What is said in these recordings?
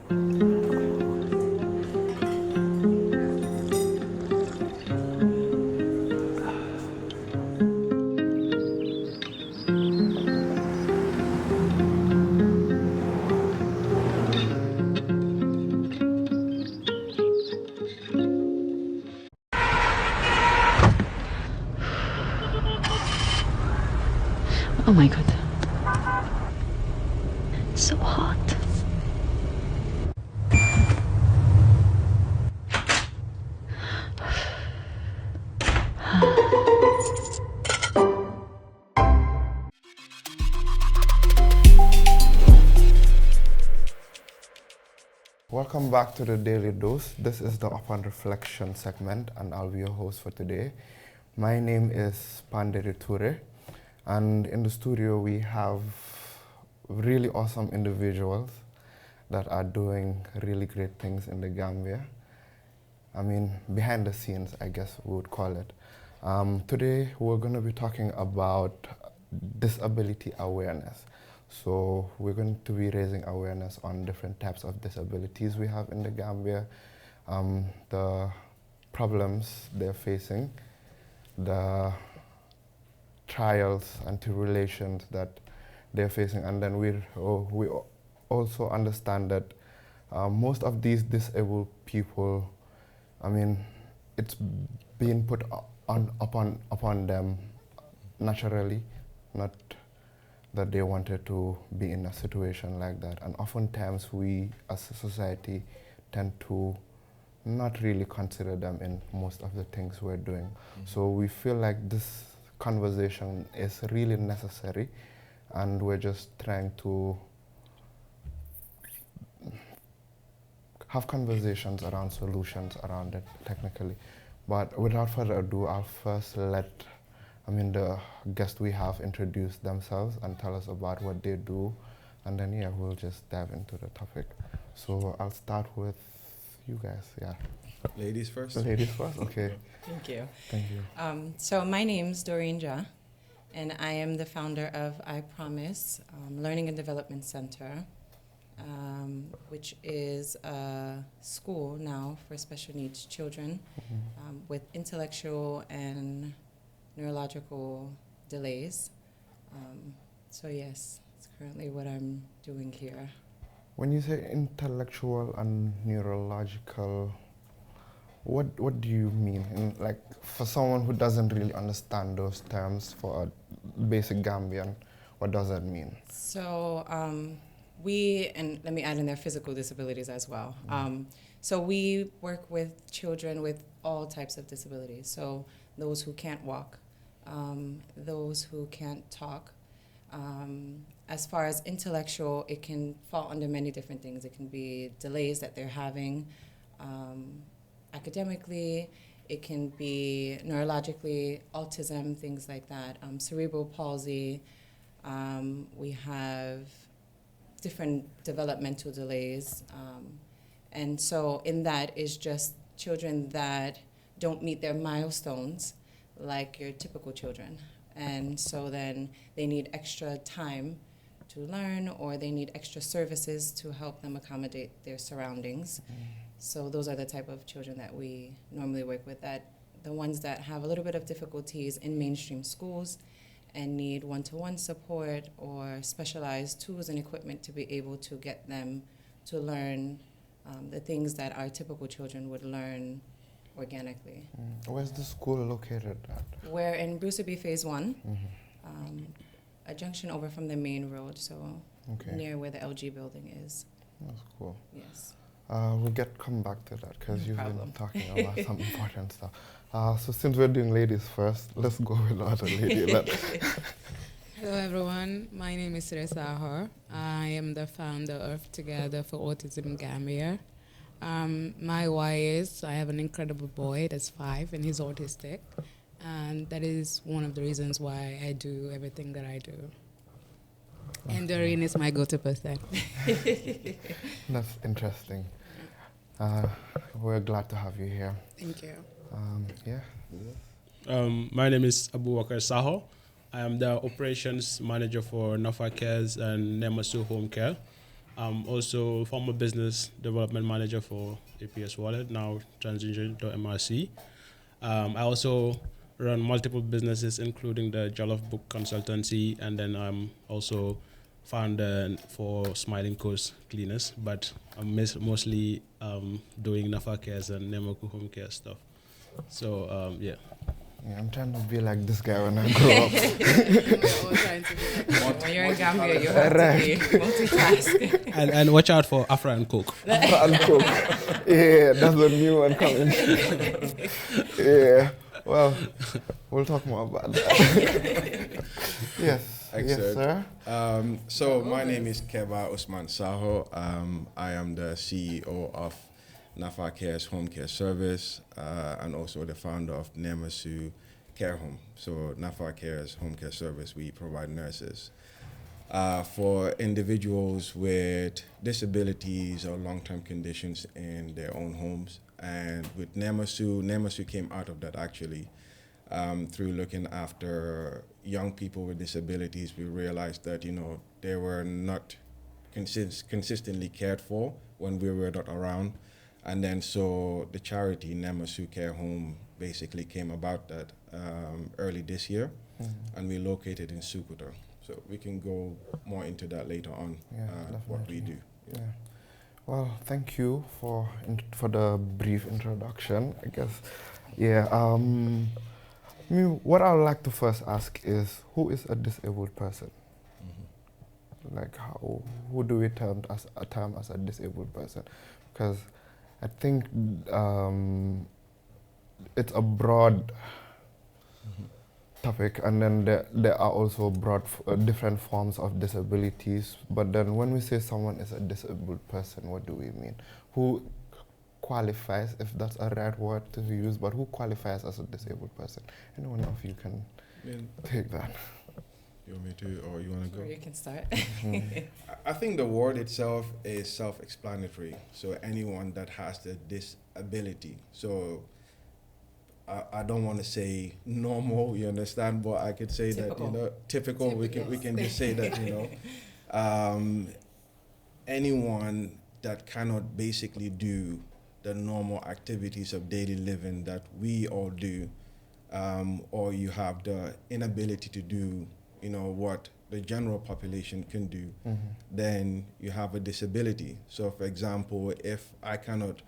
Oh my god. So hot. Welcome back to the Daily Dose. This is the Upon Reflection segment, and I'll be your host for today. My name is Panderi Ture, and in the studio we have really awesome individuals that are doing really great things in the Gambia. I mean, behind the scenes, I guess we would call it. Today we're going to be talking about disability awareness. So we're going to be raising awareness on different types of disabilities we have in the Gambia, the problems they're facing, the trials and tribulations that they're facing, and then we also understand that most of these disabled people, I mean, it's being put upon them naturally, not that they wanted to be in a situation like that. And oftentimes we as a society tend to not really consider them in most of the things we're doing. Mm-hmm. So we feel like this conversation is really necessary, and we're just trying to have conversations around solutions around it technically. But without further ado, I'll first let the guests we have introduce themselves and tell us about what they do, and then we'll just dive into the topic. So I'll start with you guys. Ladies first. Ladies first. Okay. Thank you. Thank you. So my name's Doreen Ja, and I am the founder of I Promise Learning and Development Center, which is a school now for special needs children with intellectual and neurological delays. So yes, it's currently what I'm doing here. When you say intellectual and neurological, what do you mean? And like for someone who doesn't really understand those terms, for a basic Gambian, what does that mean? So and let me add in their physical disabilities as well. So we work with children with all types of disabilities. So those who can't walk, those who can't talk. As far as intellectual, it can fall under many different things. It can be delays that they're having academically. It can be neurologically, autism, things like that. Cerebral palsy. We have different developmental delays. And so in that is just children that don't meet their milestones like your typical children. And so then they need extra time to learn, or they need extra services to help them accommodate their surroundings. So those are the type of children that we normally work with, that the ones that have a little bit of difficulties in mainstream schools and need one-to-one support or specialized tools and equipment to be able to get them to learn the things that our typical children would learn organically. Where's the school located at? We're in Bruceby Phase 1, a junction over from the main road, so near where the LG building is. That's cool. Yes. We'll come back to that because you've been talking about some important stuff. So since we're doing ladies first, let's go with the other lady. Hello everyone, my name is Teresa Ahor. I am the founder of Together for Autism Gambia. My why is I have an incredible boy that's 5 and he's autistic, and that is one of the reasons why I do everything that I do. Okay. And Doreen is my go-to person. That's interesting. We're glad to have you here. Thank you. My name is Abubakar Saho. I am the operations manager for Nafa Cares and Nemasu Home Care. I'm also former business development manager for APS Wallet, now transitioned to MRC. I also run multiple businesses, including the Jollof Book Consultancy, and then I'm also founder for Smiling Coast Cleaners, but I'm mostly doing Nafa Cares and Nemoku Home Care stuff. So, yeah. Yeah, I'm trying to be like this guy when I grow up. We're all trying to be like When you're in Gambia, you have to be multitask. And watch out for Afra and Coke. Uncooked. Yeah, that's the new one coming. Yeah. Well, we'll talk more about that. Yes. Yes, Excellent. sir. So my name is Keba Usman Saho. I am the CEO of Nafa Care's Home Care Service and also the founder of Nemasu Care Home. So Nafa Care's Home Care Service, we provide nurses for individuals with disabilities or long-term conditions in their own homes. And with Nemasu came out of that actually. Through looking after young people with disabilities, we realized that, they were not consistently cared for when we were not around. And then so the charity Nemasu Care Home basically came about that early this year, and we located in Sukuta. So we can go more into that later on, what we do. Yeah. Well, thank you for the brief introduction, I guess. Yeah. What I would like to first ask is, who is a disabled person? Like, who do we term as a disabled person? Because I think it's a broad topic, and then there are also different forms of disabilities. But then when we say someone is a disabled person, what do we mean? Who qualifies, if that's a right word to use, but who qualifies as a disabled person? Anyone of you can take that. You want me to, or you want to go? Or you can start. I think the word itself is self-explanatory. So anyone that has the disability. So I don't want to say normal, you understand, but I could say Typical. that, typical. We can just say that, anyone that cannot basically do the normal activities of daily living that we all do, or you have the inability to do, what the general population can do, then you have a disability. So for example, if I cannot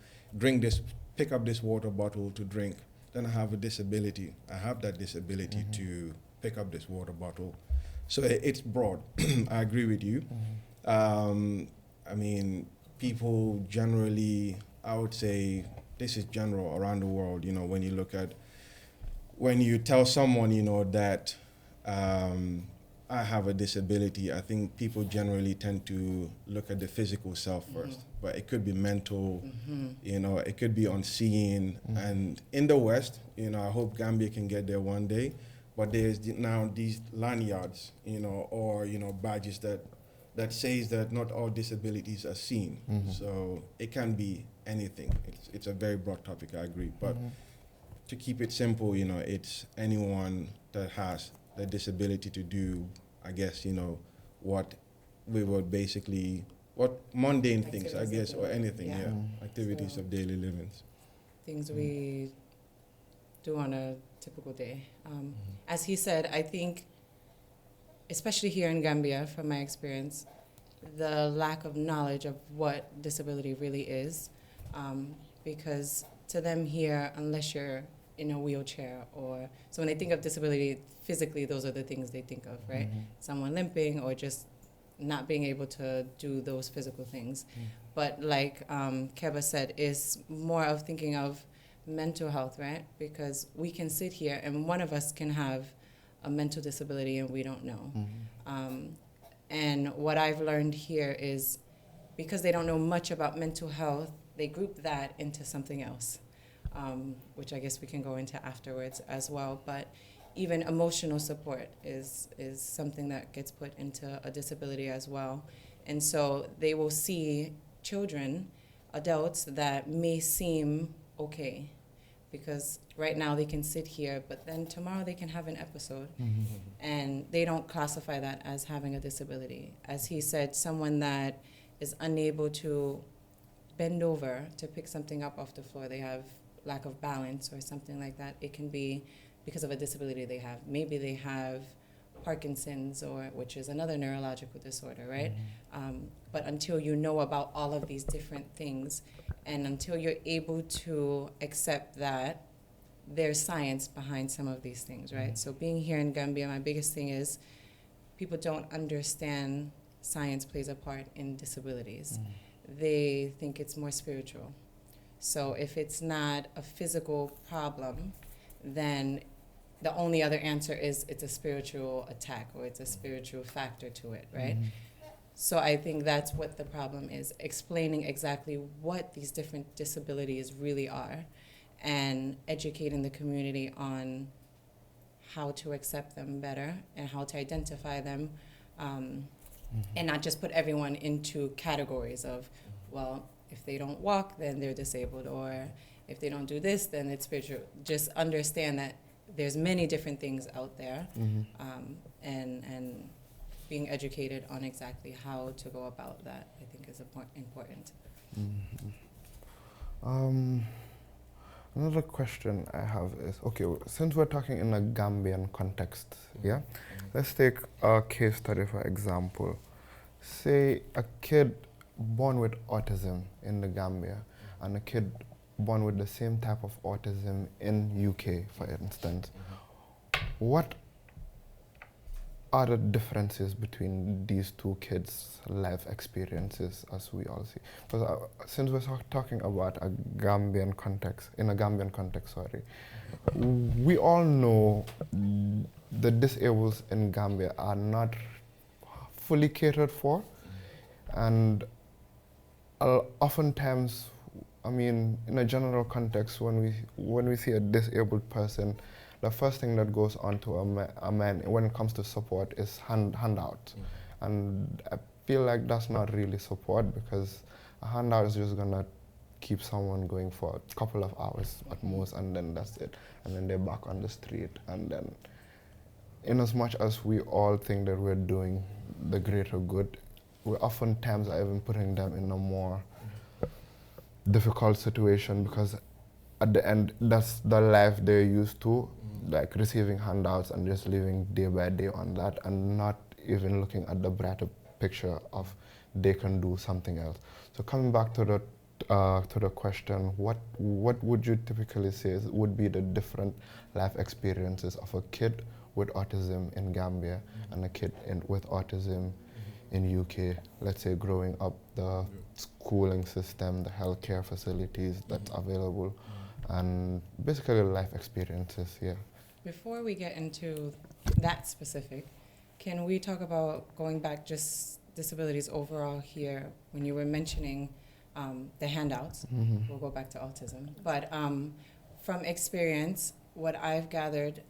pick up this water bottle to drink, then I have a disability. I have that disability to pick up this water bottle. So it's broad. I agree with you. I mean, people generally, I would say this is general around the world, when you tell someone, that I have a disability, I think people generally tend to look at the physical self first, but it could be mental, it could be unseen. And in the West, I hope Gambia can get there one day, but there's now these lanyards, or, badges that says that not all disabilities are seen. So it can be anything. It's a very broad topic, I agree. But to keep it simple, it's anyone that has the disability to do, I guess, what we would basically, what mundane things, I guess, or anything, activities of daily living. Things we do on a typical day. As he said, I think, especially here in Gambia, from my experience, the lack of knowledge of what disability really is, because to them here, unless you're in a wheelchair, or so when they think of disability physically, those are the things they think of, right? Someone limping or just not being able to do those physical things. But like Keba said, is more of thinking of mental health, right? Because we can sit here and one of us can have a mental disability and we don't know. And what I've learned here is because they don't know much about mental health, they group that into something else. Which I guess we can go into afterwards as well. But even emotional support is something that gets put into a disability as well. And so they will see children, adults that may seem okay, because right now they can sit here, but then tomorrow they can have an episode. And they don't classify that as having a disability. As he said, someone that is unable to bend over to pick something up off the floor, they have lack of balance or something like that, it can be because of a disability they have. Maybe they have Parkinson's, which is another neurological disorder, right? But until you know about all of these different things, and until you're able to accept that there's science behind some of these things, right? So being here in Gambia, my biggest thing is people don't understand science plays a part in disabilities. They think it's more spiritual. So if it's not a physical problem, then the only other answer is it's a spiritual attack or it's a spiritual factor to it, right? So I think that's what the problem is, explaining exactly what these different disabilities really are and educating the community on how to accept them better and how to identify them, and not just put everyone into categories of, well, if they don't walk, then they're disabled, or if they don't do this, then it's spiritual. Just understand that there's many different things out there, and being educated on exactly how to go about that, I think, is important. Another question I have is, okay, since we're talking in a Gambian context, yeah, let's take a case study for example. Say a kid born with autism in the Gambia and a kid born with the same type of autism in UK, for instance. What are the differences between these two kids' life experiences, as we all see? Because since we're talking about a Gambian context, we all know the disabled in Gambia are not fully catered for, and oftentimes, I mean, in a general context, when we see a disabled person, the first thing that goes on to a man when it comes to support is handout. And I feel like that's not really support, because a handout is just gonna keep someone going for a couple of hours at most, and then that's it. And then they're back on the street. And then, in as much as we all think that we're doing the greater good, we oftentimes are even putting them in a more difficult situation, because at the end, that's the life they're used to, like receiving handouts and just living day by day on that, and not even looking at the brighter picture of they can do something else. So coming back to the question, what would you typically say would be the different life experiences of a kid with autism in Gambia and a kid with autism in UK? Let's say growing up, the schooling system, the healthcare facilities that's available, and basically life experiences, yeah. Before we get into that specific, can we talk about going back just disabilities overall here? When you were mentioning the handouts, we'll go back to autism. But from experience, what I've gathered,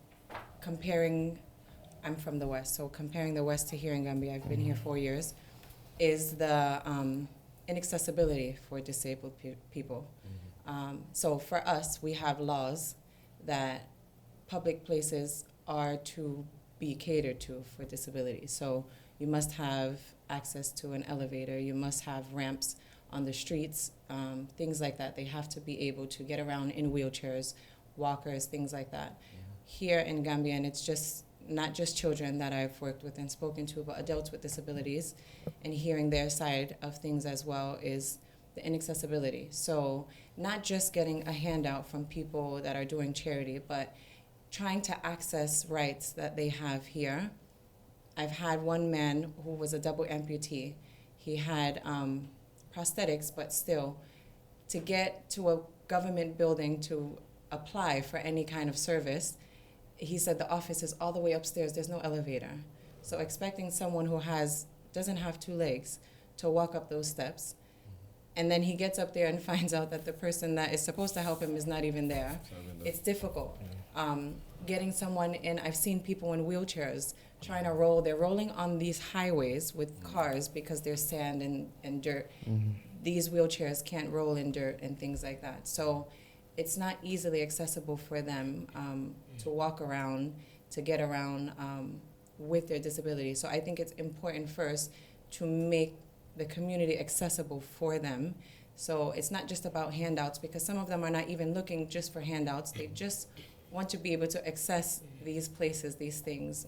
I'm from the West, so comparing the West to here in Gambia, I've been here 4 years, is the inaccessibility for disabled people. So for us, we have laws that public places are to be catered to for disabilities. So you must have access to an elevator, you must have ramps on the streets, things like that. They have to be able to get around in wheelchairs, walkers, things like that. Here in Gambia, and it's just not just children that I've worked with and spoken to, but adults with disabilities, and hearing their side of things as well is the inaccessibility. So not just getting a handout from people that are doing charity, but trying to access rights that they have here. I've had one man who was a double amputee. He had prosthetics, but still, to get to a government building to apply for any kind of service, he said the office is all the way upstairs, there's no elevator. So expecting someone who doesn't have 2 legs to walk up those steps, and then he gets up there and finds out that the person that is supposed to help him is not even there. It's difficult. Getting someone in, I've seen people in wheelchairs trying to roll. They're rolling on these highways with cars because there's sand and dirt. These wheelchairs can't roll in dirt and things like that. So it's not easily accessible for them to walk around, to get around with their disability. So I think it's important first to make the community accessible for them. So it's not just about handouts, because some of them are not even looking just for handouts. They just want to be able to access these places, these things,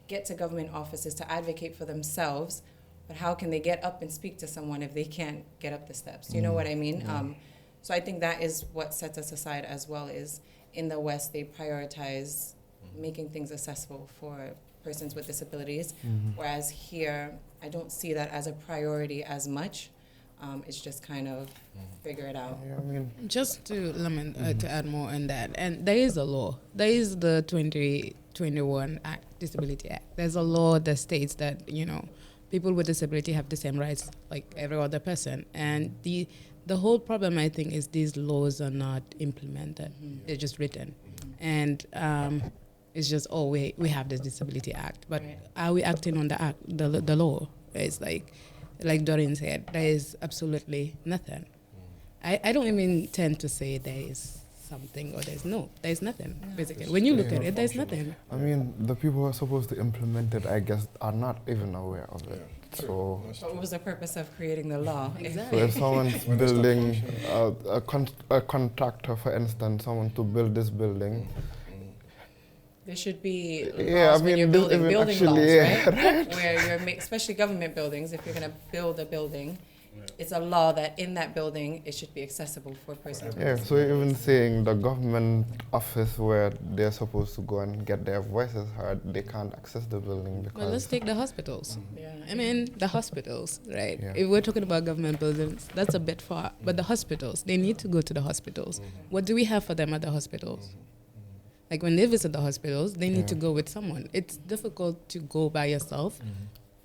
get to government offices to advocate for themselves. But how can they get up and speak to someone if they can't get up the steps? Do you know what I mean? So I think that is what sets us aside as well, is in the West, they prioritize making things accessible for persons with disabilities, whereas here, I don't see that as a priority as much. It's just kind of figure it out. Yeah, I mean, Just to to add more on that, and there is a law. There is the 2021 Act, Disability Act. There's a law that states that, you know, people with disability have the same rights like every other person. And the whole problem, I think, is these laws are not implemented. They're just written. And it's just, oh, we have this Disability Act. But are we acting on the act, the law? It's like Doreen said, there is absolutely nothing. I don't even tend to say there is something or there's nothing, basically. When you look at it, there's nothing. I mean, the people who are supposed to implement it, I guess, are not even aware of it. So What was the purpose of creating the law? Exactly. if someone's building, a contractor, for instance, someone to build this building, There should be laws Yeah, I when mean, you're this building even building actually, laws, yeah, right? Where you're especially government buildings, if you're going to build a building, it's a law that in that building it should be accessible for persons. with yeah, so even saying the government office where they're supposed to go and get their voices heard, they can't access the building because... Well, let's take the hospitals. Yeah. I mean, the hospitals, right? Yeah. If we're talking about government buildings, that's a bit far. But the hospitals, they need to go to the hospitals. What do we have for them at the hospitals? Like when they visit the hospitals, they need to go with someone. It's difficult to go by yourself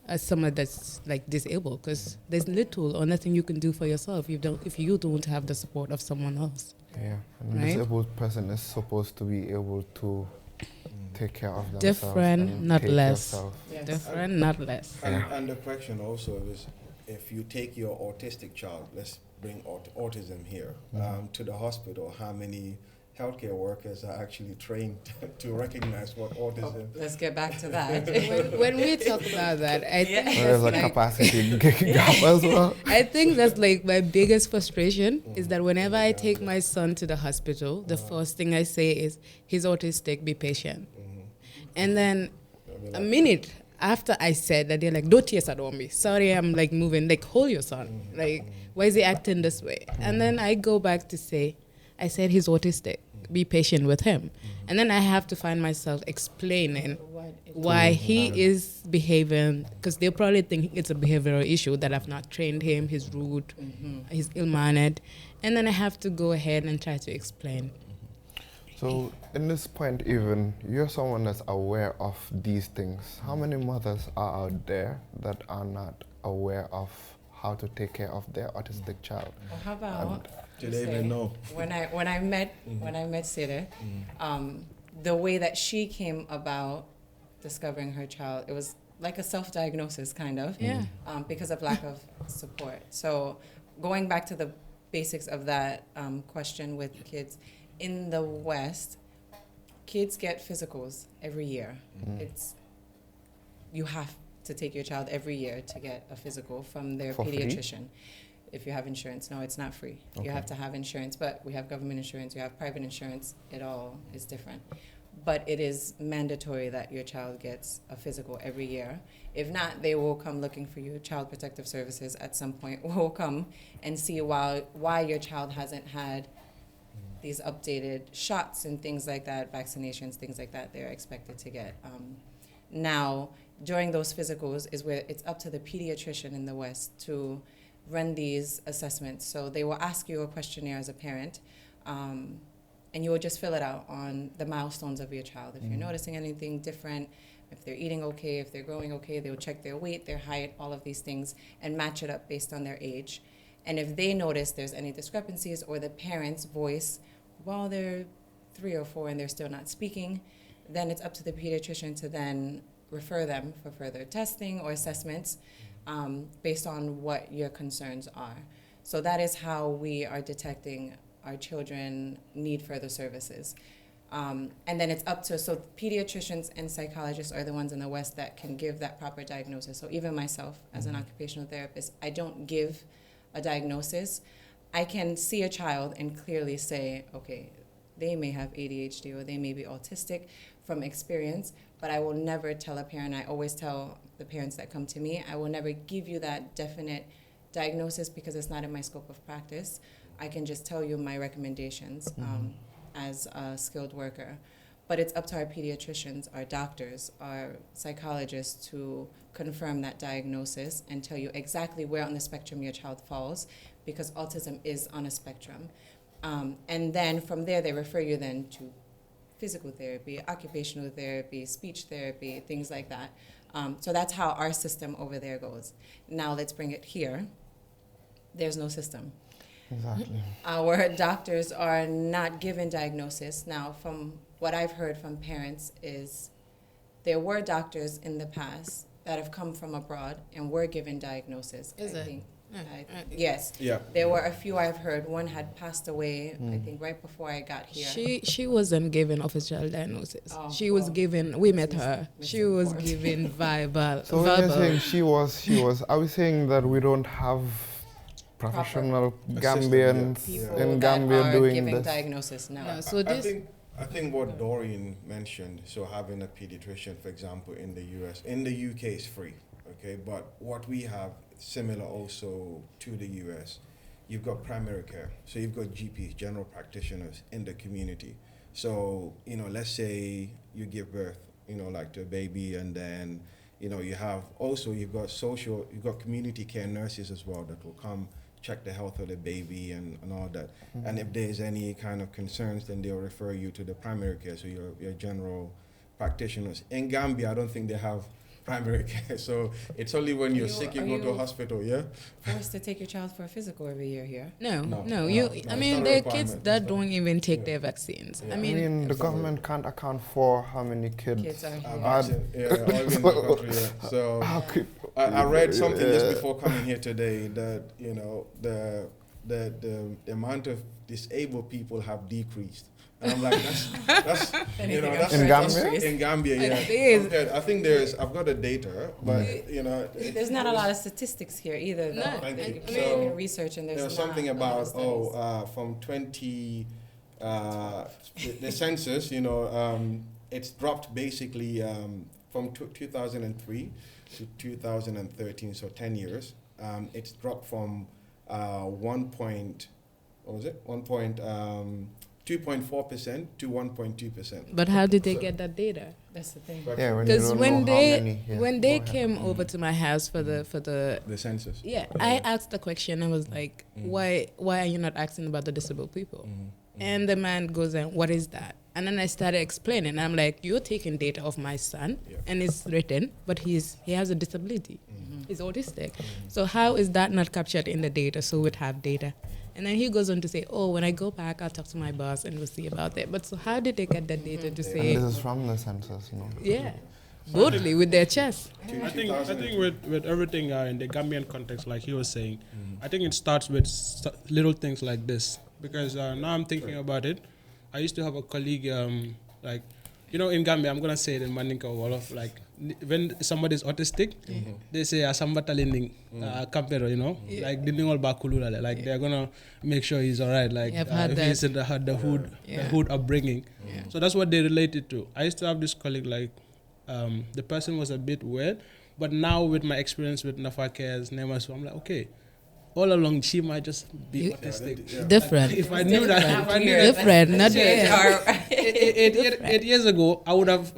as someone that's like disabled, because there's little or nothing you can do for yourself if you don't have the support of someone else. Yeah, and a Right? disabled person is supposed to be able to take care of themselves. Different, and not take less. yourself. Yes. Different, not less. And the question also is, if you take your autistic child, let's bring autism here, to the hospital, how many healthcare workers are actually trained to recognize what autism is? Let's get back to that. When we talk about that, I think There's that's a like, capacity gap as well. I think that's like my biggest frustration is that whenever I take my son to the hospital, the first thing I say is, he's autistic, be patient. And then a minute after I said that, they're like, don't tears on me. Sorry, I'm like moving. Like, hold your son. Like, why is he acting this way? And then I go back to say, I said he's autistic. Be patient with him. And then I have to find myself explaining why he is behaving, because they'll probably think it's a behavioral issue, that I've not trained him, he's rude, he's ill-mannered. And then I have to go ahead and try to explain. So, in this point even, you're someone that's aware of these things. How many mothers are out there that are not aware of how to take care of their autistic child? Well, how about Do they even know? when I met Sida, the way that she came about discovering her child, it was like a self-diagnosis kind of, Yeah. because of lack of support. So going back to the basics of that question with kids, in the West, kids get physicals every year. You have to take your child every year to get a physical from their For free? pediatrician. If you have insurance. No, it's not free. Okay. You have to have insurance, but we have government insurance, you have private insurance, it all is different. But it is mandatory that your child gets a physical every year. If not, they will come looking for you. Child Protective Services at some point will come and see why your child hasn't had these updated shots and things like that, vaccinations, things like that they're expected to get. Now, during those physicals is where it's up to the pediatrician in the West to run these assessments. So they will ask you a questionnaire as a parent, and you will just fill it out on the milestones of your child. If you're noticing anything different, if they're eating okay, if they're growing okay, they'll check their weight, their height, all of these things, and match it up based on their age. And if they notice there's any discrepancies or the parent's voice, while they're 3 or 4 and they're still not speaking, then it's up to the pediatrician to then refer them for further testing or assessments based on what your concerns are. So that is how we are detecting our children need further services. And then it's up to, so pediatricians and psychologists are the ones in the West that can give that proper diagnosis. So even myself, as an occupational therapist, I don't give a diagnosis. I can see a child and clearly say, okay, they may have ADHD or they may be autistic from experience, but I will never tell a parent, I always tell the parents that come to me, I will never give you that definite diagnosis because it's not in my scope of practice. I can just tell you my recommendations as a skilled worker. But it's up to our pediatricians, our doctors, our psychologists to confirm that diagnosis and tell you exactly where on the spectrum your child falls, because autism is on a spectrum. And then from there, they refer you then to physical therapy, occupational therapy, speech therapy, things like that. So that's how our system over there goes. Now let's bring it here. There's no system. Exactly. Our doctors are not given diagnosis. Now, from what I've heard from parents is there were doctors in the past that have come from abroad and were given diagnosis. Yes. Yeah. There were a few I've heard. One had passed away, I think, right before I got here. She wasn't given official diagnosis. Oh, She was well, given, we met her, she was misinformed. given verbal. So when you're saying she was, are we saying that we don't have professional Gambians People in that Gambia are doing giving this? diagnosis now. No, so I think what Doreen mentioned, so having a pediatrician, for example, in the US, in the UK is free, okay? But what we have, similar also to the US, you've got primary care. So you've got GPs, general practitioners in the community. So, let's say you give birth, like to a baby, and then, you've got community care nurses as well that will come check the health of the baby and all that. And if there's any kind of concerns, then they'll refer you to the primary care, so your general practitioners. In Gambia, I don't think they have primary care, so it's only when you're sick you go to a hospital, yeah? Forced to take your child for a physical every year here. No, No, you. it's I mean, not a there are requirement. kids that don't even take their vaccines. Yeah. I I mean, mean, the government can't account for how many kids. Kids are here. are- all in the country, yeah. So How could- I read something just before coming here today that the amount of disabled people have decreased, and I'm like, that's Anything that's In Gambia? in Gambia, yeah. It is. Compared- I think I've got the data, but There's not a lot of statistics here either, though. No, Thank That you. you can So, look and research, and there's There's not something a lot of about studies. from 20 the census, it's dropped basically from 2003 to 2013, so 10 years. It's dropped from 2.4% to 1.2%. but how did they get that data? That's the thing. Yeah, when you Because don't when know how they many. Yeah, when they go ahead. came over to my house for the The census. yeah, I asked the question. I was like, why are you not asking about the disabled people? And the man goes, and what is that? And then I started explaining. I'm like, you're taking data of my son, Yeah. and it's written, but he has a disability. He's autistic. So how is that not captured in the data so we'd have data? And then he goes on to say, oh, when I go back, I'll talk to my boss and we'll see about that. But so how did they get that data to And say, this is from the census, yeah, boldly with their chest? I think with everything in the Gambian context, like he was saying, I think it starts with little things like this. Because now I'm thinking about it, I used to have a colleague, in Gambia, I'm gonna say it in Mandinka Wolof, like when somebody's autistic, they say asambatalining kampero, like dindingol bakulula, like they're gonna make sure he's alright, like Yeah, I've heard if he's in the hood upbringing. Yeah. So that's what they related to. I used to have this colleague, like the person was a bit weird, but now with my experience with Nafa Cares, Nemasu, I'm like, okay, all along she might just be autistic. Different. If I knew that, Different, not Yeah. the 8 years ago, I would have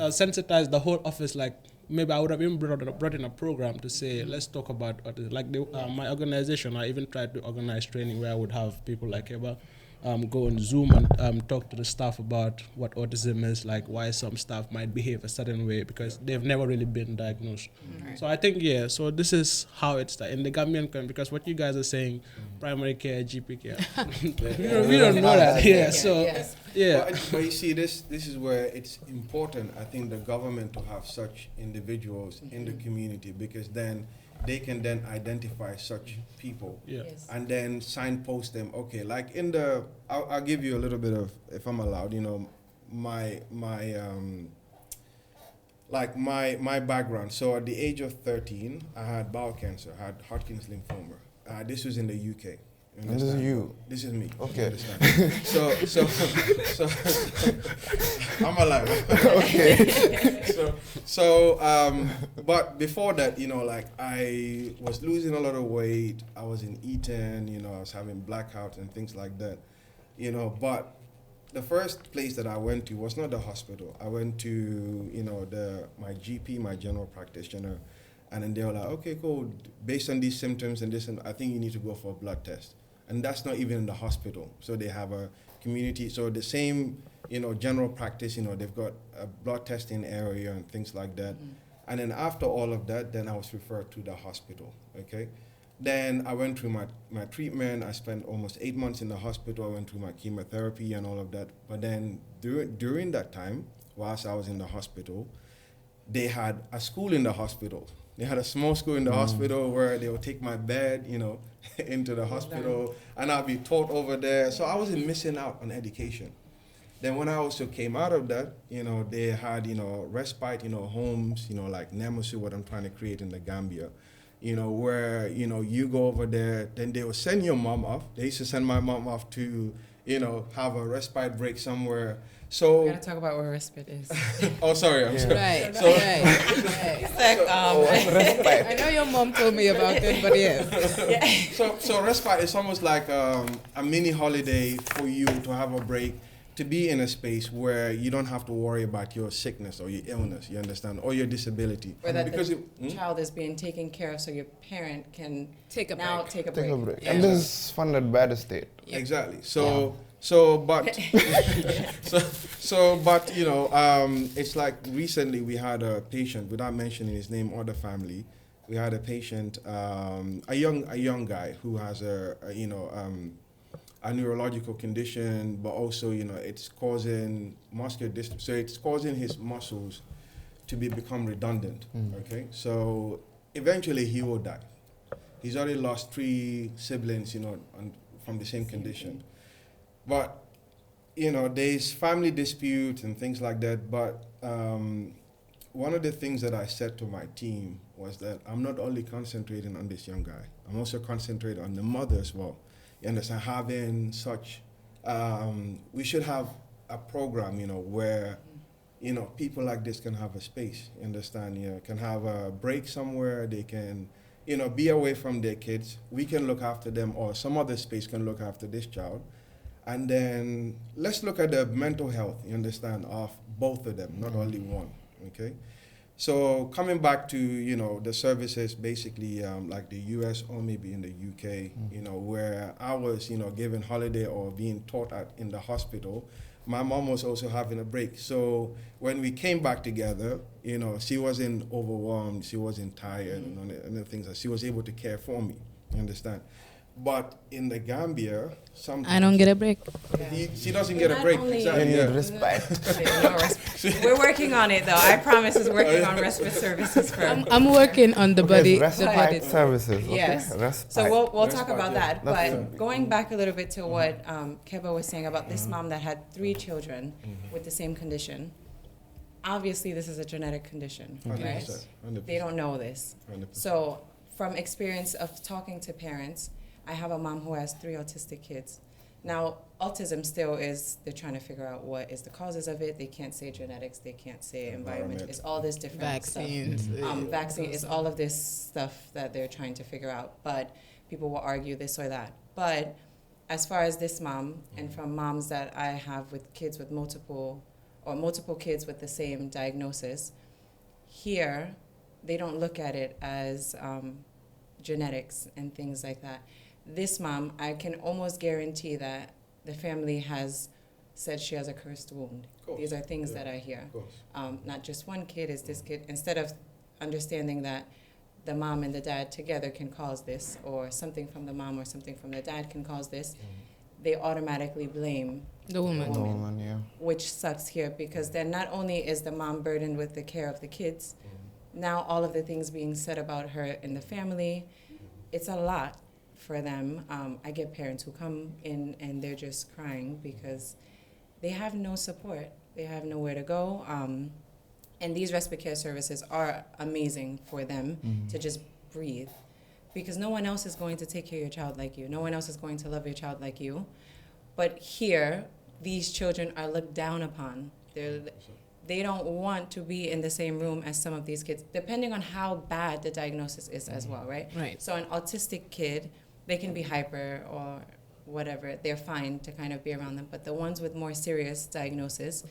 sensitized the whole office. Like maybe I would have even brought in a program to say, let's talk about autism. Like my organization, I even tried to organize training where I would have people like Eba go on Zoom and talk to the staff about what autism is, like why some staff might behave a certain way because they've never really been diagnosed. So I think, so this is how it's in the Gambian country, because what you guys are saying, primary care, GP care, we don't know that. But you see, this is where it's important, I think, the government to have such individuals in the community, because then they can then identify such people. Yeah. Yes. And then signpost them. Okay, like in the, I'll give you a little bit of, if I'm allowed, you know, my background. So at the age of 13, I had bowel cancer, I had Hodgkin's lymphoma. This was in the UK. You And this is understand? you. This is me. Okay. You understand? so I'm alive. Okay. But before that, you know, like I was losing a lot of weight. I wasn't eating, you know, I was having blackouts and things like that, you know. But the first place that I went to was not the hospital. I went to, you know, my GP, my general practitioner, and then they were like, okay, cool. Based on these symptoms and this, and I think you need to go for a blood test. And that's not even in the hospital. So they have a community. So the same, you know, general practice, you know, they've got a blood testing area and things like that. And then after all of that, then I was referred to the hospital, okay? Then I went through my treatment. I spent almost 8 months in the hospital. I went through my chemotherapy and all of that. But then during that time, whilst I was in the hospital, they had a school in the hospital. They had a small school in the hospital where they would take my bed, you know, into the hospital, and I'd be taught over there. So I wasn't missing out on education. Then when I also came out of that, you know, they had, you know, respite, you know, homes, you know, like Nemesu, what I'm trying to create in the Gambia, you know, where, you know, you go over there, then they will send your mom off. They used to send my mom off to, you know, have a respite break somewhere. So We gotta talk about where respite is. oh, sorry, I'm sorry. Right. So- right. It's like, I know your mom told me about it, but yes. So respite is almost like a mini holiday for you to have a break, to be in a space where you don't have to worry about your sickness or your illness, you understand, or your disability. or that Because the child is being taken care of, so your parent can Take a now break. take a Take break. a break. Yeah. And this is funded by the state. Exactly. But you know, it's like recently we had a patient, without mentioning his name or the family, we had a patient, a young guy who has a neurological condition, but also, you know, it's causing muscular dystrophy. So it's causing his muscles to become redundant. Okay, so eventually he will die. He's already lost 3 siblings, you know, from the same condition. But, you know, there's family disputes and things like that. But one of the things that I said to my team was that I'm not only concentrating on this young guy, I'm also concentrating on the mother as well. You understand, having such, we should have a program, you know, where, you know, people like this can have a space, you understand, you know, can have a break somewhere, they can, you know, be away from their kids. We can look after them, or some other space can look after this child. And then let's look at the mental health, you understand, of both of them, not only one, okay? So coming back to, you know, the services, basically like the US or maybe in the UK, you know, where I was, you know, given holiday or being taught at in the hospital, my mom was also having a break. So when we came back together, you know, she wasn't overwhelmed, she wasn't tired and the things that she was able to care for me, you understand? But in the Gambia, sometimes I don't get a break. she doesn't get a Not break. only- Exactly, You yeah. need respite. No respite. We're working on it, though. I promise is working on respite services for. I'm working on the body. There's The respite body. services. Okay? Yes. Respite. So we'll Respite, talk about yeah. that. That's But going back a little bit to what Keba was saying about this mom that had 3 children with the same condition. Obviously, this is a genetic condition, right? 100%. They don't know this. 100%. So from experience of talking to parents, I have a mom who has 3 autistic kids. Now, autism still is, they're trying to figure out what is the causes of it. They can't say genetics, they can't say environment. It's all this different Vaccines. stuff. Vaccine is all of this stuff that they're trying to figure out. But people will argue this or that. But as far as this mom, and from moms that I have with kids with multiple kids with the same diagnosis, here, they don't look at it as genetics and things like that. This mom, I can almost guarantee that the family has said she has a cursed wound. course. These are things Yeah. that I hear. Of course. Not just one kid, is this kid. Instead of understanding that the mom and the dad together can cause this, or something from the mom or something from the dad can cause this, they automatically blame The woman. The woman, yeah. which sucks here, because then not only is the mom burdened with the care of the kids, now all of the things being said about her in the family, it's a lot for them. I get parents who come in and they're just crying because they have no support. They have nowhere to go. And these respite care services are amazing for them to just breathe, because no one else is going to take care of your child like you. No one else is going to love your child like you. But here, these children are looked down upon. They don't want to be in the same room as some of these kids, depending on how bad the diagnosis is as well, right? Right. So an autistic kid, they can be hyper or whatever. They're fine to kind of be around them. But the ones with more serious diagnosis,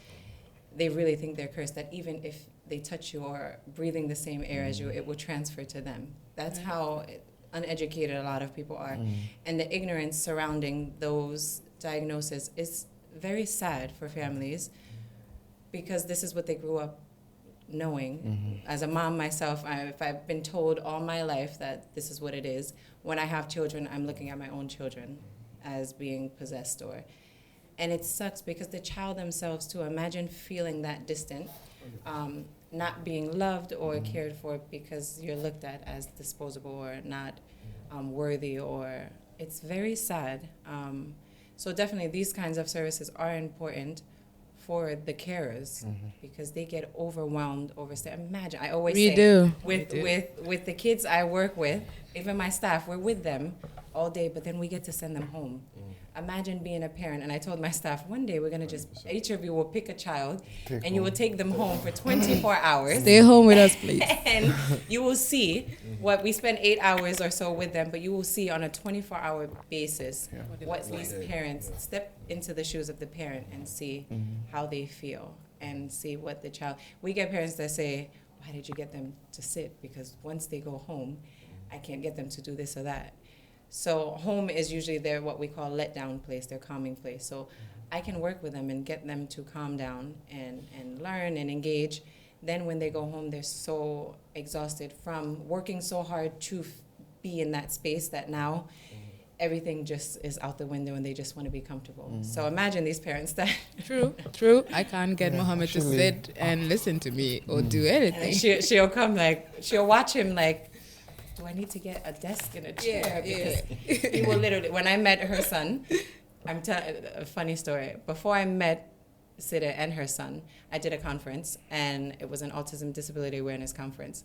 they really think they're cursed, that even if they touch you or breathing the same air as you, it will transfer to them. That's how uneducated a lot of people are. And the ignorance surrounding those diagnoses is very sad for families, because this is what they grew up knowing. As a mom myself, if I've been told all my life that this is what it is, when I have children, I'm looking at my own children as being possessed and it sucks, because the child themselves too, imagine feeling that distant, not being loved or cared for because you're looked at as disposable or not worthy, or it's very sad. So definitely these kinds of services are important for the carers, because they get overwhelmed, overstayed. Imagine, I always say, with the kids I work with, even my staff, we're with them all day, but then we get to send them home. Imagine being a parent, and I told my staff, one day we're gonna just, each of you will pick a child, and you will take them home for 24 hours. Stay home with us, please. And you will see what we spend 8 hours or so with them, but you will see on a 24-hour basis what these parents step into the shoes of the parent and see how they feel and see what the child. We get parents that say, why did you get them to sit? Because once they go home, I can't get them to do this or that. So home is usually their what we call letdown place, their calming place. So I can work with them and get them to calm down and learn and engage. Then when they go home, they're so exhausted from working so hard to be in that space that now everything just is out the window and they just want to be comfortable. So imagine these parents that... True. I can't get Mohammed to sit and listen to me or do anything. She'll come she'll watch him do I need to get a desk and a chair? Because he will literally, when I met her son, I'm telling a funny story. Before I met Sida and her son, I did a conference, and it was an autism disability awareness conference.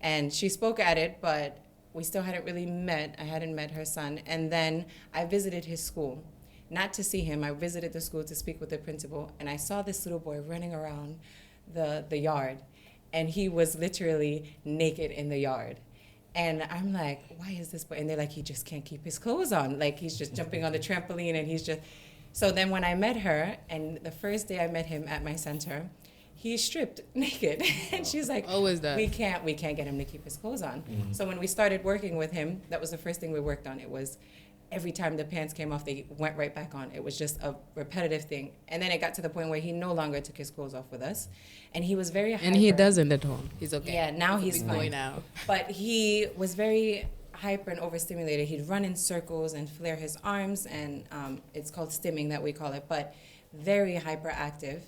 And she spoke at it, but we still hadn't really met. I hadn't met her son. And then I visited his school. Not to see him, I visited the school to speak with the principal, and I saw this little boy running around the yard, and he was literally naked in the yard. And I'm like, why is this boy? And they're like, he just can't keep his clothes on. Like, he's just jumping on the trampoline, and he's just... So then when I met her, and the first day I met him at my center, he stripped naked. And she's like, always that. we can't get him to keep his clothes on. So when we started working with him, that was the first thing we worked on. It was every time the pants came off, they went right back on. It was just a repetitive thing. And then it got to the point where he no longer took his clothes off with us. And he was very hyper. And he doesn't at home. He's okay. Yeah, now he's fine. Boy now. But he was very hyper and overstimulated. He'd run in circles and flare his arms, and it's called stimming that we call it, but very hyperactive.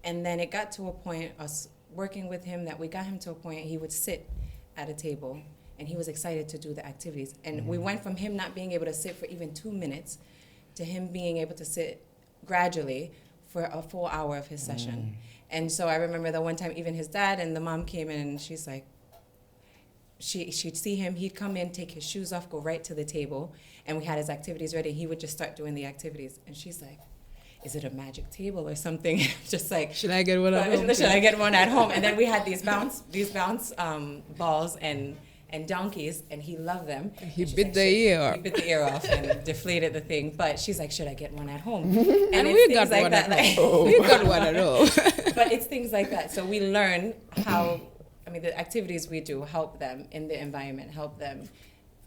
And then it got to a point, us working with him, that we got him to a point he would sit at a table, and he was excited to do the activities. And we went from him not being able to sit for even 2 minutes to him being able to sit gradually for a full hour of his session. And so I remember the one time even his dad and the mom came in, and she's like, she'd see him, he'd come in, take his shoes off, go right to the table, and we had his activities ready. He would just start doing the activities. And she's like, is it a magic table or something? Just like, should I get one at home? Should I get one at home? And then we had these bounce balls and donkeys, and he loved them. He bit the ear off. He bit the ear off and deflated the thing. But she's like, should I get one at home? And we got one at home. We got one at home. But it's things like that. So we learn how, the activities we do help them in the environment, help them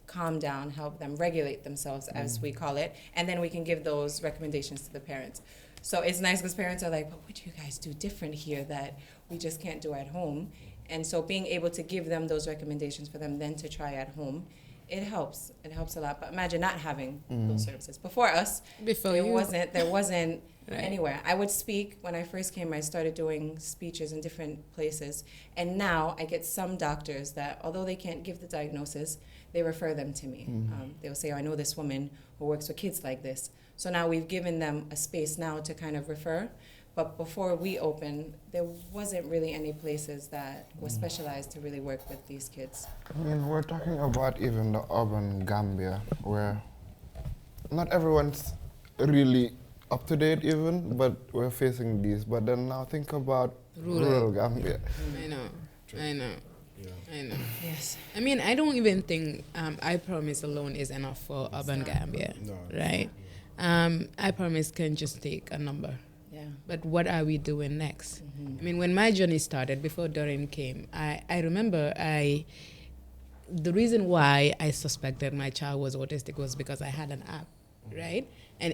calm down, help them regulate themselves, as we call it. And then we can give those recommendations to the parents. So it's nice because parents are like, what do you guys do different here that we just can't do at home? And so being able to give them those recommendations for them then to try at home it helps. It helps a lot. But imagine not having those services. Before us, Before there you. wasn't Right. anywhere. I would speak when I first came. I started doing speeches in different places, and now I get some doctors that, although they can't give the diagnosis, they refer them to me. They'll say, "I know this woman who works with kids like this." So now we've given them a space now to kind of refer. But before we opened, there wasn't really any places that were specialized to really work with these kids. I mean, we're talking about even the urban Gambia, where not everyone's really up to date even, but we're facing these. But then now think about rural Gambia. I know. Yes. I mean, I don't even think I Promise alone is enough for urban Gambia, No. right? I Promise can just take a number. Yeah. But what are we doing next? I mean, when my journey started, before Doreen came, I remember the reason why I suspected my child was autistic was because I had an app, right? And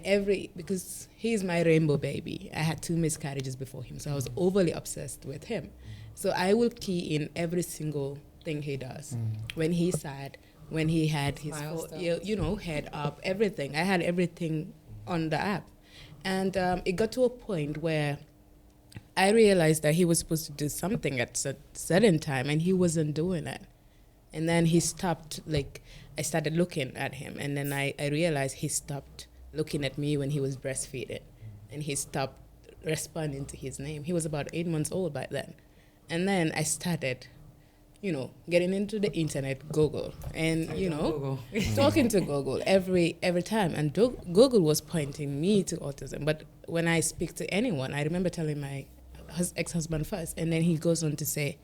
because he's my rainbow baby, I had 2 miscarriages before him, so I was overly obsessed with him. So I will key in every single thing he does. When he's sad, when he had his, head up, everything. I had everything on the app. And it got to a point where I realized that he was supposed to do something at a certain time, and he wasn't doing it. And then he stopped, I started looking at him, and then I realized he stopped looking at me when he was breastfeeding, and he stopped responding to his name. He was about 8 months old by then. And then I started, getting into the internet, Google, and, talking to Google every time. And Google was pointing me to autism. But when I speak to anyone, I remember telling my ex-husband first, and then he goes on to say,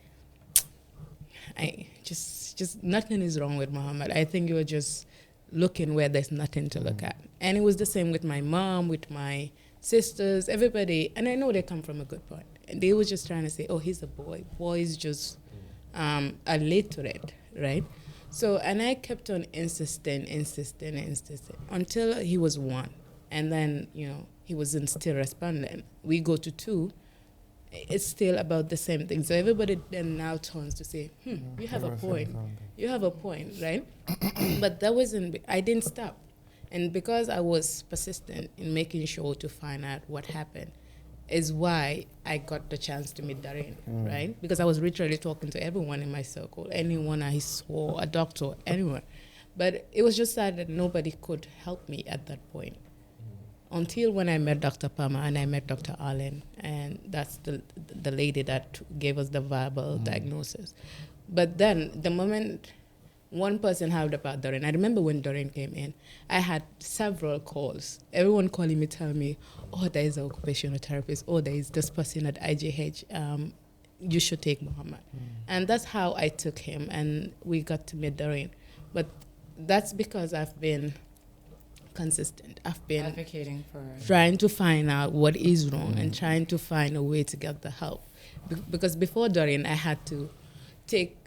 just nothing is wrong with Muhammad. I think you're just looking where there's nothing to look at. And it was the same with my mom, with my sisters, everybody. And I know they come from a good point. And they were just trying to say, oh, he's a boy. Boys just are literate, right? So, and I kept on insisting until he was 1. And then, he wasn't still responding. We go to 2. It's still about the same thing. So everybody then now turns to say, you have a point. You have a point, right? But I didn't stop. And because I was persistent in making sure to find out what happened, is why I got the chance to meet Doreen, right? Because I was literally talking to everyone in my circle, anyone I saw, a doctor, anyone. But it was just sad that nobody could help me at that point. Until when I met Dr. Palmer and I met Dr. Allen, and that's the lady that gave us the verbal diagnosis. But then the moment one person heard about Doreen, I remember when Doreen came in, I had several calls. Everyone calling me, telling me, oh, there is an occupational therapist, oh, there is this person at IGH, you should take Muhammad. And that's how I took him, and we got to meet Doreen. But that's because I've been consistent. I've been advocating for trying to find out what is wrong and trying to find a way to get the help. Because before Doreen, I had to take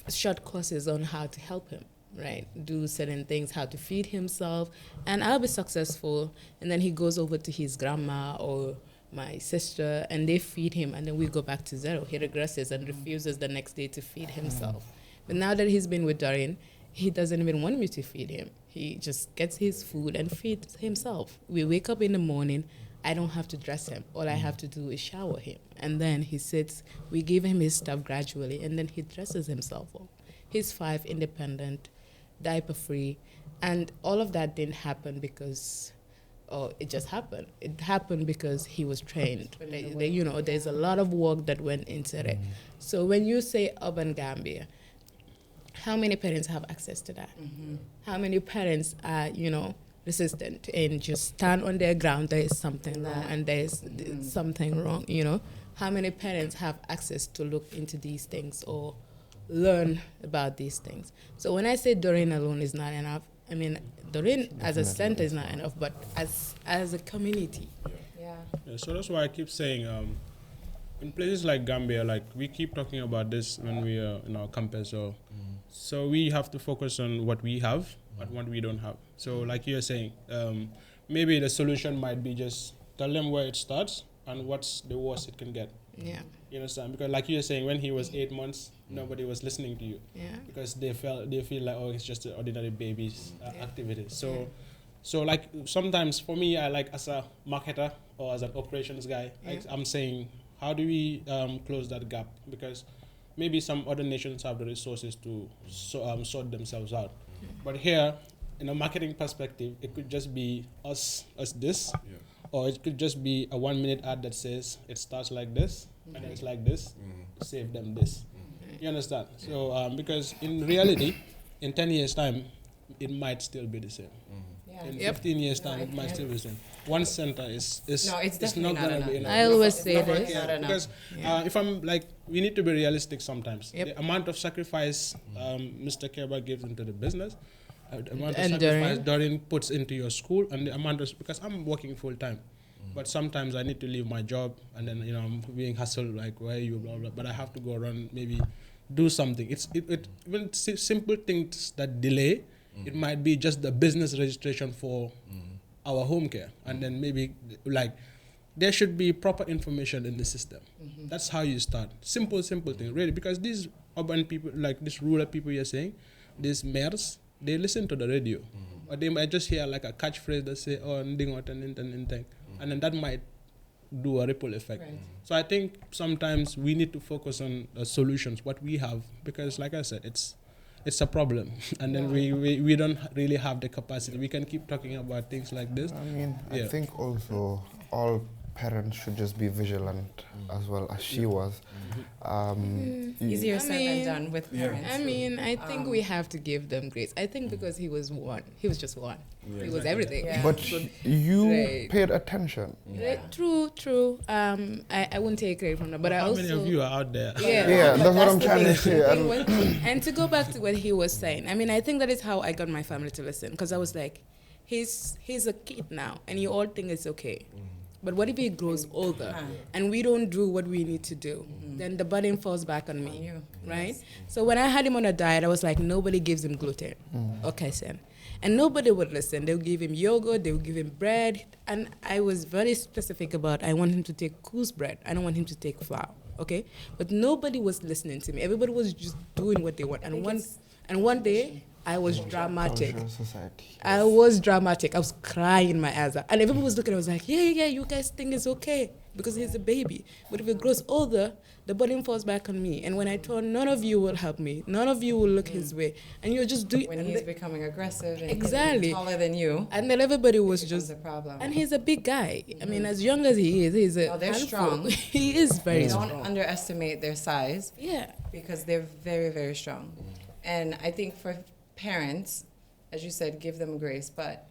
short courses on how to help him, right? Do certain things, how to feed himself, and I'll be successful. And then he goes over to his grandma or my sister, and they feed him, and then we go back to 0. He regresses and refuses the next day to feed himself. But now that he's been with Doreen, he doesn't even want me to feed him. He just gets his food and feeds himself. We wake up in the morning, I don't have to dress him. All I have to do is shower him. And then he sits, we give him his stuff gradually, and then he dresses himself up. He's 5, independent, diaper-free, and all of that didn't happen because, it just happened. It happened because he was trained. There's a lot of work that went into it. So when you say urban Gambia, how many parents have access to that? How many parents are, resistant and just stand on their ground, there is something wrong and there's something wrong, How many parents have access to look into these things or learn about these things? So when I say Doreen alone is not enough, I mean, Doreen as a center is not enough, but as a community. Yeah. So that's why I keep saying, in places like Gambia, we keep talking about this when we are in our campus, so we have to focus on what we have and what we don't have. So like you're saying, maybe the solution might be just tell them where it starts and what's the worst it can get. Yeah. You understand? Because like you were saying, when he was 8 months, nobody was listening to you. Yeah. Because they feel like, oh, it's just an ordinary baby's Yeah. activity. So Yeah. so like sometimes for me, I like as a marketer or as an operations guy, Yeah. I'm saying, how do we close that gap? Because maybe some other nations have the resources to sort themselves out. But here, in a marketing perspective, it could just be us this, or it could just be a 1 minute ad that says it starts like this, and then it's like this, save them this. You understand? So because in reality, in 10 years' time, it might still be the same. Yeah. In Yep. 15 years' time, it might still be the same. One center is No, it's it's definitely not not going to be enough. enough. I always Nafa- say Nafa this. care, Not enough. because Yeah. if I'm like, we need to be realistic sometimes. Yep. The amount of sacrifice Mr. Kerber gives into the business, the amount of And sacrifice Doreen. Doreen puts into your school, and the amount of, because I'm working full time, but sometimes I need to leave my job, and then I'm being hustled like, where are you, blah blah. But I have to go run, maybe do something. Even simple things that delay. It might be just the business registration for our home care, and then maybe like there should be proper information in the system. That's how you start. Simple thing, really, because these urban people, like these rural people you're saying, these mayors, they listen to the radio, or they might just hear like a catchphrase that say, "Oh, ndingot and thing," and then that might do a ripple effect. Right. So I think sometimes we need to focus on solutions, what we have, because like I said, it's a problem, and then we don't really have the capacity. We can keep talking about things like this. I mean, I Yeah. think also all parents should just be vigilant as well as she was. Easier I said than mean, done with parents. I mean, I think we have to give them grace. I think because he was one. He was just one. He was everything. Yeah. But you Right. paid attention. Right, true. I wouldn't take credit from that, but I How also many of you are out there? Yeah, that's what I'm trying to say. And to go back to what he was saying, I mean, I think that is how I got my family to listen, because I was like, he's a kid now, and you all think it's okay. But what if he grows older and we don't do what we need to do? Then the burden falls back on me, you. right? So when I had him on a diet, I was like, nobody gives him gluten or casein. And nobody would listen. They would give him yogurt, they would give him bread. And I was very specific about, I want him to take coarse bread. I don't want him to take flour, okay? But nobody was listening to me. Everybody was just doing what they want. And one day, I was dramatic. Cultural society. I was dramatic. I was crying my ass out. And everyone was looking, I was like, yeah, you guys think it's okay because he's a baby. But if he grows older, the burden falls back on me. And when I told, none of you will help me. None of you will look his way. And you're just doing... When he's becoming aggressive and Exactly. taller than you, And then everybody was becomes just... a problem. And he's a big guy. I mean, as young as he is, he's a No, they're handful. strong. He is very Don't strong. underestimate their size Yeah. because they're very, very strong. And I think for parents, as you said, give them grace. But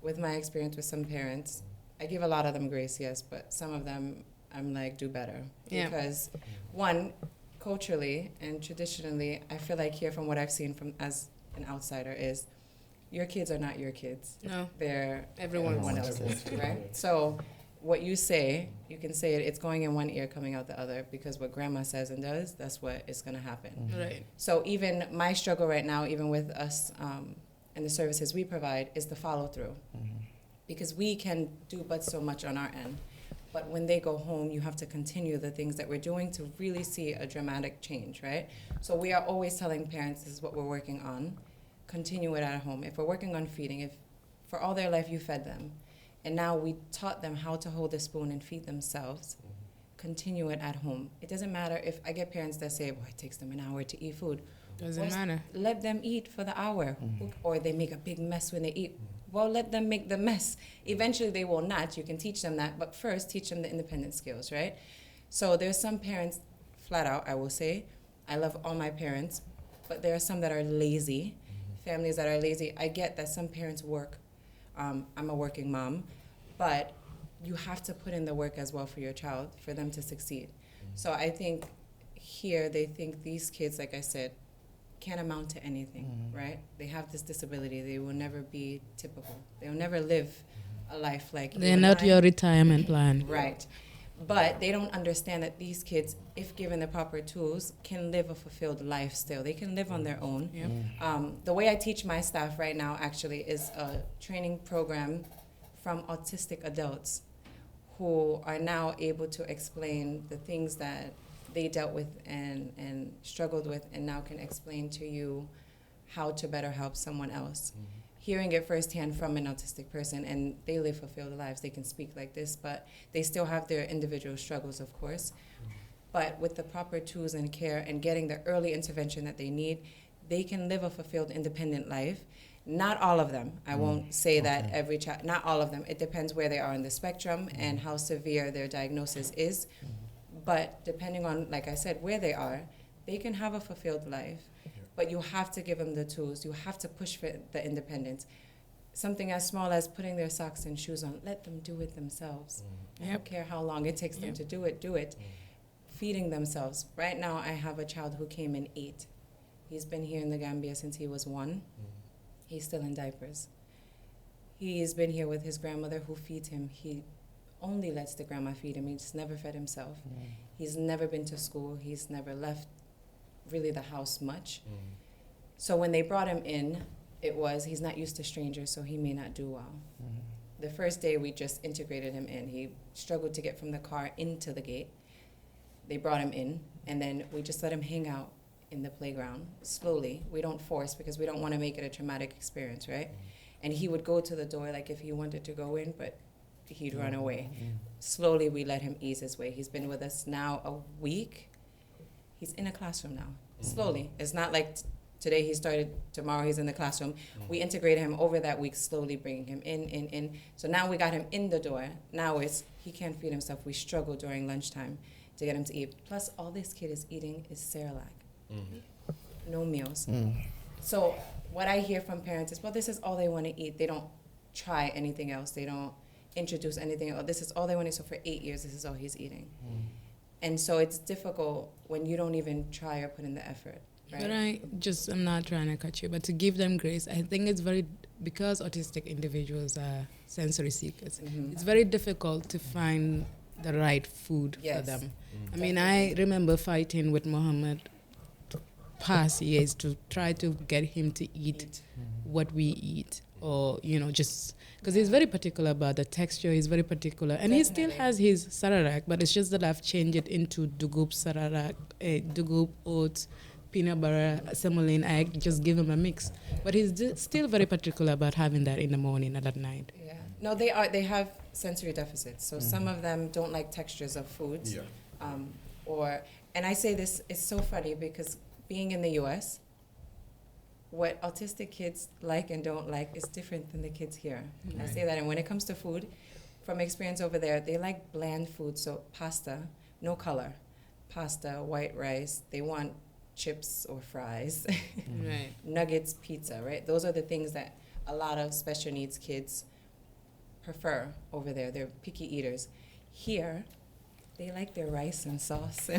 with my experience with some parents, I give a lot of them grace, yes, but some of them I'm like, do better. Yeah. Because one, culturally and traditionally, I feel like here from what I've seen from as an outsider is your kids are not your kids. No. They're Everyone everyone else's, right? So what you say, you can say it, it's going in one ear, coming out the other, because what grandma says and does, that's what is going to happen. Right. So even my struggle right now, even with us and the services we provide, is the follow through. Because we can do but so much on our end. But when they go home, you have to continue the things that we're doing to really see a dramatic change, right? So we are always telling parents, this is what we're working on. Continue it at home. If we're working on feeding, if for all their life you fed them, and now we taught them how to hold a spoon and feed themselves, continue it at home. It doesn't matter if I get parents that say, boy, it takes them an hour to eat food. Doesn't matter. Let them eat for the hour. Or they make a big mess when they eat. Well, let them make the mess. Eventually they will not. You can teach them that. But first, teach them the independent skills, right? So there's some parents, flat out, I will say, I love all my parents, but there are some that are lazy, families that are lazy. I get that some parents work. I'm a working mom. But you have to put in the work as well for your child, for them to succeed. So I think here they think these kids, like I said, can't amount to anything, right? They have this disability. They will never be typical. They will never live a life like They're not your retirement plan. Right. But they don't understand that these kids, if given the proper tools, can live a fulfilled life still. They can live on their own. Yep. The way I teach my staff right now actually is a training program from autistic adults who are now able to explain the things that they dealt with and struggled with, and now can explain to you how to better help someone else. Hearing it firsthand from an autistic person, and they live fulfilled lives, they can speak like this, but they still have their individual struggles, of course. But with the proper tools and care and getting the early intervention that they need, they can live a fulfilled, independent life. Not all of them. I won't say that every child, not all of them. It depends where they are in the spectrum and how severe their diagnosis is. But depending on, like I said, where they are, they can have a fulfilled life. But you have to give them the tools. You have to push for the independence. Something as small as putting their socks and shoes on, let them do it themselves. I don't care how long it takes them to do it. Feeding themselves. Right now, I have a child who came in 8. He's been here in the Gambia since he was 1. He's still in diapers. He's been here with his grandmother who feeds him. He only lets the grandma feed him. He's never fed himself. He's never been to school. He's never left really the house much. So when they brought him in, he's not used to strangers, so he may not do well. The first day we just integrated him in. He struggled to get from the car into the gate. They brought him in, and then we just let him hang out in the playground slowly. We don't force because we don't want to make it a traumatic experience, right? And he would go to the door like if he wanted to go in, but he'd run away. Slowly we let him ease his way. He's been with us now a week. He's in a classroom now, slowly. It's not like today he started, tomorrow he's in the classroom. We integrated him over that week, slowly bringing him in. So now we got him in the door. Now he can't feed himself. We struggle during lunchtime to get him to eat. Plus, all this kid is eating is Cerelac. No meals. So what I hear from parents is, well, this is all they want to eat. They don't try anything else. They don't introduce anything else. This is all they want to eat. So for 8 years, this is all he's eating. And so it's difficult when you don't even try or put in the effort, right? But I'm not trying to cut you, but to give them grace, I think it's because autistic individuals are sensory seekers, it's very difficult to find the right food for them. I mean, I remember fighting with Mohammed past years to try to get him to eat what we eat, or just because he's very particular about the texture. He's very particular, and he still has his Cerelac, but it's just that I've changed it into Dugub Cerelac, Dugub oats, peanut butter, semolina. I just give him a mix, but he's still very particular about having that in the morning and at night. Yeah, no, they have sensory deficits. So some of them don't like textures of foods, and I say this, it's so funny because being in the U.S., what autistic kids like and don't like is different than the kids here. I say that, and when it comes to food, from experience over there, they like bland food, so pasta, no color, pasta, white rice, they want chips or fries, nuggets, pizza, right? Those are the things that a lot of special needs kids prefer over there. They're picky eaters. Here, they like their rice and sauce.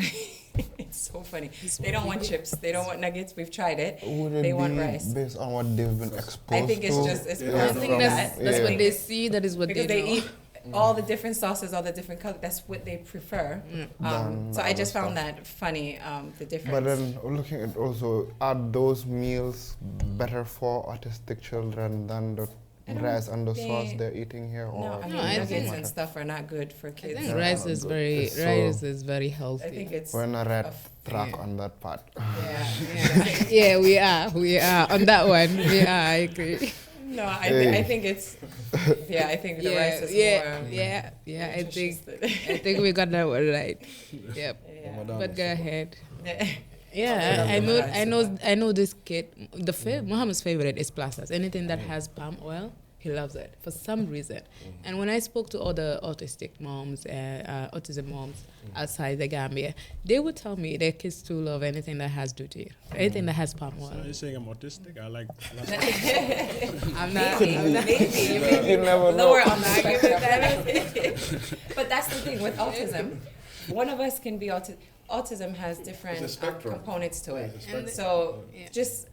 It's so funny. They don't want chips. They don't want nuggets. We've tried it. They want rice. Based on what they've been exposed to? I think it's I think that's what they see. That is what because they know. Eat all the different sauces, all the different colors. That's what they prefer. So I just found that funny, the difference. But then looking at also, are those meals better for autistic children than the rice and the sauce they're eating here? No, I mean, nuggets and stuff are not good for kids. I think rice is very healthy. I think it's... We're on a red track on that part. Yeah, we are on that one. I agree. No, I think it's... Yeah, I think the rice is more... I think we got that one right. Yep. But go ahead. Yeah, I know this kid. Mohammed's favorite is plastas. Anything that has palm oil, he loves it for some reason. And when I spoke to other autistic moms, autism moms outside the Gambia, they would tell me their kids too love anything that has duty, anything that has palm oil. So are you saying I'm autistic? I like I'm not. Maybe You never know. lower on the But that's the thing with autism. One of us can be autistic. Autism has different components to it. So just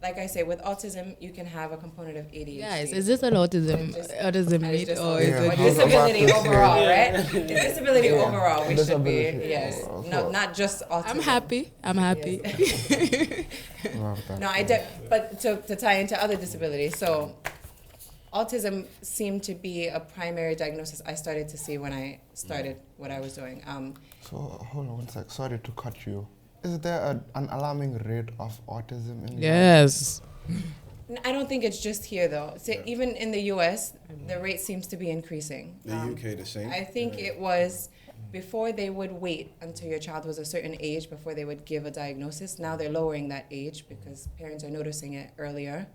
like I say, with autism, you can have a component of ADHD. Guys, is this an autism meet or is it disability overall, right? Disability overall, we should be, yes. No, not just autism. I'm happy. No, but to tie into other disabilities, so autism seemed to be a primary diagnosis I started to see when I started what I was doing. So hold on one sec. Sorry to cut you. Is there an alarming rate of autism in Yes. I don't think it's just here though. So even in the U.S., the rate seems to be increasing. The UK the same? I think it was before they would wait until your child was a certain age before they would give a diagnosis. Now they're lowering that age because parents are noticing it earlier.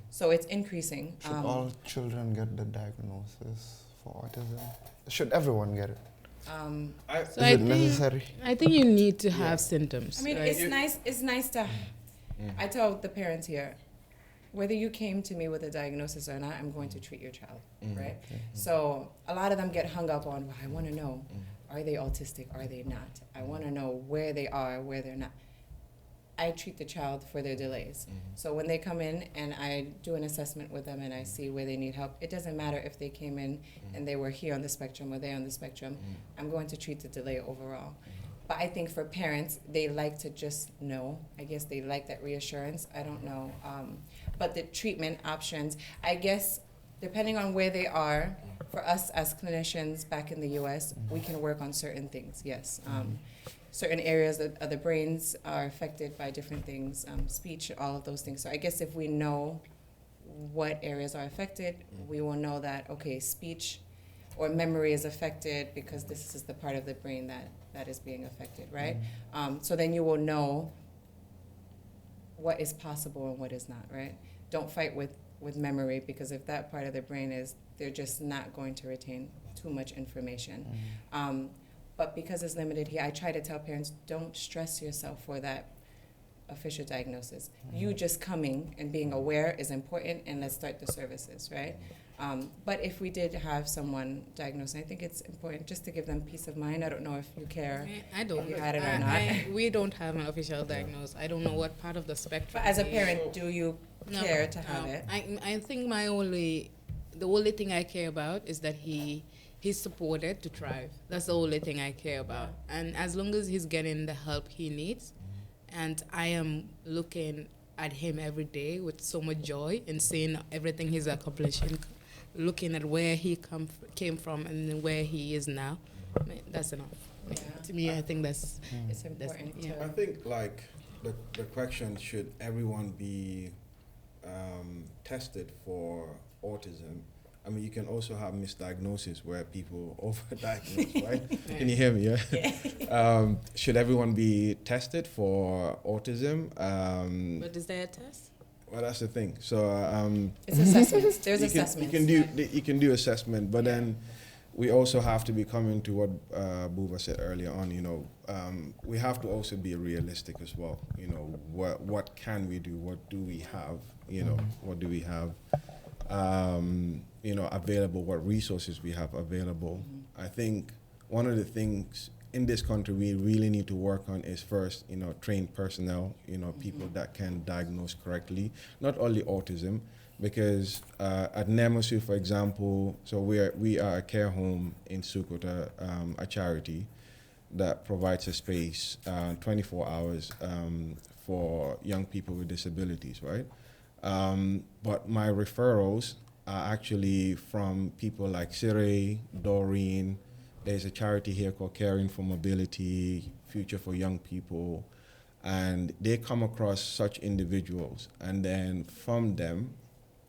So it's increasing. Should all children get the diagnosis for autism? Should everyone get it? So Is it necessary? I think you need to have symptoms. I mean, right? it's nice to. I tell the parents here, whether you came to me with a diagnosis or not, I'm going to treat your child, right? So a lot of them get hung up on, well, I want to know, are they autistic, are they not? I want to know where they are, where they're not. I treat the child for their delays. So when they come in and I do an assessment with them and I see where they need help, it doesn't matter if they came in and they were here on the spectrum or there on the spectrum, I'm going to treat the delay overall. But I think for parents, they like to just know. I guess they like that reassurance. I don't know. But the treatment options, I guess, depending on where they are, for us as clinicians back in the U.S., we can work on certain things, yes. Certain areas of the brains are affected by different things, speech, all of those things. So I guess if we know what areas are affected, we will know that, okay, speech or memory is affected because this is the part of the brain that is being affected, right? So then you will know what is possible and what is not, right? Don't fight with memory because if that part of the brain is, they're just not going to retain too much information. But because it's limited here, I try to tell parents, don't stress yourself for that official diagnosis. You just coming and being aware is important, and let's start the services, right? But if we did have someone diagnosed, I think it's important just to give them peace of mind. I don't know if you care. I don't. If you had it or not. We don't have an official diagnosis. I don't know what part of the spectrum. But as a he- parent, do you care to have it? I think the only thing I care about is that he's supported to thrive. That's the only thing I care about. And as long as he's getting the help he needs, and I am looking at him every day with so much joy and seeing everything he's accomplishing, looking at where he came from and then where he is now, that's enough. Yeah. To me, I think that's It's important yeah. I think like the question, should everyone be tested for autism? I mean, you can also have misdiagnosis where people overdiagnose, right? Can you hear me? Yeah. Should everyone be tested for autism? But is there a test? Well, that's the thing. So It's assessments. There's you assessments. you can do assessment, but then we also have to be coming to what Buva said earlier on. You know, we have to also be realistic as well. You know, what can we do? What do we have? You know, what do we have? You know, available, what resources we have available. I think one of the things in this country we really need to work on is first, you know, trained personnel, you know, people that can diagnose correctly, not only autism, because at Nemesu, for example, so we are a care home in Sukuta, a charity that provides a space 24 hours for young people with disabilities, right? But my referrals are actually from people like Siri, Doreen. There's a charity here called Caring for Mobility, Future for Young People, and they come across such individuals, and then from them,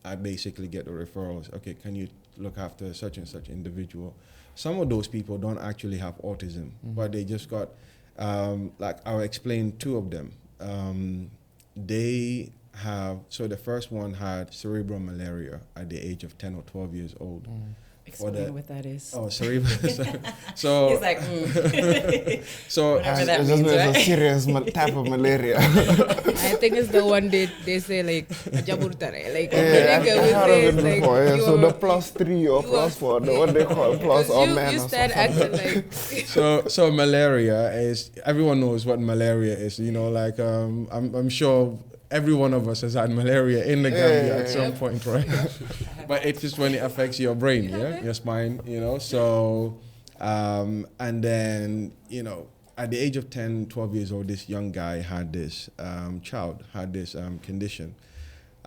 I basically get the referrals. Okay, can you look after such and such individual? Some of those people don't actually have autism, but they just got, like I'll explain two of them. They have, so the first one had cerebral malaria at the age of 10 or 12 years old. Explain what that is. Oh, cerebral. So He's like, so Whatever that It's means, a right? serious type of malaria. I think it's the one they say like jaburtare, like Yeah, I heard of it like before. Yeah. So you're- the +3 or you are- +4, the what they call plus or you minus. start acting like so malaria is, everyone knows what malaria is. You know, like I'm sure every one of us has had malaria in the Gambia at some point, right? But it's just when it affects your brain, your spine, you know. So and then, you know, at the age of 10, 12 years old, this young guy had this child had this condition.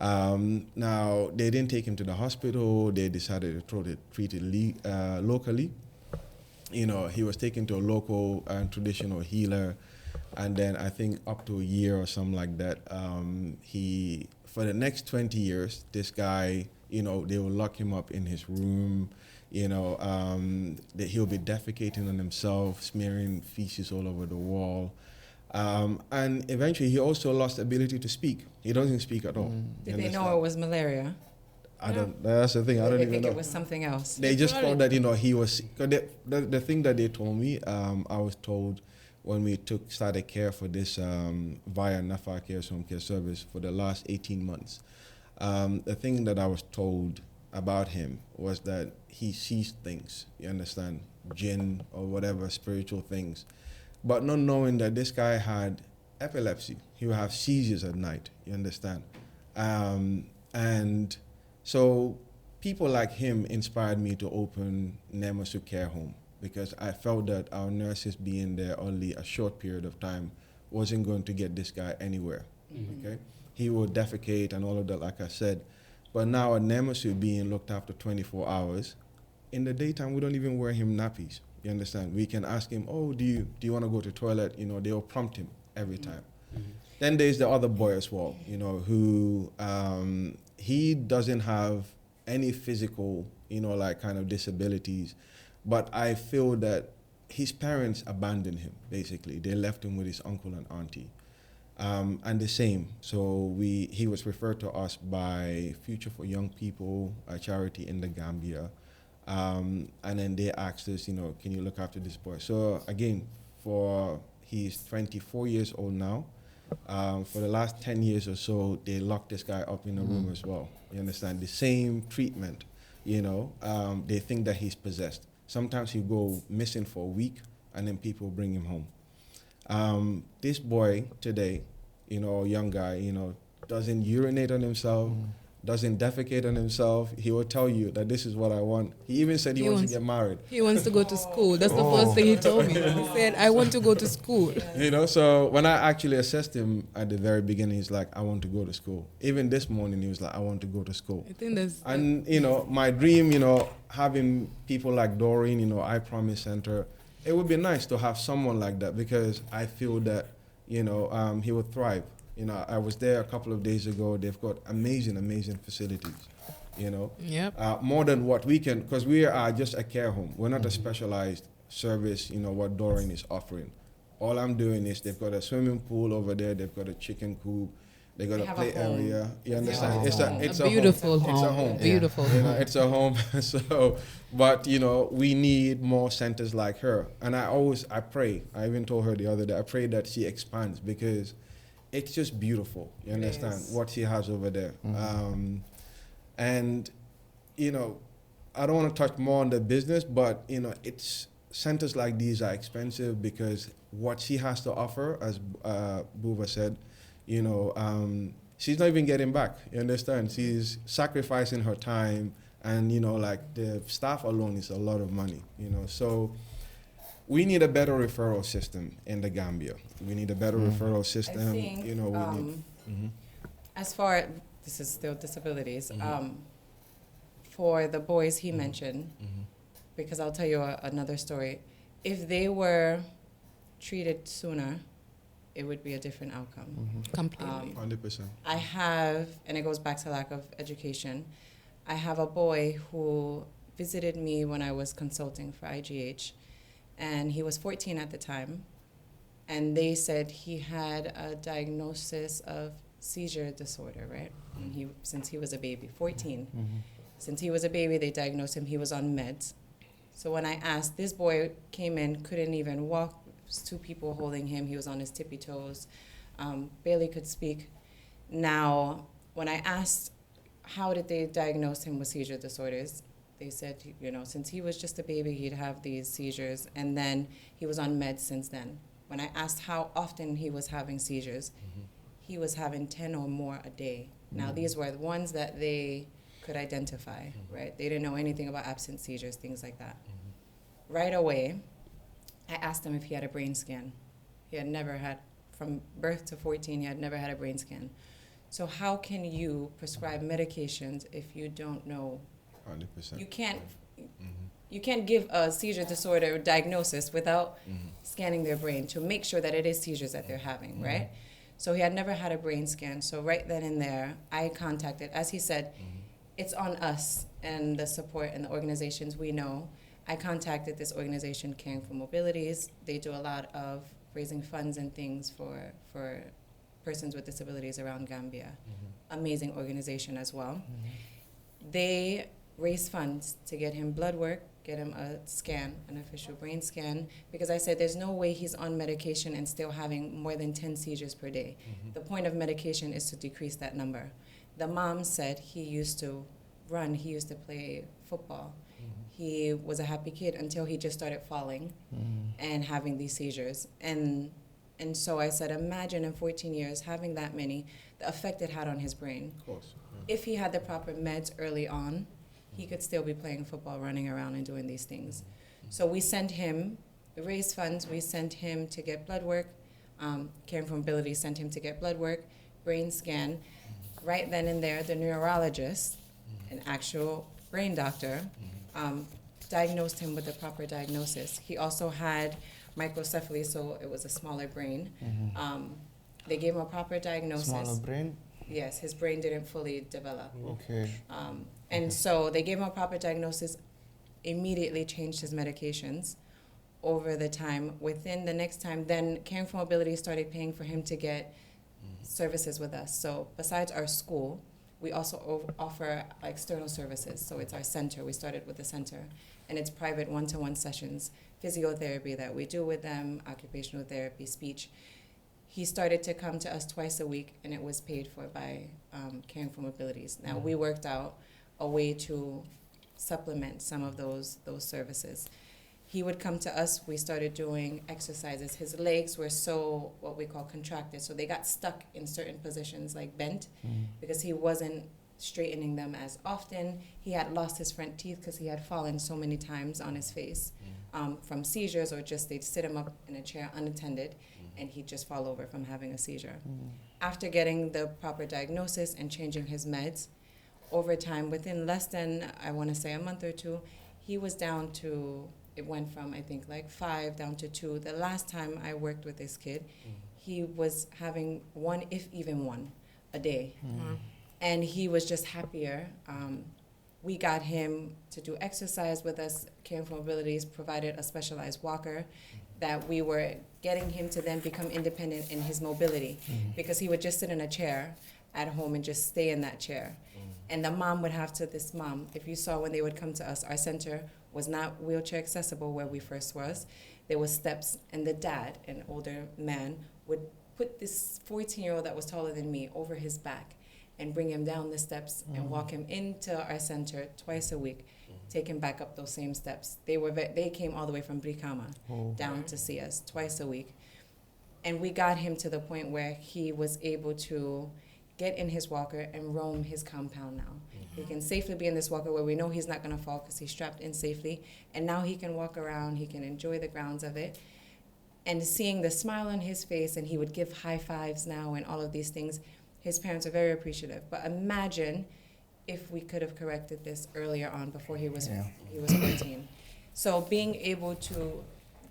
Now, they didn't take him to the hospital. They decided to treat it locally. You know, he was taken to a local traditional healer, and then I think up to a year or something like that, for the next 20 years, this guy, you know, they will lock him up in his room, you know, that he'll be defecating on himself, smearing feces all over the wall. And eventually he also lost the ability to speak. He doesn't speak at all. Did they know it was malaria? I don't, that's the thing, I don't They even think know. it was something else. They just thought that, you know, he was, cause the thing that they told me, I was told when we started care for this via Nafa Care's home care service for the last 18 months. The thing that I was told about him was that he sees things, you understand, jinn or whatever, spiritual things, but not knowing that this guy had epilepsy. He would have seizures at night, you understand. And so people like him inspired me to open Nemasu Care Home, because I felt that our nurses being there only a short period of time wasn't going to get this guy anywhere, okay? He would defecate and all of that, like I said. But now at Nemasu being looked after 24 hours, in the daytime, we don't even wear him nappies, you understand? We can ask him, oh, do you want to go to the toilet? You know, they'll prompt him every time. Then there's the other boy as well, you know, who he doesn't have any physical, you know, like kind of disabilities, but I feel that his parents abandoned him, basically. They left him with his uncle and auntie. And the same, so he was referred to us by Future for Young People, a charity in the Gambia. And then they asked us, you know, can you look after this boy? So again, he's 24 years old now. For the last 10 years or so, they locked this guy up in a room as well. You understand? The same treatment, you know. They think that he's possessed. Sometimes he'll go missing for a week, and then people bring him home. This boy today, you know, young guy, you know, doesn't urinate on himself, doesn't defecate on himself. He will tell you that this is what I want. He even said he wants to get married. He wants to go to school. That's the first thing he told me. He said, I want to go to school. You know, so when I actually assessed him at the very beginning, he's like, I want to go to school. Even this morning, he was like, I want to go to school. I think that's... And, you know, my dream, you know, having people like Doreen, you know, I Promise Center, it would be nice to have someone like that, because I feel that, you know, he would thrive. You know, I was there a couple of days ago. They've got amazing, amazing facilities, you know. Yep. More than what we can, because we are just a care home. We're not a specialized service, you know, what Doreen is offering. All I'm doing is they've got a swimming pool over there. They've got a chicken coop. They've got a play area. You understand? It's a beautiful home. It's a home. Beautiful You know, home. it's a home. So, but, you know, we need more centers like her. And I pray. I even told her the other day, I pray that she expands, because it's just beautiful. You understand what she has over there. And, you know, I don't want to touch more on the business, but, you know, centers like these are expensive, because what she has to offer, as Buva said, you know, she's not even getting back. You understand? She's sacrificing her time, and, you know, like the staff alone is a lot of money, you know. So we need a better referral system in the Gambia. We need a better referral system. I think, you know, we need. as far, this is still disabilities, for the boys he mentioned, because I'll tell you another story. If they were treated sooner, it would be a different outcome. Completely. 100%. I have, and it goes back to lack of education, I have a boy who visited me when I was consulting for IGH, and he was 14 at the time, and they said he had a diagnosis of seizure disorder, right? And since he was a baby, 14. Since he was a baby, they diagnosed him, he was on meds. So when I asked, this boy came in, couldn't even walk, was two people holding him, he was on his tippy toes, barely could speak. Now, when I asked, how did they diagnose him with seizure disorders? They said, you know, since he was just a baby, he'd have these seizures, and then he was on meds since then. When I asked how often he was having seizures, he was having 10 or more a day. Now, these were the ones that they could identify, right? They didn't know anything about absent seizures, things like that. Right away, I asked him if he had a brain scan. He had never had, from birth to 14, he had never had a brain scan. So how can you prescribe medications if you don't know? 100%. You can't. You can't give a seizure disorder diagnosis without scanning their brain to make sure that it is seizures that they're having, right? So he had never had a brain scan. So right then and there, I contacted, as he said, it's on us and the support and the organizations we know. I contacted this organization, Caring for Mobilities. They do a lot of raising funds and things for persons with disabilities around Gambia. Amazing organization as well. They raise funds to get him blood work, get him a scan, an official brain scan, because I said there's no way he's on medication and still having more than 10 seizures per day. The point of medication is to decrease that number. The mom said he used to run, he used to play football. He was a happy kid until he just started falling and having these seizures. And so I said, imagine in 14 years having that many, the effect it had on his brain. Of course. If he had the proper meds early on, he could still be playing football, running around and doing these things. So we sent him, we raised funds, we sent him to get blood work. Caring for Mobility sent him to get blood work, brain scan. Right then and there, the neurologist, an actual brain doctor, diagnosed him with the proper diagnosis. He also had microcephaly, so it was a smaller brain. They gave him a proper diagnosis. Smaller brain? Yes, his brain didn't fully develop. Okay. And so they gave him a proper diagnosis, immediately changed his medications over the time. Within the next time, then Caring for Mobility started paying for him to get services with us. So besides our school, we also offer external services. So it's our center. We started with the center. And it's private one-to-one sessions, physiotherapy that we do with them, occupational therapy, speech. He started to come to us twice a week, and it was paid for by Caring for Mobilities. Now, we worked out a way to supplement some of those services. He would come to us, we started doing exercises. His legs were so, what we call contracted, so they got stuck in certain positions, like bent, because he wasn't straightening them as often. He had lost his front teeth because he had fallen so many times on his face from seizures, or just they'd sit him up in a chair unattended, and he'd just fall over from having a seizure. After getting the proper diagnosis and changing his meds, over time, within less than, I want to say, a month or two, he was down to, it went from, I think, like 5 down to 2. The last time I worked with this kid, he was having 1, if even 1, a day. And he was just happier. We got him to do exercise with us. Caring for Mobilities provided a specialized walker that we were getting him to then become independent in his mobility, because he would just sit in a chair at home and just stay in that chair. And the mom would have to, this mom, if you saw when they would come to us, our center was not wheelchair accessible where we first was. There was steps, and the dad, an older man, would put this 14-year-old that was taller than me over his back and bring him down the steps and walk him into our center twice a week, take him back up those same steps. They came all the way from Brikama down to see us twice a week. And we got him to the point where he was able to get in his walker and roam his compound now. He can safely be in this walker where we know he's not going to fall because he's strapped in safely. And now he can walk around, he can enjoy the grounds of it. And seeing the smile on his face, and he would give high fives now and all of these things, his parents are very appreciative. But imagine if we could have corrected this earlier on before he was 14. So being able to,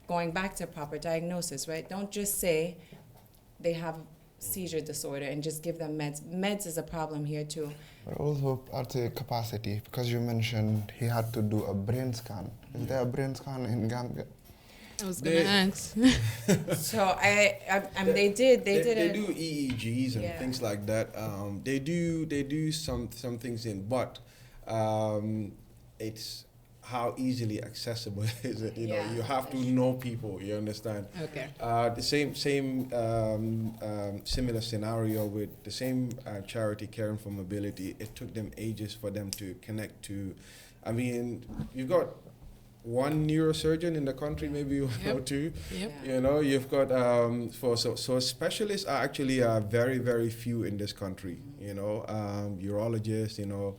going back to proper diagnosis, right? Don't just say they have seizure disorder and just give them meds. Meds is a problem here too. But also at the capacity, because you mentioned he had to do a brain scan. Is there a brain scan in Gambia? I was going to ask. So they did do EEGs and things like that. They do some things in, but it's how easily accessible is it? You know, you have to know people. You understand? Okay. The same similar scenario with the same charity Caring for Mobility. It took them ages for them to connect to. I mean, you've got one neurosurgeon in the country, maybe one or two. Yep. You know, you've got so specialists are actually very, very few in this country. You know, urologists. You know,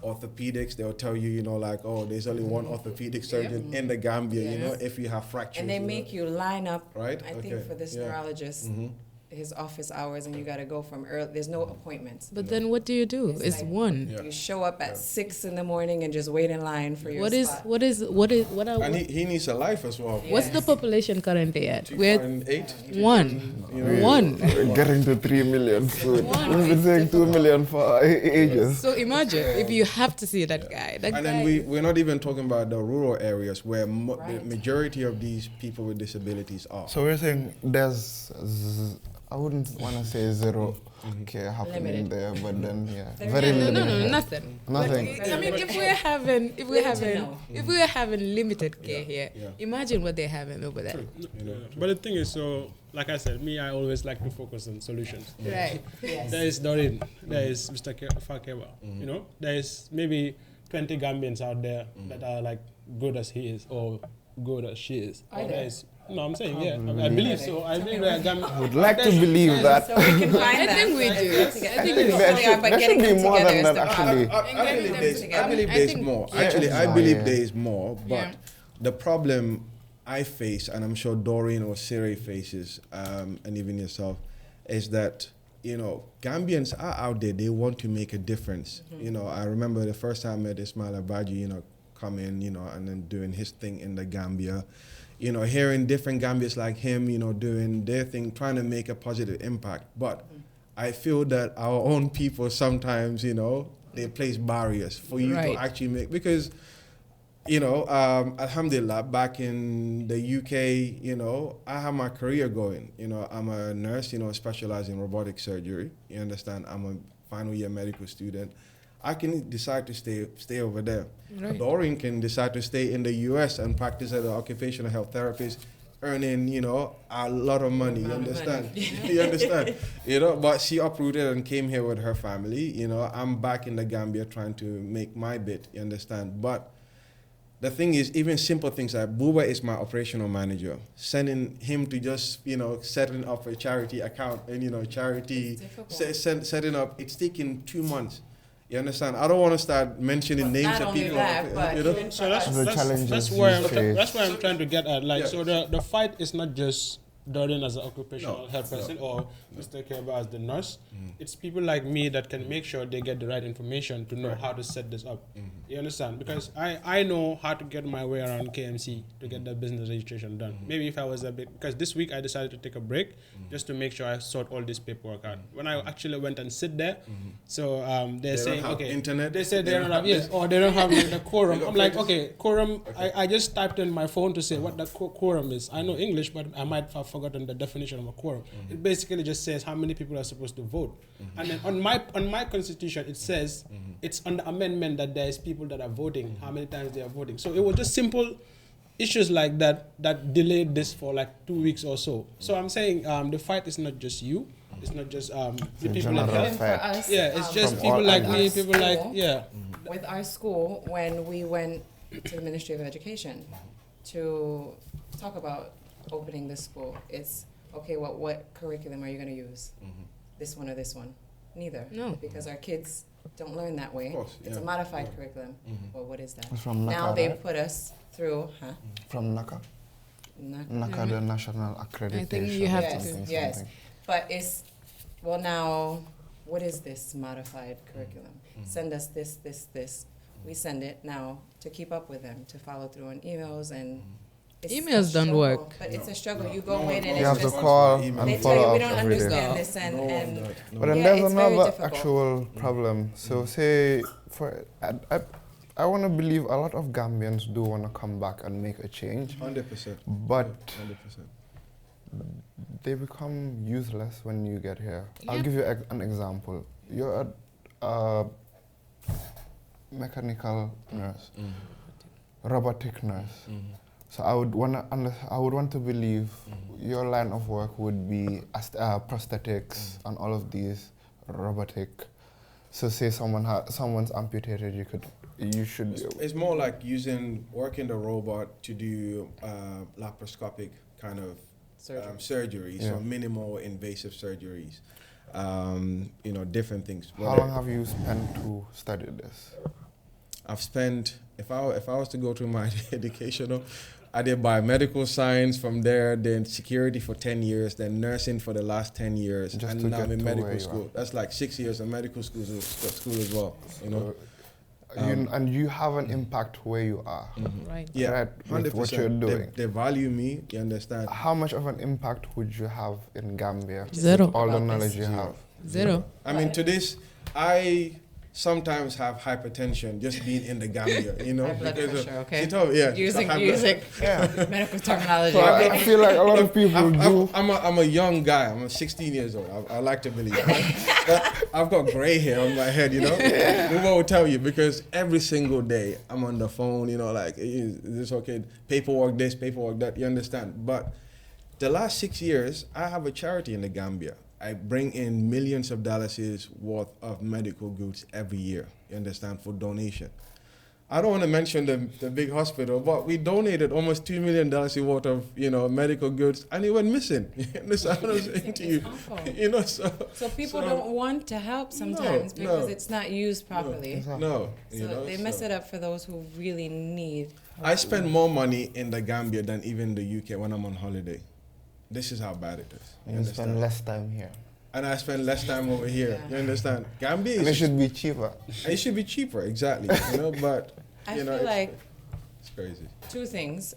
orthopedics. They'll tell you, you know, like, oh, there's only one orthopedic surgeon in the Gambia. You know, if you have fractures. And they make you line up. Right. I think for this neurologist, his office hours and you got to go from early. There's no appointments. But then what do you do? It's like one. Yeah. You show up at 6 in the morning and just wait in line for your spot. And he needs a life as well. What's the population currently at? We're at 8. one. You know, One. We're getting to 3 million soon. We've been saying 2 million for ages. So imagine if you have to see that guy. And then we're not even talking about the rural areas where the majority of these people with disabilities are. So we're saying there's, I wouldn't want to say zero care happening Limited. there, but then There very is. limited. No, nothing. Nothing. But, I mean, if we're having limited care here, imagine what they're having over there. You know. But the thing is, so like I said, I always like to focus on solutions. Right. Yes. There is Doreen, there is Mr. Fakeba, you know, there is maybe 20 Gambians out there that are like good as he is or good as she is. Are Or there? there is, no, I'm saying, I believe so. I believe that Gambians. Would like to believe that. So we can find I think we do. I I think think there should be more than that, actually. I believe I there's think- more. Yeah. Actually, I Yeah. believe there is more. But Yeah. the problem I face, and I'm sure Doreen or Siri faces, and even yourself, is that, you know, Gambians are out there. They want to make a difference. You know, I remember the first time I met Ismail Abaji, you know, come in, you know, and then doing his thing in the Gambia. You know, hearing different Gambians like him, you know, doing their thing, trying to make a positive impact. But I feel that our own people sometimes, you know, they place barriers for you Right. to actually make, because, you know, alhamdulillah, back in the UK, you know, I have my career going. You know, I'm a nurse, you know, specializing in robotic surgery. You understand? I'm a final year medical student. I can decide to stay over there. Right. Doreen can decide to stay in the US and practice as an occupational health therapist, earning, you know, a lot of money. You understand? You understand? You know, but she uprooted and came here with her family. You know, I'm back in the Gambia trying to make my bit. You understand? But the thing is, even simple things like Buba is my operational manager. Sending him to just, you know, setting up a charity account and, you know, charity, setting up, it's taking 2 months. You understand? I don't want to start mentioning names Not of only people. that, but you know? even So that's, The challenges that's you where face. that's where I'm trying to get at. Like, Yeah. so the fight is not just Doreen as an occupational No, health person or no. Mr. Keba as the nurse. It's people like me that can make sure they get the right information to know how to set this up. You understand? Because I know how to get my way around KMC to get the business registration done. Maybe if I was a bit, because this week I decided to take a break just to make sure I sort all this paperwork out. When I actually went and sit there, so they're They saying, don't have okay, internet? they said They they don't don't have, have yes, or they don't have the quorum. They I'm got like, pages? okay, quorum, I just typed in my phone to say what the quorum is. I know English, but I might have forgotten the definition of a quorum. It basically just says how many people are supposed to vote. And then on my constitution, it says it's on the amendment that there is people that are voting, how many times they are voting. So it was just simple issues like that delayed this for like 2 weeks or so. So I'm saying the fight is not just you. It's not just the people in general health. Even for fact. us, Yeah, it's just From people all like me, angles. people like, School. yeah. with our school when we went to the Ministry of Education to talk about opening the school. It's okay, what curriculum are you going to use? This one or this one? Neither. No. Because our kids don't learn that way. Of course, It's a yeah. modified curriculum. Well, what is that? It's from Now NACA, they right? put us through, From NACA. NACA, the National Accreditation. I think you have yes, to something, yes. something. But it's, well now, what is this modified curriculum? Send us this, this, this. We send it now to keep up with them, to follow through on emails and it's a Emails don't struggle. work. But it's a struggle. You go in and You it's have to just, call They and they tell follow you we up don't every day. understand this and, No, and no. But then Yeah, there's it's very another difficult. actual problem. So say I want to believe a lot of Gambians do want to come back and make a change, 100%. but 100%. they become useless when you get here. I'll Yep. give you an example. You're a mechanical nurse, robotic nurse. So I would want to believe your line of work would be prosthetics and all of these robotic. So say someone's amputated, you should. It's more like working the robot to do laparoscopic kind of surgeries, Yeah. so minimal invasive surgeries, you know, different things. How long have you spent to study this? I've spent If I was to go through my educational, I did biomedical science from there, then security for 10 years, then nursing for the last 10 years, Just and to now I'm get in to where medical you school. are. That's like 6 years of medical school as well, you know. And you have an impact where you are. Right. Yeah, Right, with 100%. what you're doing. They value me, you understand? How much of an impact would you have in Gambia? Zero. With all the About knowledge this. you have. Zero. I mean, to this, I sometimes have hypertension just being in the Gambia, you know. High blood because pressure, okay? She told me, yeah. Using high blood- medical terminology. So I feel like a lot of people do. I'm a young guy. I'm 16 years old. I like to believe. But I've got gray hair on my head, you know. Who will tell you? Because every single day I'm on the phone, you know, like, is this okay? Paperwork this, paperwork that. You understand? But the last 6 years, I have a charity in the Gambia. I bring in millions of dollars worth of medical goods every year. You understand? For donation. I don't want to mention the big hospital, but we donated almost $2 million worth of, you know, medical goods, and it went missing. You understand what I'm saying to you? It's awful. You know, so people don't want to help sometimes because no. it's not used properly. no, So you know, they mess it up for those who really need. I spend more money in the Gambia than even the UK when I'm on holiday. This is how bad it is. You You spend understand? less time here. And I spend less time over here. Yeah. You understand? Gambia And it is should be cheaper. it should be cheaper, exactly. You know, but I you know, feel like it's crazy. two things.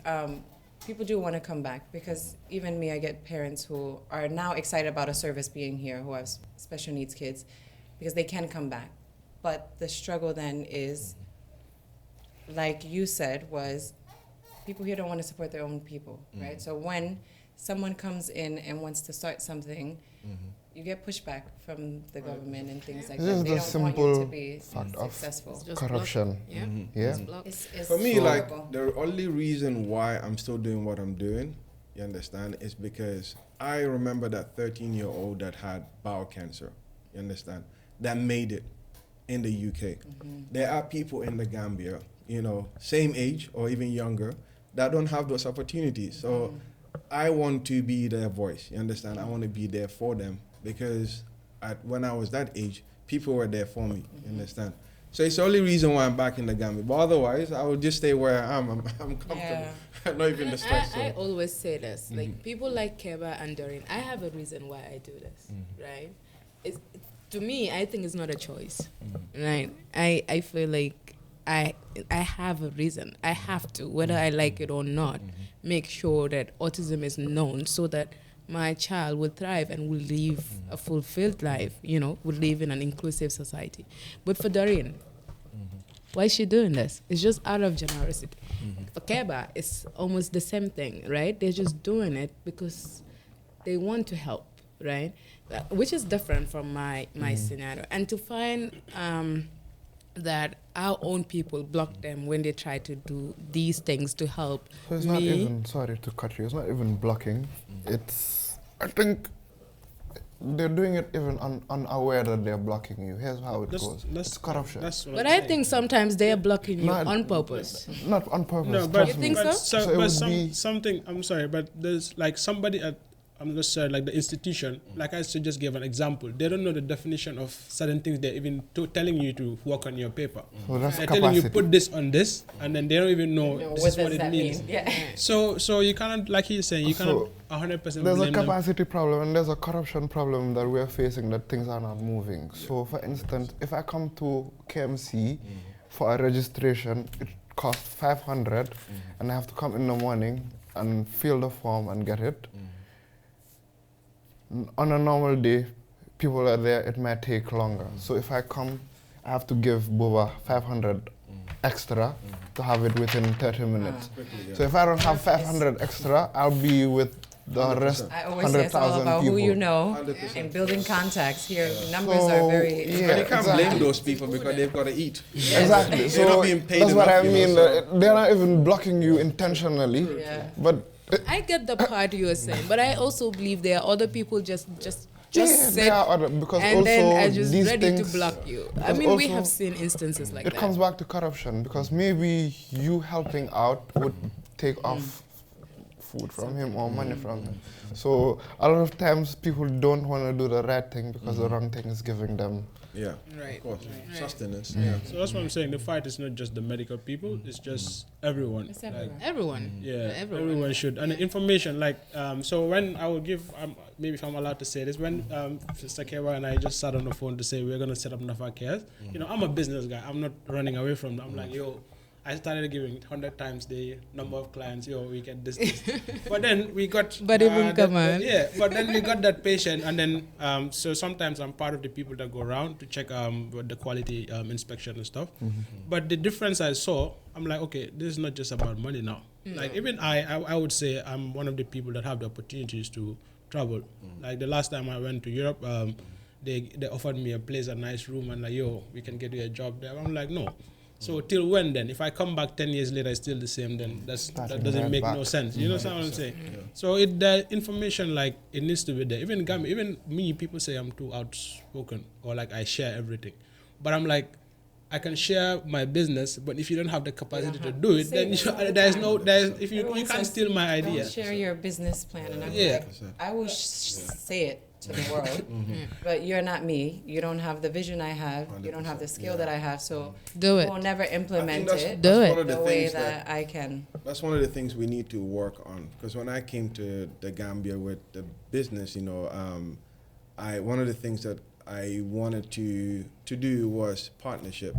People do want to come back because even me, I get parents who are now excited about a service being here who have special needs kids because they can come back. But the struggle then is, like you said, was people here don't want to support their own people, right? So when someone comes in and wants to start something, you get pushback from the government and things like This that. is They the don't want you to simple be fact of successful. Just corruption. block. Yeah. Yeah. Just block. It's For me, So- like horrible. the only reason why I'm still doing what I'm doing, you understand, is because I remember that 13-year-old that had bowel cancer, you understand, that made it in the UK. There are people in the Gambia, you know, same age or even younger, that don't have those opportunities. So I want to be their voice, you understand? I want to be there for them because when I was that age, people were there for me, you understand? So it's the only reason why I'm back in the Gambia. But otherwise, I would just stay where I am. I'm comfortable. Yeah. Not even the stress. I so. always say this, like people like Keba and Doreen, I have a reason why I do this, right? It's, to me, I think it's not a choice, right? I feel like I have a reason. I have to, whether I like it or not, make sure that autism is known so that my child will thrive and will live a fulfilled life, you know, will live in an inclusive society. But for Doreen, why is she doing this? It's just out of generosity. For Keba, it's almost the same thing, right? They're just doing it because they want to help, right? Which is different from my scenario. And to find that our own people block them when they try to do these things to help So it's me. not even, sorry to cut you, it's not even blocking. It's, I think they're doing it even unaware that they're blocking you. Here's how it goes. It's corruption. That's what But I'm I saying. think sometimes they are blocking you No, on purpose. Not on purpose. No, but, You think but, so? So it would but be- something. I'm sorry, but there's like somebody at I'm just saying, like the institution. Like I should just give an example. They don't know the definition of certain things. They're even telling you to work on your paper. So that's They're telling you capacity. put this on this, and then they don't even know this What is what does it that means. mean? Yeah. So you cannot, like he's saying, you So cannot 100% There's a blame them. capacity problem and there's a corruption problem that we're facing, that things are not moving. So for instance, if I come to KMC for a registration, it costs 500 and I have to come in the morning and fill the form and get it. On a normal day, people are there, it might take longer. So if I come, I have to give Boba 500 extra to have it within 30 minutes. So if I don't have 500 extra, I'll be with the 100%. rest I always say it's all 100,000 about people. who you know 100%. and building contacts. Here, numbers So, are very. yeah, But you can't exactly. blame those people because they've got to eat. Exactly. They're So not being paid that's what I enough, you mean. know, so- They're not even blocking you intentionally, Yeah. but I get the part you are saying, but I also believe there are other people just yeah, sit there are other, because and also then are just these ready things, to block you. I because mean, we also have seen instances like it that. comes back to corruption, because maybe you helping out would take off food from him or money from him. So a lot of times people don't want to do the right thing because the wrong thing is giving them. Yeah, Right. of course. Right. Sustenance. Yeah. So that's what I'm saying. The fight is not just the medical people; it's just everyone. It's Like, everywhere. Everyone. yeah, Everyone. everyone should. And the information, like, so when I will give, maybe if I'm allowed to say this, when Sister Kewa and I just sat on the phone to say we're gonna set up Nafa Cares, you know, I'm a business guy. I'm not running away from them. I'm like, yo, I started giving 100 times the number of clients, yo, we get this. But then we got... But it won't come on. Yeah, but then we got that patient, and then, so sometimes I'm part of the people that go around to check the quality inspection and stuff. But the difference I saw, I'm like, okay, this is not just about money now. Like, even I would say I'm one of the people that have the opportunities to travel. Like, the last time I went to Europe, they offered me a place, a nice room, and like, yo, we can get you a job there. I'm like, no. So till when then? If I come back 10 years later, it's still the same, then that doesn't right make back. no sense. You know what I'm saying? So the information, like, it needs to be there. Even me, people say I'm too outspoken or like I share everything. But I'm like, I can share my business, but if you don't have the capacity to do it, then you can't steal my idea. Don't share your business plan, and I'm Yeah. like, I will say it to the world, but you're not me. You don't have the vision I have. You don't have the skill that I have, so Do you it. will never implement it Do it. one of the the way things that I can. That's one of the things we need to work on. Because when I came to the Gambia with the business, you know, one of the things that I wanted to do was partnership.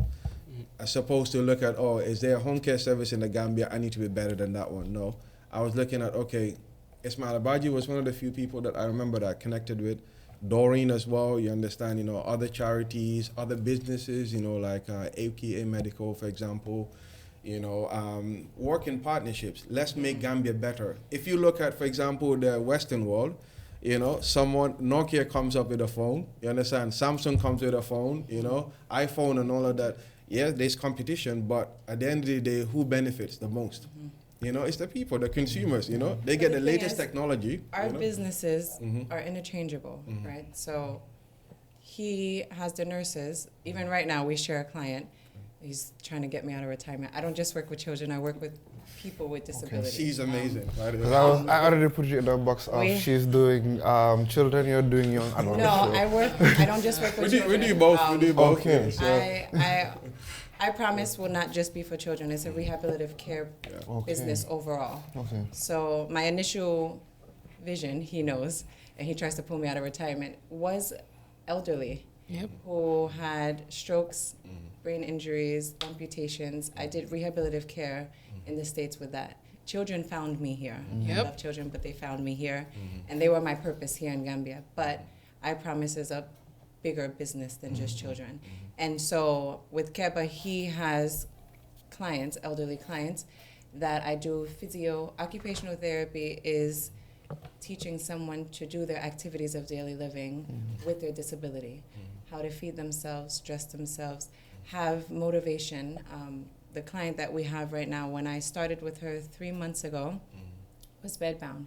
As opposed to look at, oh, is there a home care service in the Gambia? I need to be better than that one. No. I was looking at, okay, Ismail Abaji was one of the few people that I remember that I connected with. Doreen as well, you understand, you know, other charities, other businesses, you know, like AKA Medical, for example, you know, work in partnerships. Let's make Gambia better. If you look at, for example, the Western world, you know, Nokia comes up with a phone, you understand, Samsung comes with a phone, you know, iPhone and all of that. Yeah, there's competition, but at the end of the day, who benefits the most? You know, it's the people, the consumers, you know. They get the thing latest is, technology. Our you know? businesses are interchangeable, right? So he has the nurses. Even right now, we share a client. He's trying to get me out of retirement. I don't just work with children. I work with people with disabilities. She's amazing. Right? 'Cause I already put you in the box of she's doing children, you're doing young adults. No, so. I don't just work with children. We do both. We do both. Okay. Yeah, so. I promise will not just be for children. It's a rehabilitative care business overall. Okay. So my initial vision, he knows, and he tries to pull me out of retirement, was elderly Yep. who had strokes, brain injuries, amputations. I did rehabilitative care in the States with that. Children found me here. I Yep. love children, but they found me here, and they were my purpose here in Gambia. But I promise is a bigger business than just children. And so with Keba, he has clients, elderly clients, that I do physio. Occupational therapy is teaching someone to do their activities of daily living with their disability, how to feed themselves, dress themselves, have motivation. The client that we have right now, when I started with her 3 months ago, was bedbound.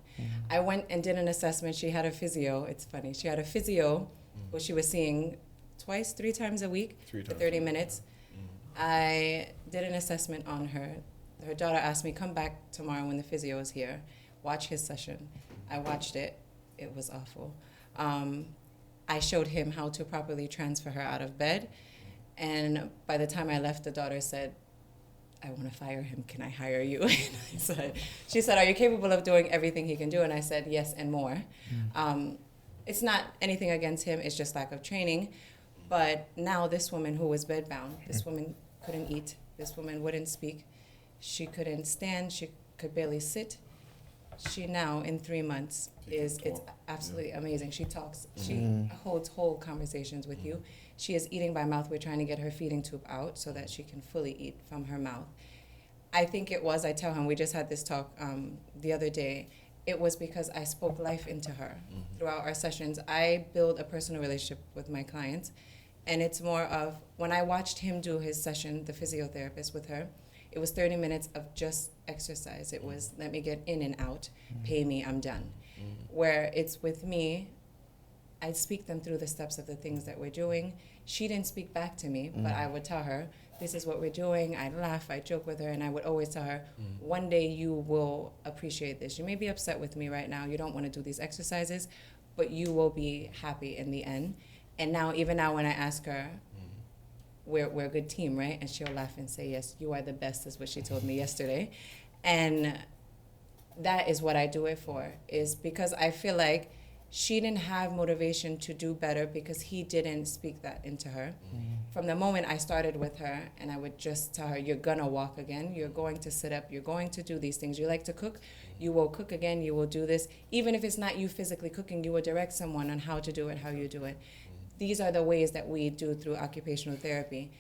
I went and did an assessment. She had a physio. It's funny. She had a physio who she was seeing twice, 3 times a week for 30 minutes. I did an assessment on her. Her daughter asked me, come back tomorrow when the physio is here, watch his session. I watched it. It was awful. I showed him how to properly transfer her out of bed. And by the time I left, the daughter said, I want to fire him. Can I hire you? And she said, are you capable of doing everything he can do? And I said, yes, and more. It's not anything against him. It's just lack of training. But now this woman who was bedbound, this woman couldn't eat. This woman wouldn't speak. She couldn't stand. She could barely sit. She now, in 3 months, it's absolutely amazing. She talks. She holds whole conversations with you. She is eating by mouth. We're trying to get her feeding tube out so that she can fully eat from her mouth. I think it was, I tell him, we just had this talk the other day, it was because I spoke life into her. Throughout our sessions, I build a personal relationship with my clients, and it's more of, when I watched him do his session, the physiotherapist with her, it was 30 minutes of just exercise. It was, let me get in and out, pay me, I'm done. Where it's with me, I speak them through the steps of the things that we're doing. She didn't speak back to me, but I would tell her, this is what we're doing. I laugh, I joke with her, and I would always tell her, one day you will appreciate this. You may be upset with me right now. You don't want to do these exercises, but you will be happy in the end. And now, even now when I ask her, we're a good team, right? And she'll laugh and say, yes, you are the best, is what she told me yesterday. And that is what I do it for, is because I feel like she didn't have motivation to do better because he didn't speak that into her. From the moment I started with her, and I would just tell her, you're gonna walk again, you're going to sit up, you're going to do these things. You like to cook, you will cook again, you will do this. Even if it's not you physically cooking, you will direct someone on how to do it, how you do it. These are the ways that we do through occupational therapy.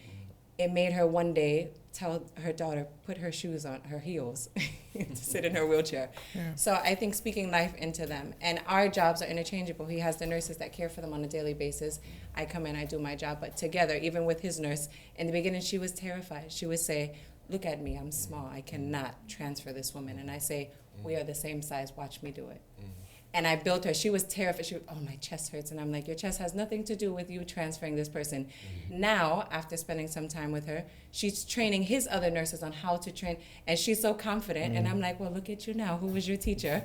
It made her one day tell her daughter, put her shoes on, her heels, to sit in her wheelchair. Yeah. So I think speaking life into them. And our jobs are interchangeable. He has the nurses that care for them on a daily basis. I come in, I do my job. But together, even with his nurse, in the beginning she was terrified. She would say, look at me, I'm small. I cannot transfer this woman. And I say, we are the same size, watch me do it. And I built her. She was terrified. She was, oh, my chest hurts. And I'm like, your chest has nothing to do with you transferring this person. Now, after spending some time with her, she's training his other nurses on how to train. And she's so confident. And I'm like, well, look at you now. Who was your teacher?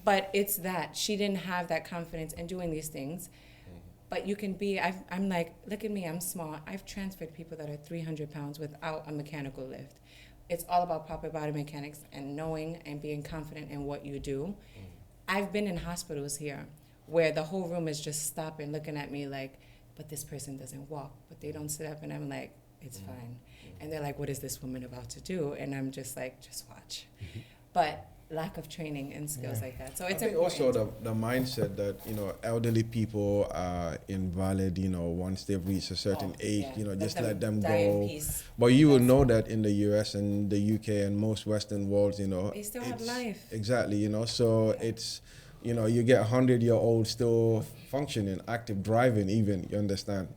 But it's that. She didn't have that confidence in doing these things. But you can be, I'm like, look at me, I'm small. I've transferred people that are 300 pounds without a mechanical lift. It's all about proper body mechanics and knowing and being confident in what you do. I've been in hospitals here where the whole room is just stopping, looking at me like, but this person doesn't walk, but they don't sit up. And I'm like, it's fine. And they're like, what is this woman about to do? And I'm just like, just watch. But lack of training and skills like that. So it's I think important. also the mindset that, elderly people are invalid, once they've reached a certain age, just let them die in go. peace. But you will know that in the US and the UK and most Western worlds, They still have it's- life. Exactly, so it's, you get 100-year-old still functioning, active, driving even, you understand,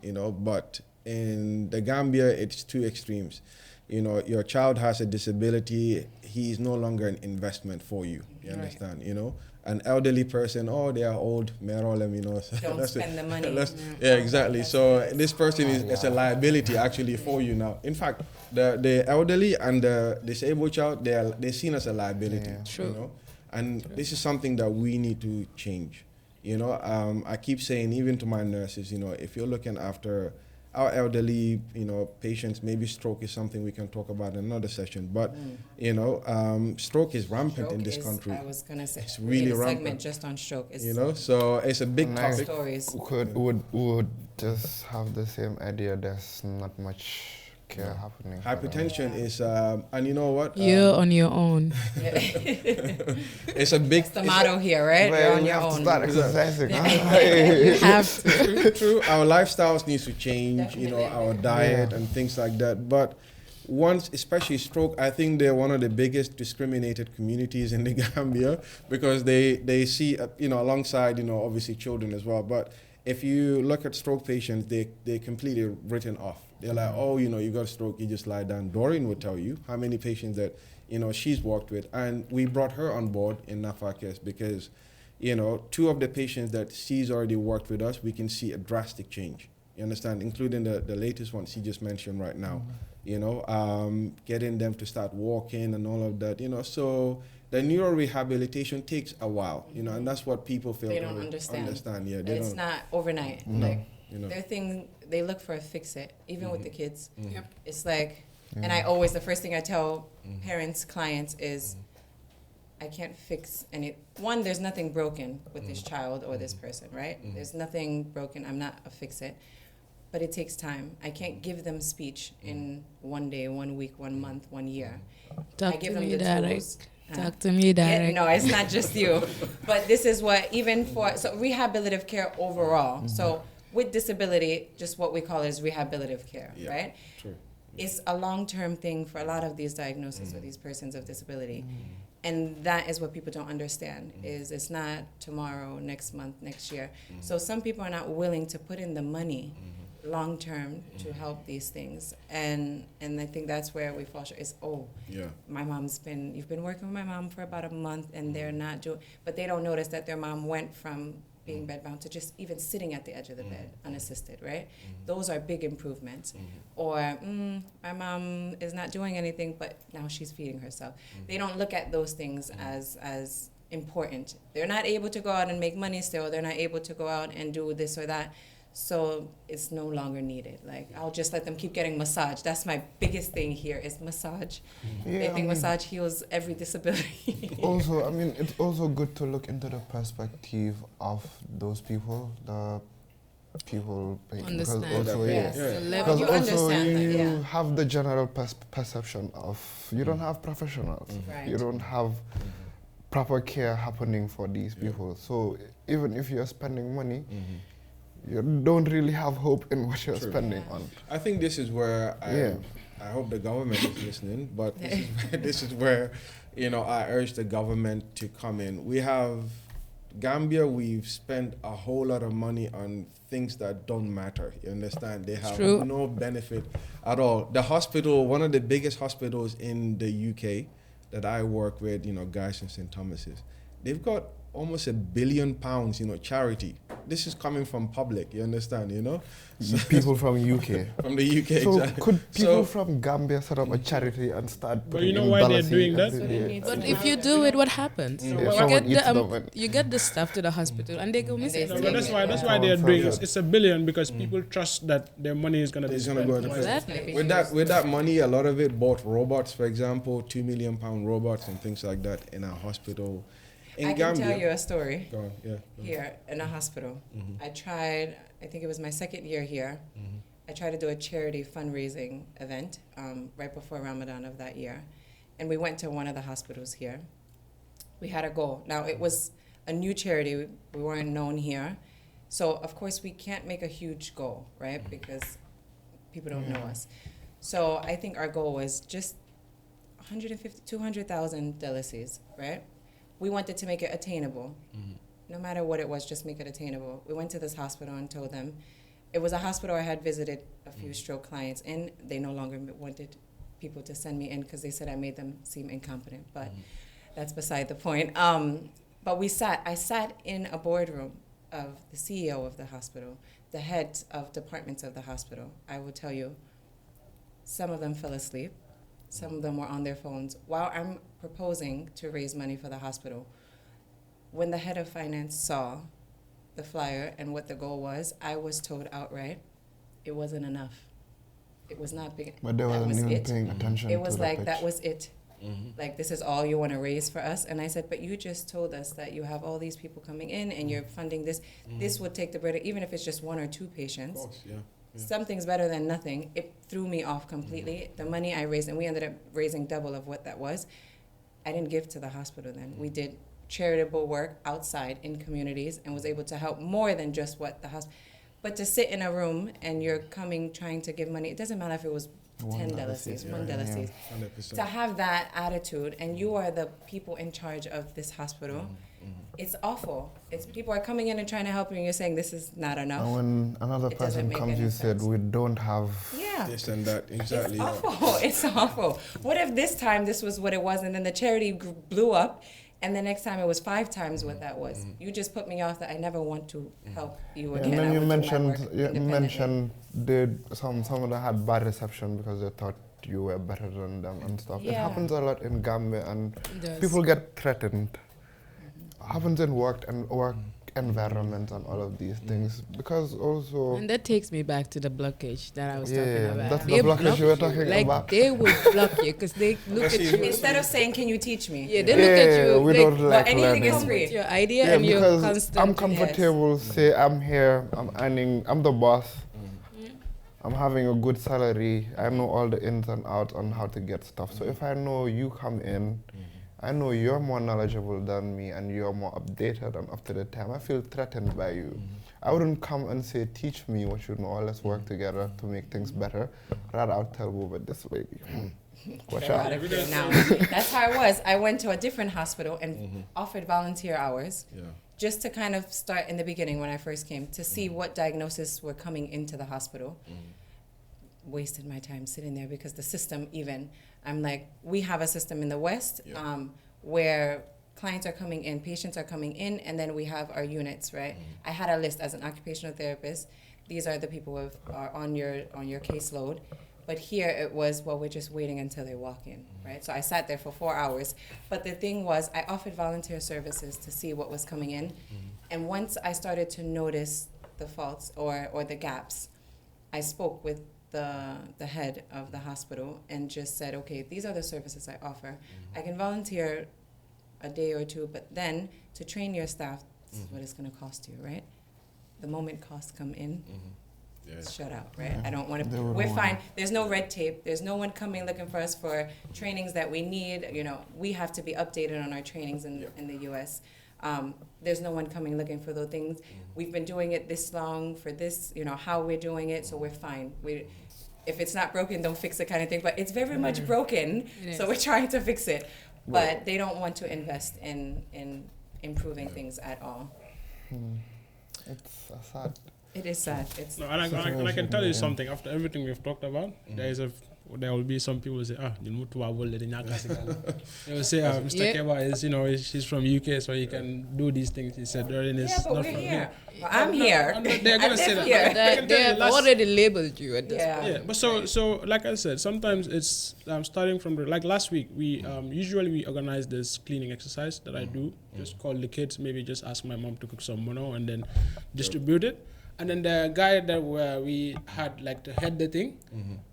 but in the Gambia, it's two extremes. Your child has a disability, he is no longer an investment for you, you understand, An elderly person, they are old, merolem, Don't spend the money. Yeah, exactly. So this person is a liability actually for you now. In fact, the elderly and the disabled child, they're seen as a liability. Yeah. True. And this is something that we need to change. I keep saying even to my nurses, if you're looking after our elderly, patients, maybe stroke is something we can talk about in another session. But stroke is rampant Stroke in this is- country. I was gonna say, It's we really need a rampant. segment just on stroke. It's So it's a big Nice. topic. stories. Would just have the same idea. There's not much care happening. for them. Hypertension is, and you know what? You're on your own. It's a big. It's the motto here, right? Well, You're on we your have to own. start exercising. You have to. True. Our lifestyles needs to change, Definitely. our diet and things like that. But once, especially stroke, I think they're one of the biggest discriminated communities in the Gambia because they see, alongside, obviously children as well. But if you look at stroke patients, they're completely written off. They're like, oh, you got a stroke, you just lie down. Doreen would tell you how many patients that, she's worked with. And we brought her on board in NAFA case because, two of the patients that she's already worked with us, we can see a drastic change. You understand? Including the latest one she just mentioned right now. Getting them to start walking and all of that, So the neurorehabilitation takes a while, and that's what people feel They don't understand. Yeah, And they it's don't. not overnight. No. Like You know. their thing, they look for a fix-it, even with the kids. Yep. It's like, and I always, the first thing I tell parents, clients is, I can't fix any. One, there's nothing broken with this child or this person, right? There's nothing broken. I'm not a fix-it. But it takes time. I can't give them speech in 1 day, 1 week, 1 month, 1 year. I Talk give to them me the direct. tools. Talk to me direct. No, it's not just you. But this is what, even for, so rehabilitative care overall. So with disability, just what we call is rehabilitative care, Yeah. right? True. It's a long-term thing for a lot of these diagnoses or these persons of disability. And that is what people don't understand, is it's not tomorrow, next month, next year. So some people are not willing to put in the money long-term to help these things. And I think that's where we fall short, is, Yeah. my mom's you've been working with my mom for about a month and they're not doing, but they don't notice that their mom went from being bedbound to just even sitting at the edge of the bed unassisted, right? Those are big improvements. Or my mom is not doing anything, but now she's feeding herself. They don't look at those things as important. They're not able to go out and make money still. They're not able to go out and do this or that. So it's no longer needed. Like, I'll just let them keep getting massage. That's my biggest thing here is massage. They think massage heals every disability. Also, I mean, it's also good to look into the perspective of those people, the people paying. Understand. Because also, Yes. The Because level. you also understand that, you yeah. have the general perception of you don't have professionals. Right. You don't have proper care happening for these people. So even if you're spending money, you don't really have hope in what you're True. spending on. I think this is where Yeah. I hope the government is listening, but this is where, you know, I urge the government to come in. We have Gambia, we've spent a whole lot of money on things that don't matter. You understand? They have True. no benefit at all. The hospital, one of the biggest hospitals in the UK that I work with, you know, guys in St. Thomas's, they've got almost £1 billion, you know, charity. This is coming from public, you understand, you know? So People from UK. from the UK, So exactly. could people So- from Gambia set up a charity and start But putting you know in why they're dollars doing that? every day? But if you do it, what happens? Yeah, You someone get eats the them and- you get the stuff to the hospital and they go missing. No, They but that's take why it, that's yeah. why they're Someone doing from it's $1 billion because people trust that their money is gonna be It's gonna spent go into wisely. Exactly. With that money, a lot of it bought robots, for example, £2 million robots and things like that in our hospital. In I can Gambia, tell you a story Go on, yeah. here in a hospital. I tried, I think it was my second year here. I tried to do a charity fundraising event right before Ramadan of that year. And we went to one of the hospitals here. We had a goal. Now, it was a new charity. We weren't known here. So, of course, we can't make a huge goal, right? Because people don't know us. So I think our goal was just 200,000 delices, right? We wanted to make it attainable. No matter what it was, just make it attainable. We went to this hospital and told them, it was a hospital I had visited a few stroke clients in. They no longer wanted people to send me in because they said I made them seem incompetent, but that's beside the point. But I sat in a boardroom of the CEO of the hospital, the heads of departments of the hospital. I will tell you, some of them fell asleep. Some of them were on their phones while I'm proposing to raise money for the hospital. When the head of finance saw the flyer and what the goal was, I was told outright it wasn't enough. It was not big. But they that wasn't was even it. paying attention It to was the like, pitch. that was it. Like, this is all you want to raise for us? And I said, but you just told us that you have all these people coming in and you're funding this. This would take the burden, even if it's just 1 or 2 patients. Of course, yeah. Something's better than nothing. It threw me off completely. The money I raised, and we ended up raising double of what that was, I didn't give to the hospital then. We did charitable work outside in communities and was able to help more than just what the hospital. But to sit in a room and you're coming trying to give money, it doesn't matter if it was $10, $1. 100%. To have that attitude, and you are the people in charge of this hospital, it's awful. It's people are coming in and trying to help you, and you're saying this is not enough. And when another It doesn't person make comes, any you said, sense. we don't have... Yeah. This and that, exactly. It's awful. It's awful. What if this time this was what it was, and then the charity blew up, and the next time it was 5 times what that was? You just put me off that I never want to help you again. And I then you will do my mentioned, work independently. some of them had bad reception because they thought you were better than them and stuff. It Yeah. happens a lot in Gambia, and It does. people get threatened. Happens in work environments and all of these things, because also And that takes me back to the blockage that I was talking yeah, about. that's They the blockage block you were talking like about. they would block you because they look at you. Instead of saying, "Can you teach me?" Yeah, they look at you. we like, don't like anything learning. is come free. with your idea Yeah, and you're because constant. I'm comfortable. Say I'm here. I'm earning. I'm the boss. I'm having a good salary. I know all the ins and outs on how to get stuff. So if I know you come in, I know you're more knowledgeable than me and you're more updated and up to the time. I feel threatened by you. I wouldn't come and say, teach me what you know, let's work together to make things better. Rather, I'll tell you, but this lady, watch They're out out. of here now. That's how it was. I went to a different hospital and offered volunteer hours Yeah. just to kind of start in the beginning when I first came to see what diagnoses were coming into the hospital. Wasted my time sitting there because the system even, I'm like, we have a system in the West Yeah. where clients are coming in, patients are coming in, and then we have our units, right? I had a list as an occupational therapist. These are the people who are on your caseload. But here it was, well, we're just waiting until they walk in, right? So I sat there for 4 hours. But the thing was, I offered volunteer services to see what was coming in. And once I started to notice the faults or the gaps, I spoke with the head of the hospital and just said, okay, these are the services I offer. I can volunteer a day or two, but then to train your staff, this is what it's going to cost you, right? The moment costs come in, it's shut out, right? I don't want to, we're fine. There's no red tape. There's no one coming looking for us for trainings that we need. You know, we have to be updated on our trainings in the U.S. There's no one coming looking for those things. We've been doing it this long for this, you know, how we're doing it, so we're fine. If it's not broken, don't fix it kind of thing. But it's very much broken, so we're trying to fix it. But they don't want to invest in improving things at all. It's sad. It is sad. It's No, and I can tell you something. After everything we've talked about, there will be some people who say, they will say, Mr. Keba is, you know, she's from UK, so he can do these things. He said, Doreen is but not we're from here. here. Well, I'm here. They're going to say that. Here. They have already labeled you at this point. Yeah, but so like I said, sometimes it's starting from like last week. We usually we organize this cleaning exercise that I do. Just call the kids, maybe just ask my mom to cook some mono and then distribute it. And then the guy that we had like to head the thing,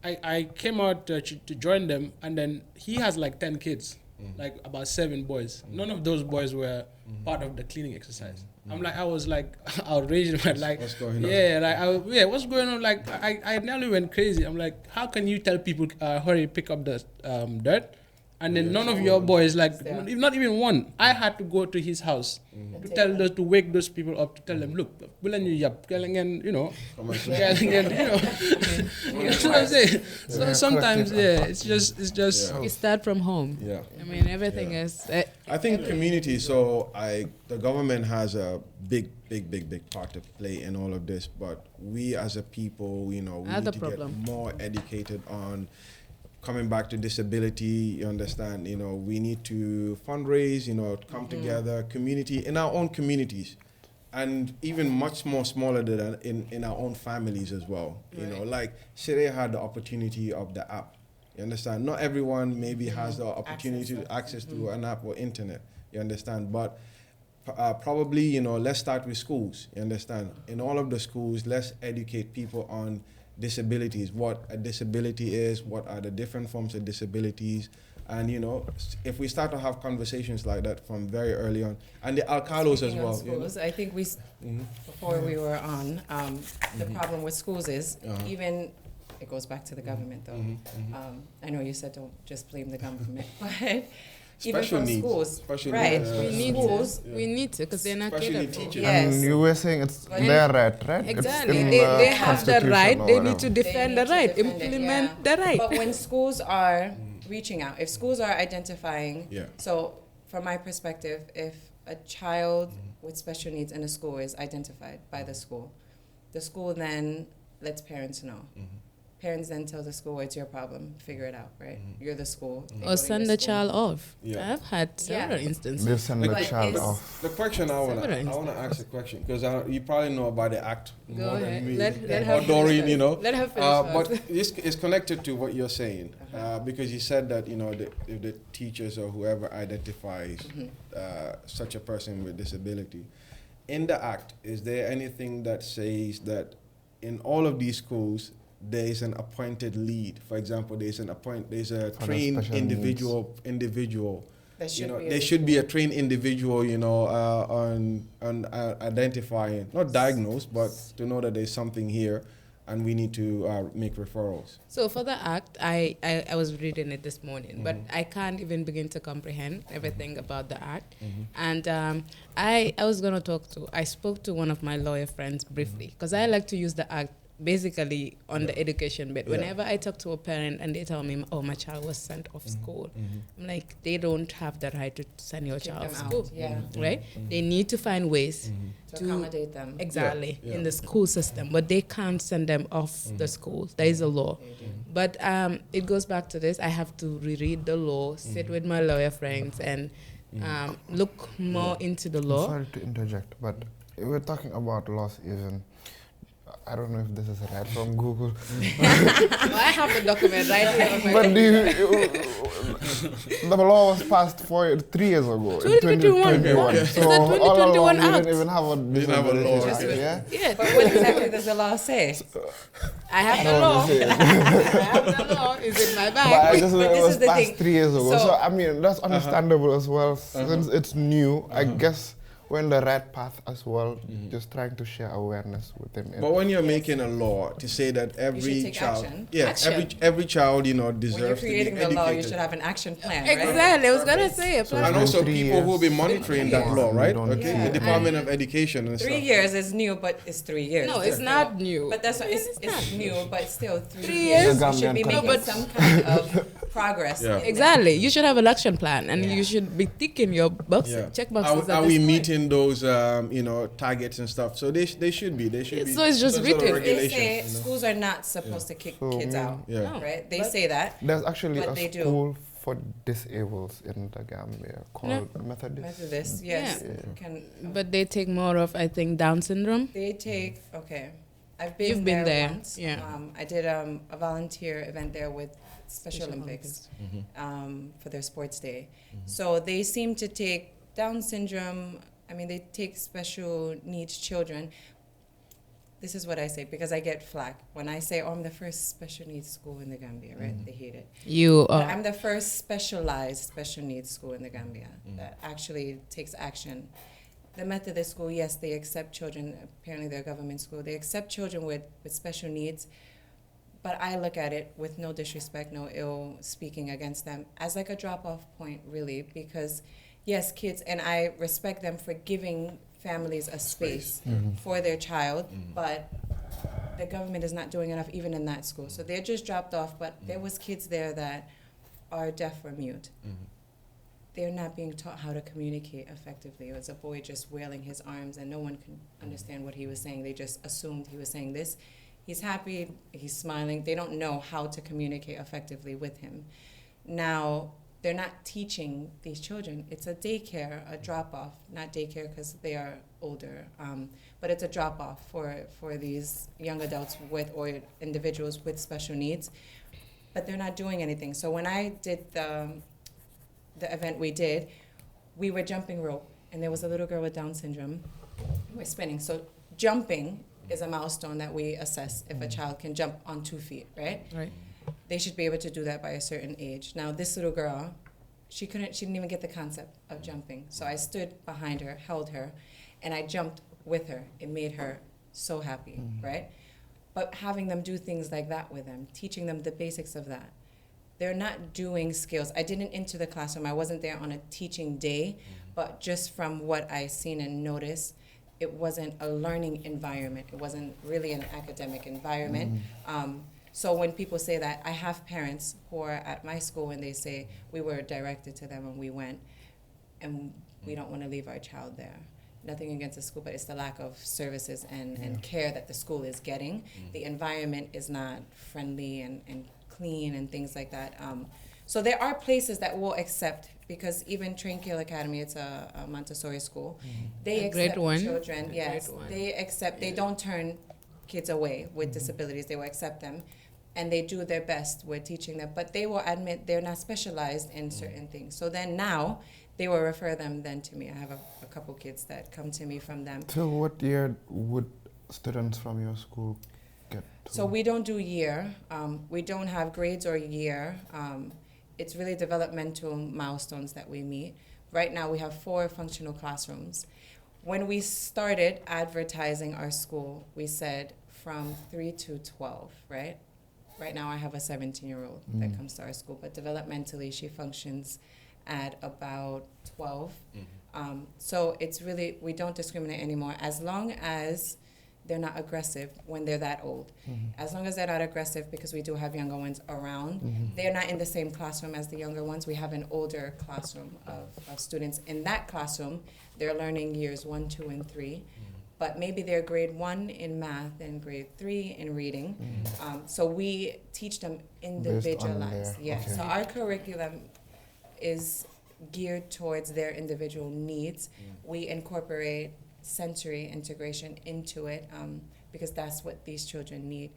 I came out to join them, and then he has like 10 kids, like about 7 boys. None of those boys were part of the cleaning exercise. I was like outraged, but like, what's going on? Yeah, what's going on? Like, I nearly went crazy. I'm like, how can you tell people, hurry, pick up the dirt? And then none of your boys, like, not even one. I had to go to his house to tell those, to wake those people up, to tell them, look, you know, you know what I'm saying? So sometimes, it's just. You start from home. Yeah. I mean, everything is. I think community. So the government has a big part to play in all of this, but we as a people, you know, we need to get more educated on. Coming back to disability, you understand, you know, we need to fundraise, you know, come together, community, in our own communities, and even much more smaller than that in our own families as well. You know, like Shere had the opportunity of the app. You understand? Not everyone maybe has the opportunity to access to an app or internet. You understand? But probably, you know, let's start with schools. You understand? In all of the schools, let's educate people on disabilities, what a disability is, what are the different forms of disabilities, and you know, if we start to have conversations like that from very early on, and the alcalos as well. Schools, you know? I think before we were on, the problem with schools is even, it goes back to the government though. I know you said don't just blame the government, but even from schools, right? We need to, because they're not catered for. Yes. And you were saying it's their right? Exactly. They have the right. They need to defend the right, implement the right. But when schools are reaching out, if schools are identifying, so from my perspective, if a child with special needs in a school is identified by the school then lets parents know. Parents then tell the school, it's your problem, figure it out, right? You're the school. Or send the child off. I've had several instances. They send the child off. The question I want to ask a question, because you probably know about the act more than me. Let her Doreen, you know. Let her finish but it's connected to what you're saying, because you said that, you know, if the teachers or whoever identifies such a person with disability, in the act, is there anything that says that in all of these schools, there is an appointed lead? For example, there's a trained individual. There should be a trained individual, you know, on identifying, not diagnose, but to know that there's something here, and we need to make referrals. So for the act, I was reading it this morning, but I can't even begin to comprehend everything about the act. And I spoke to one of my lawyer friends briefly, because I like to use the act basically on the education bit. Whenever I talk to a parent and they tell me, oh, my child was sent off school, I'm like, they don't have the right to send your child off school, right? They need to find ways to accommodate them. Exactly, in the school system, but they can't send them off the school. There is a law. But it goes back to this, I have to reread the law, sit with my lawyer friends and look more into the law. Sorry to interject, but we're talking about laws even. I don't know if this is right from Google. I have the document right here on my But the law was passed 3 years ago. 2021. In It's the So all 2021 along, we Act. didn't even have a law, disability. okay. Yeah? Yeah, But what exactly does the law say? I have the law. I have the law. It's in my But I bag. just But it this was is the passed thing. 3 years ago. So- So I mean that's understandable as well since it's new. I guess we're in the right path as well. Just trying to share awareness within it. But when you're making a law to say that every take child, action. every child, you know, When you're deserves to be creating the educated. law, you should have an action plan, right? Exactly. I was gonna say a So plan. And It's also been 3 people who will be years. monitoring that Yes. law, right? We don't Okay, see the it. Department of Education and 3 stuff. years is new, but it's 3 years. No, it's not new. But that's what it's new, but still 3 3 years. years? You should be No, making but- some kind of progress. Yeah. in Exactly. You should have an action plan, and Yeah. you should be ticking your boxes, Yeah. check boxes. Are at we this point. meeting those, you know, targets and stuff? So they should be. They should be. So it's just some sort of written. They regulation, say you know? schools are not supposed to kick So, kids out, Yeah. No. right? They But- say that. There's actually But a they do. school for disabled in the Gambia called Methodist. Methodist, yes. Yeah. Can But they take more of, I think, Down syndrome. they take? Okay, I've been You've been there, once. yeah. I did a volunteer event there with Special Special Olympics for their sports day. So they seem to take Down syndrome. I mean, they take special needs children. This is what I say because I get flack when I say, "Oh, I'm the first special needs school in the Gambia." Right? They hate it. You But are. I'm the first specialized special needs school in the Gambia that actually takes action. The Methodist school, yes, they accept children. Apparently, they're a government school. They accept children with special needs. But I look at it with no disrespect, no ill speaking against them, as like a drop-off point, really, because yes, kids, and I respect them for giving families a space for their child, but the government is not doing enough even in that school. So they're just dropped off, but there was kids there that are deaf or mute. They're not being taught how to communicate effectively. It was a boy just wailing his arms and no one could understand what he was saying. They just assumed he was saying this. He's happy, he's smiling. They don't know how to communicate effectively with him. Now, they're not teaching these children. It's a daycare, a drop-off, not daycare because they are older, but it's a drop-off for these young adults with or individuals with special needs, but they're not doing anything. So when I did the event we were jumping rope, and there was a little girl with Down syndrome. We're spinning. So jumping is a milestone that we assess if a child can jump on 2 feet, right? Right. They should be able to do that by a certain age. Now, this little girl, she didn't even get the concept of jumping. So I stood behind her, held her, and I jumped with her. It made her so happy, right? But having them do things like that with them, teaching them the basics of that. They're not doing skills. I didn't enter the classroom. I wasn't there on a teaching day, but just from what I seen and noticed, it wasn't a learning environment. It wasn't really an academic environment. So when people say that, I have parents who are at my school and they say, we were directed to them and we went, and we don't want to leave our child there. Nothing against the school, but it's the lack of services and care that the school is getting. The environment is not friendly and clean and things like that. So there are places that will accept, because even Tranquil Academy, it's a Montessori school, they A accept grade one? children. A Yes, grade one. they accept. They don't turn kids away with disabilities. They will accept them, and they do their best with teaching them. But they will admit they're not specialized in certain things. So then now they will refer them then to me. I have a couple kids that come to me from them. So what year would students from your school get to? So we don't do year. We don't have grades or year. It's really developmental milestones that we meet. Right now we have 4 functional classrooms. When we started advertising our school, we said from 3 to 12, right? Right now I have a 17-year-old that comes to our school, but developmentally she functions at about 12. So it's really, we don't discriminate anymore as long as they're not aggressive when they're that old. As long as they're not aggressive, because we do have younger ones around, they're not in the same classroom as the younger ones. We have an older classroom of students. In that classroom, they're learning years 1, 2, and 3. But maybe they're grade 1 in math and grade 3 in reading. So we teach them individualized. their- Yeah. okay. So our curriculum is geared towards their individual needs. We incorporate sensory integration into it because that's what these children need.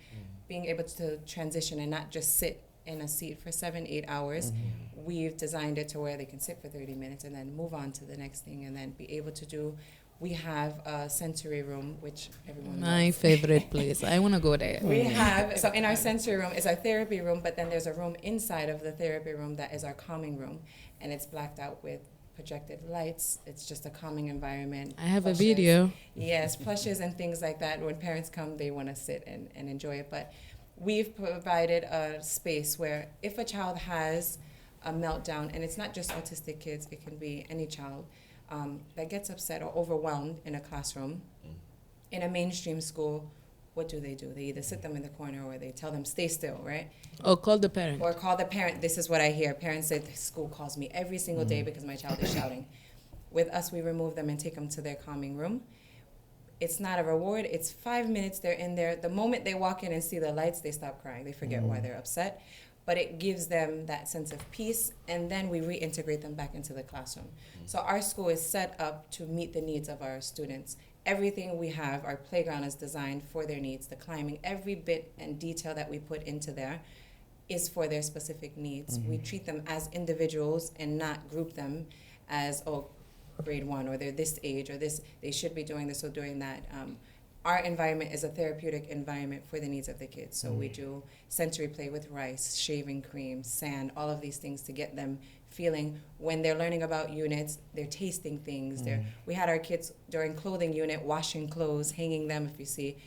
Being able to transition and not just sit in a seat for 7-8 hours. We've designed it to where they can sit for 30 minutes and then move on to the next thing and then be able to do. We have a sensory room, which everyone My loves. favorite place. I want to go there. We have, so in our sensory room is our therapy room, but then there's a room inside of the therapy room that is our calming room, and it's blacked out with projected lights. It's just a calming environment. I have Plushes. a video. Yes, plushes and things like that. When parents come, they want to sit and enjoy it. But we've provided a space where if a child has a meltdown, and it's not just autistic kids, it can be any child, that gets upset or overwhelmed in a classroom, in a mainstream school, what do? They either sit them in the corner or they tell them, stay still, right? Or call the parent. Or call the parent. This is what I hear. Parents say, the school calls me every single day because my child is shouting. With us, we remove them and take them to their calming room. It's not a reward. It's 5 minutes they're in there. The moment they walk in and see the lights, they stop crying. They forget why they're upset. But it gives them that sense of peace, and then we reintegrate them back into the classroom. So our school is set up to meet the needs of our students. Everything we have, our playground is designed for their needs. The climbing, every bit and detail that we put into there is for their specific needs. We treat them as individuals and not group them as, oh, grade 1, or they're this age, or this, they should be doing this or doing that. Our environment is a therapeutic environment for the needs of the kids. So we do sensory play with rice, shaving cream, sand, all of these things to get them feeling. When they're learning about units, they're tasting things. We had our kids during clothing unit washing clothes, hanging them, if you see.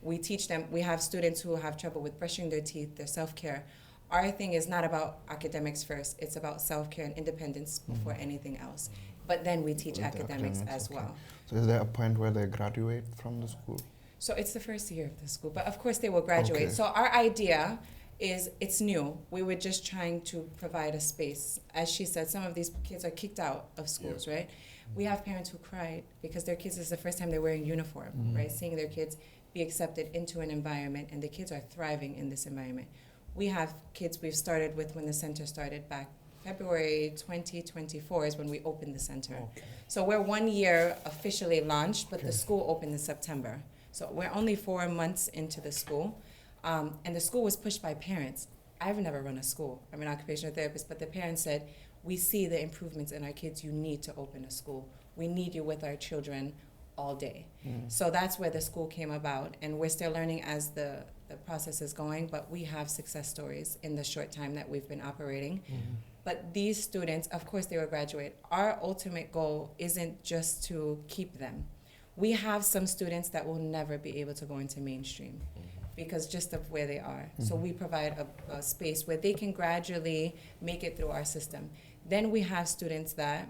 We teach them, we have students who have trouble with brushing their teeth, their self-care. Our thing is not about academics first, it's about self-care and independence before anything else. But then we teach academics as well. So is there a point where they graduate from the school? So it's the first year of the school, but of course they will graduate. Okay. So our idea is, it's new. We were just trying to provide a space. As she said, some of these kids are kicked out of schools, right? We have parents who cried because their kids, is the first time they're wearing uniform, right? Seeing their kids be accepted into an environment, and the kids are thriving in this environment. We have kids we've started with when the center started back February 2024 is when we opened the center. Okay. So we're 1 year officially launched, but the school opened in September. So we're only 4 months into the school, and the school was pushed by parents. I've never run a school. I'm an occupational therapist, but the parents said, we see the improvements in our kids. You need to open a school. We need you with our children all day. So that's where the school came about, and we're still learning as the process is going, but we have success stories in the short time that we've been operating. But these students, of course, they will graduate. Our ultimate goal isn't just to keep them. We have some students that will never be able to go into mainstream because just of where they are. So we provide a space where they can gradually make it through our system. Then we have students that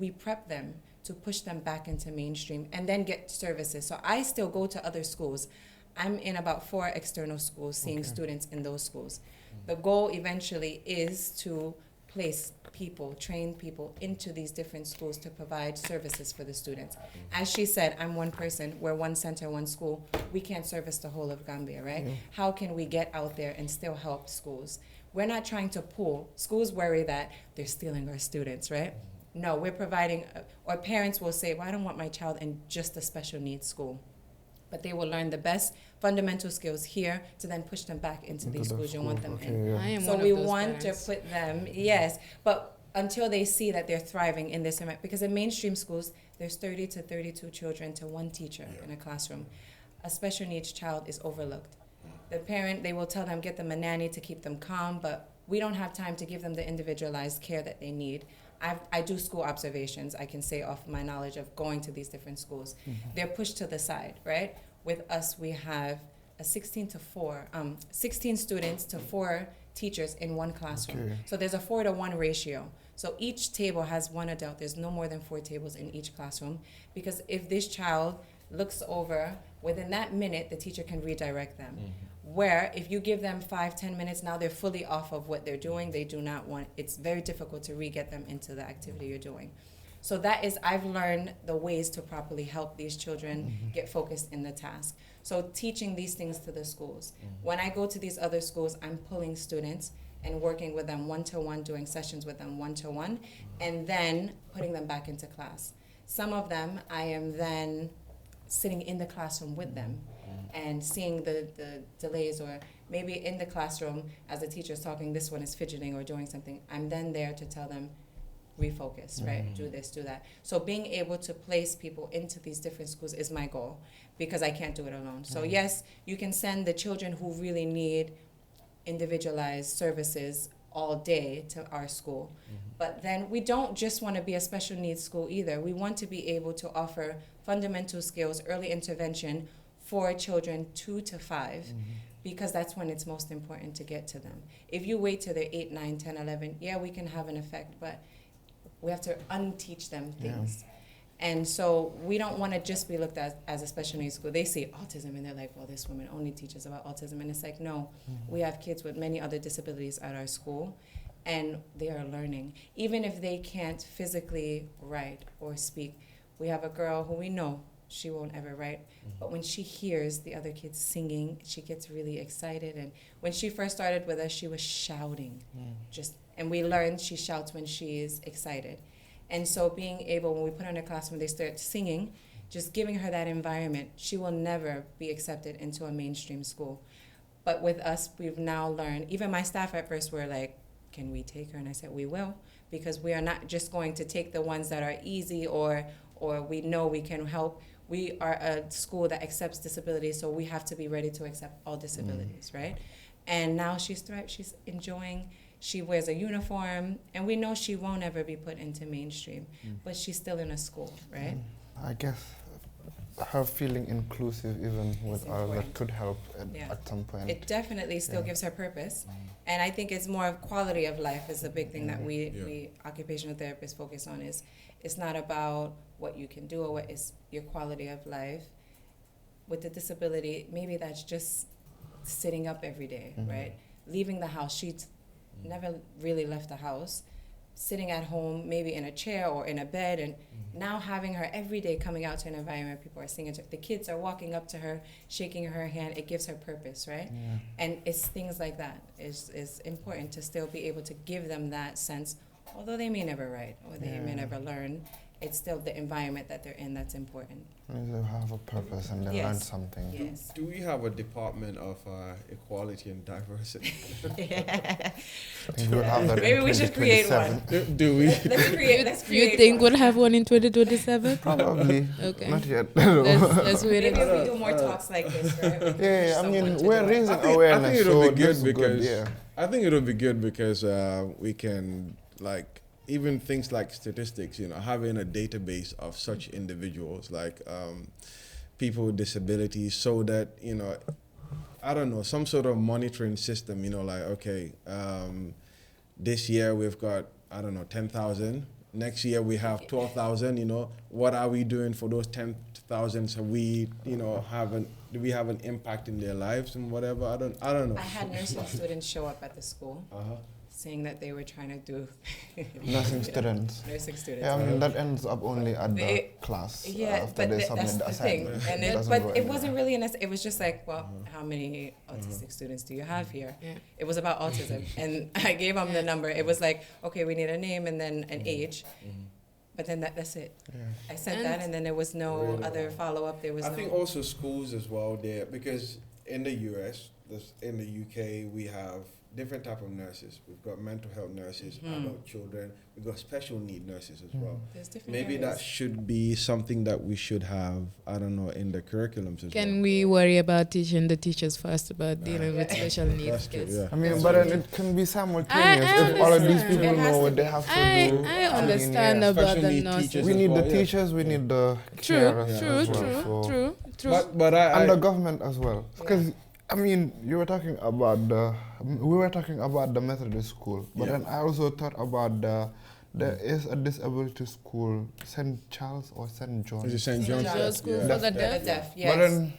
we prep them to push them back into mainstream and then get services. So I still go to other schools. I'm in about 4 external schools, seeing students in those schools. The goal eventually is to place people, train people into these different schools to provide services for the students. As she said, I'm one person, we're one center, one school. We can't service the whole of Gambia, right? How can we get out there and still help schools? We're not trying to pull. Schools worry that they're stealing our students, right? No, we're providing, or parents will say, well, I don't want my child in just a special needs school. But they will learn the best fundamental skills here to then push them back into these schools you want them in. I am So one of we those want parents. to put them, yes, but until they see that they're thriving in this environment, because in mainstream schools, there's 30 to 32 children to one teacher in a classroom. A special needs child is overlooked. The parent, they will tell them, get them a nanny to keep them calm, but we don't have time to give them the individualized care that they need. I do school observations, I can say off my knowledge of going to these different schools. They're pushed to the side, right? With us, we have a 16 students to 4 teachers in one classroom. Okay. So there's a 4-to-1 ratio. So each table has 1 adult. There's no more than 4 tables in each classroom, because if this child looks over, within that minute, the teacher can redirect them. Where if you give them 5-10 minutes, now they're fully off of what they're doing. They do not want, it's very difficult to re-get them into the activity you're doing. So that is, I've learned the ways to properly help these children get focused in the task. So teaching these things to the schools. When I go to these other schools, I'm pulling students and working with them one-to-one, doing sessions with them one-to-one, and then putting them back into class. Some of them, I am then sitting in the classroom with them and seeing the delays, or maybe in the classroom as the teacher's talking, this one is fidgeting or doing something. I'm then there to tell them, refocus, right? Do this, do that. So being able to place people into these different schools is my goal, because I can't do it alone. So yes, you can send the children who really need individualized services all day to our school. But then we don't just want to be a special needs school either. We want to be able to offer fundamental skills, early intervention for children 2 to 5, because that's when it's most important to get to them. If you wait till they're 8, 9, 10, 11, yeah, we can have an effect, but we have to unteach them things. And so we don't want to just be looked at as a special needs school. They say autism, and they're like, well, this woman only teaches about autism. And it's like, no, we have kids with many other disabilities at our school, and they are learning. Even if they can't physically write or speak, we have a girl who we know she won't ever write, but when she hears the other kids singing, she gets really excited. And when she first started with us, she was shouting, and we learned she shouts when she is excited. And so being able, when we put her in a classroom, they start singing, just giving her that environment, she will never be accepted into a mainstream school. But with us, we've now learned, even my staff at first were like, can we take her? And I said, we will, because we are not just going to take the ones that are easy or we know we can help. We are a school that accepts disabilities, so we have to be ready to accept all disabilities, right? And now she's thrived, she's enjoying. She wears a uniform, and we know she won't ever be put into mainstream, but she's still in a school, right? I guess her feeling inclusive even with ours, that important. could help at some point. It definitely still gives her purpose. And I think it's more of quality of life is a big thing that we occupational therapists focus on. Is it's not about what you can do or what is your quality of life. With the disability, maybe that's just sitting up every day, right? Leaving the house. She's never really left the house, sitting at home, maybe in a chair or in a bed, and now having her every day coming out to an environment, people are singing to her. The kids are walking up to her, shaking her hand. It gives her purpose, right? And it's things like that is important to still be able to give them that sense, although they may never write or they may never learn. It's still the environment that they're in that's important. They have a purpose and they learn something. Yes. Do we have a department of equality and diversity? I think we'll have that Maybe in we should create 2027. Do we? Let's create You think one. we'll have one in 2027? Probably. Okay. Not yet. Let's wait Maybe and if we do more talks like this, right? Yeah, I mean, Someone to we're do it. raising I think awareness, it'll so be this good is good, because yeah. I think it'll be good because we can even things like statistics, having a database of such individuals, like people with disabilities, so that, I don't know, some sort of monitoring system, this year we've got, 10,000. Next year we have 12,000, what are we doing for those 10,000? So we, do we have an impact in their lives and whatever? I don't know. I had nursing students show up at the school saying that they were trying to do Nursing students. nursing students. Yeah, I mean, that ends up only at the They- class Yeah, after but they that's submit the the thing. assignment. And It doesn't but go it anywhere. wasn't really it was just like, well, how many autistic students do you have here? Yeah. It was about autism. And I gave them the number. It was like, okay, we need a name and then an age. But then that's it. I sent that, and then there was no Really? other follow-up. There was I no... think also schools as well there, because in the US, in the UK, we have different type of nurses. We've got mental health nurses, adult children. We've got special need nurses as well. There's different Maybe areas. that should be something that we should have, in the curriculums as Can well. we worry about teaching the teachers first about dealing with special needs That's true, kids? yeah. I mean, That's but true. then it can be simultaneous I if all of these understand. people It has know to what they be. have to I do. understand yeah. about Special the need nurses. teachers We as need the well, yeah. teachers, we need the True, carers true, as well. so- true. But And the I government as well. Because, I mean, we were talking about the Methodist school, but then I also thought about there is a disability school, St. Charles or St. John. is it St. John's? John's School Yeah. for the The deaf. deaf, But yes. then,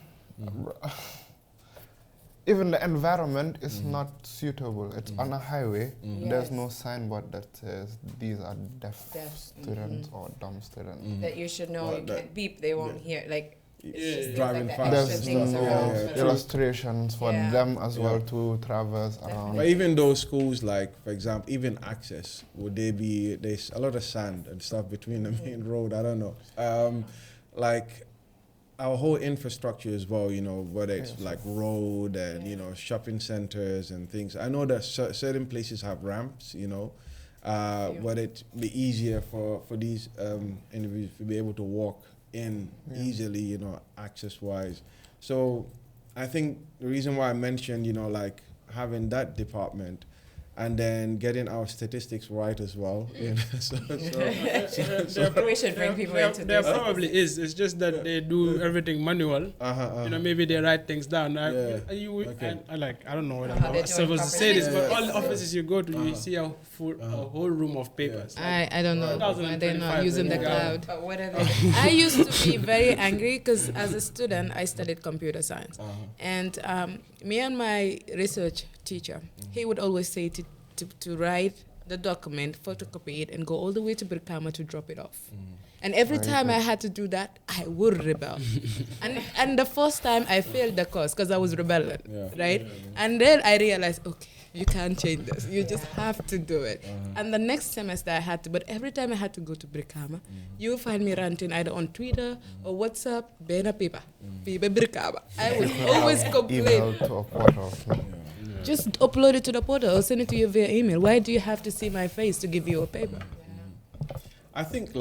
even the environment is not suitable. It's on a highway. There's Yes. no signboard that says these are deaf Deaf, students or dumb students. That you should know Well, you that- can't beep, they won't hear. Like, driving like fast. There's extra things around for them. illustrations for Yeah. them as well Yeah. to traverse around. But even those schools, like for example, even access, would they be? There's a lot of sand and stuff between the main road. I don't know. Like our whole infrastructure as well. You know, whether it's like road and shopping centers and things. I know that certain places have ramps. But it be easier for these individuals to be able to walk in easily. Access wise. So I think the reason why I mentioned, like having that department and then getting our statistics right as well. We should bring people into There this. probably is. It's just that they do everything manual. Maybe they write things down. I don't know whether How they I'm do supposed it to say this, but properly. all the offices you go to, you see a whole room of papers. I don't know why they're not 2025, using the yeah. cloud. But what are they? I used to be very angry because as a student, I studied computer science. And me and my research teacher, he would always say to write the document, photocopy it, and go all the way to Brikama to drop it off. And every time I had to do that, I would rebel. and the first time I failed the course because I was rebelling, right? And then I realized, okay, you can't change this. You just have to do it. And the next semester I had to, but every time I had to go to Brikama, you'll find me ranting either on Twitter or WhatsApp, Bena Pipa, Pipa Brikama. I would always complain. Email to a portal. Just upload it to the portal or send it to you via email. Why do you have to see my face to give you a paper? I think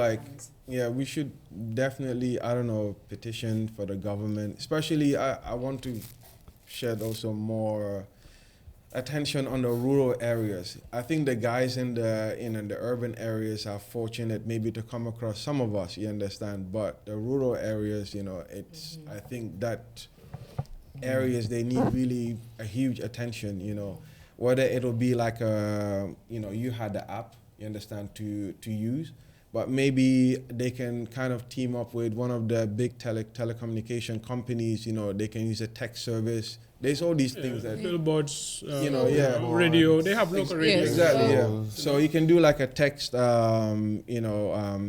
we should definitely, petition for the government. Especially, I want to shed also more attention on the rural areas. I think the guys in the urban areas are fortunate maybe to come across some of us, you understand, but the rural areas, it's, I think that areas, they need really a huge attention, whether it'll be like you had the app, you understand, to use, but maybe they can kind of team up with one of the big telecommunication companies, they can use a text service. There's all these things that billboards, radio. They have local radio. Yes. Exactly, yeah. So you can do like a text,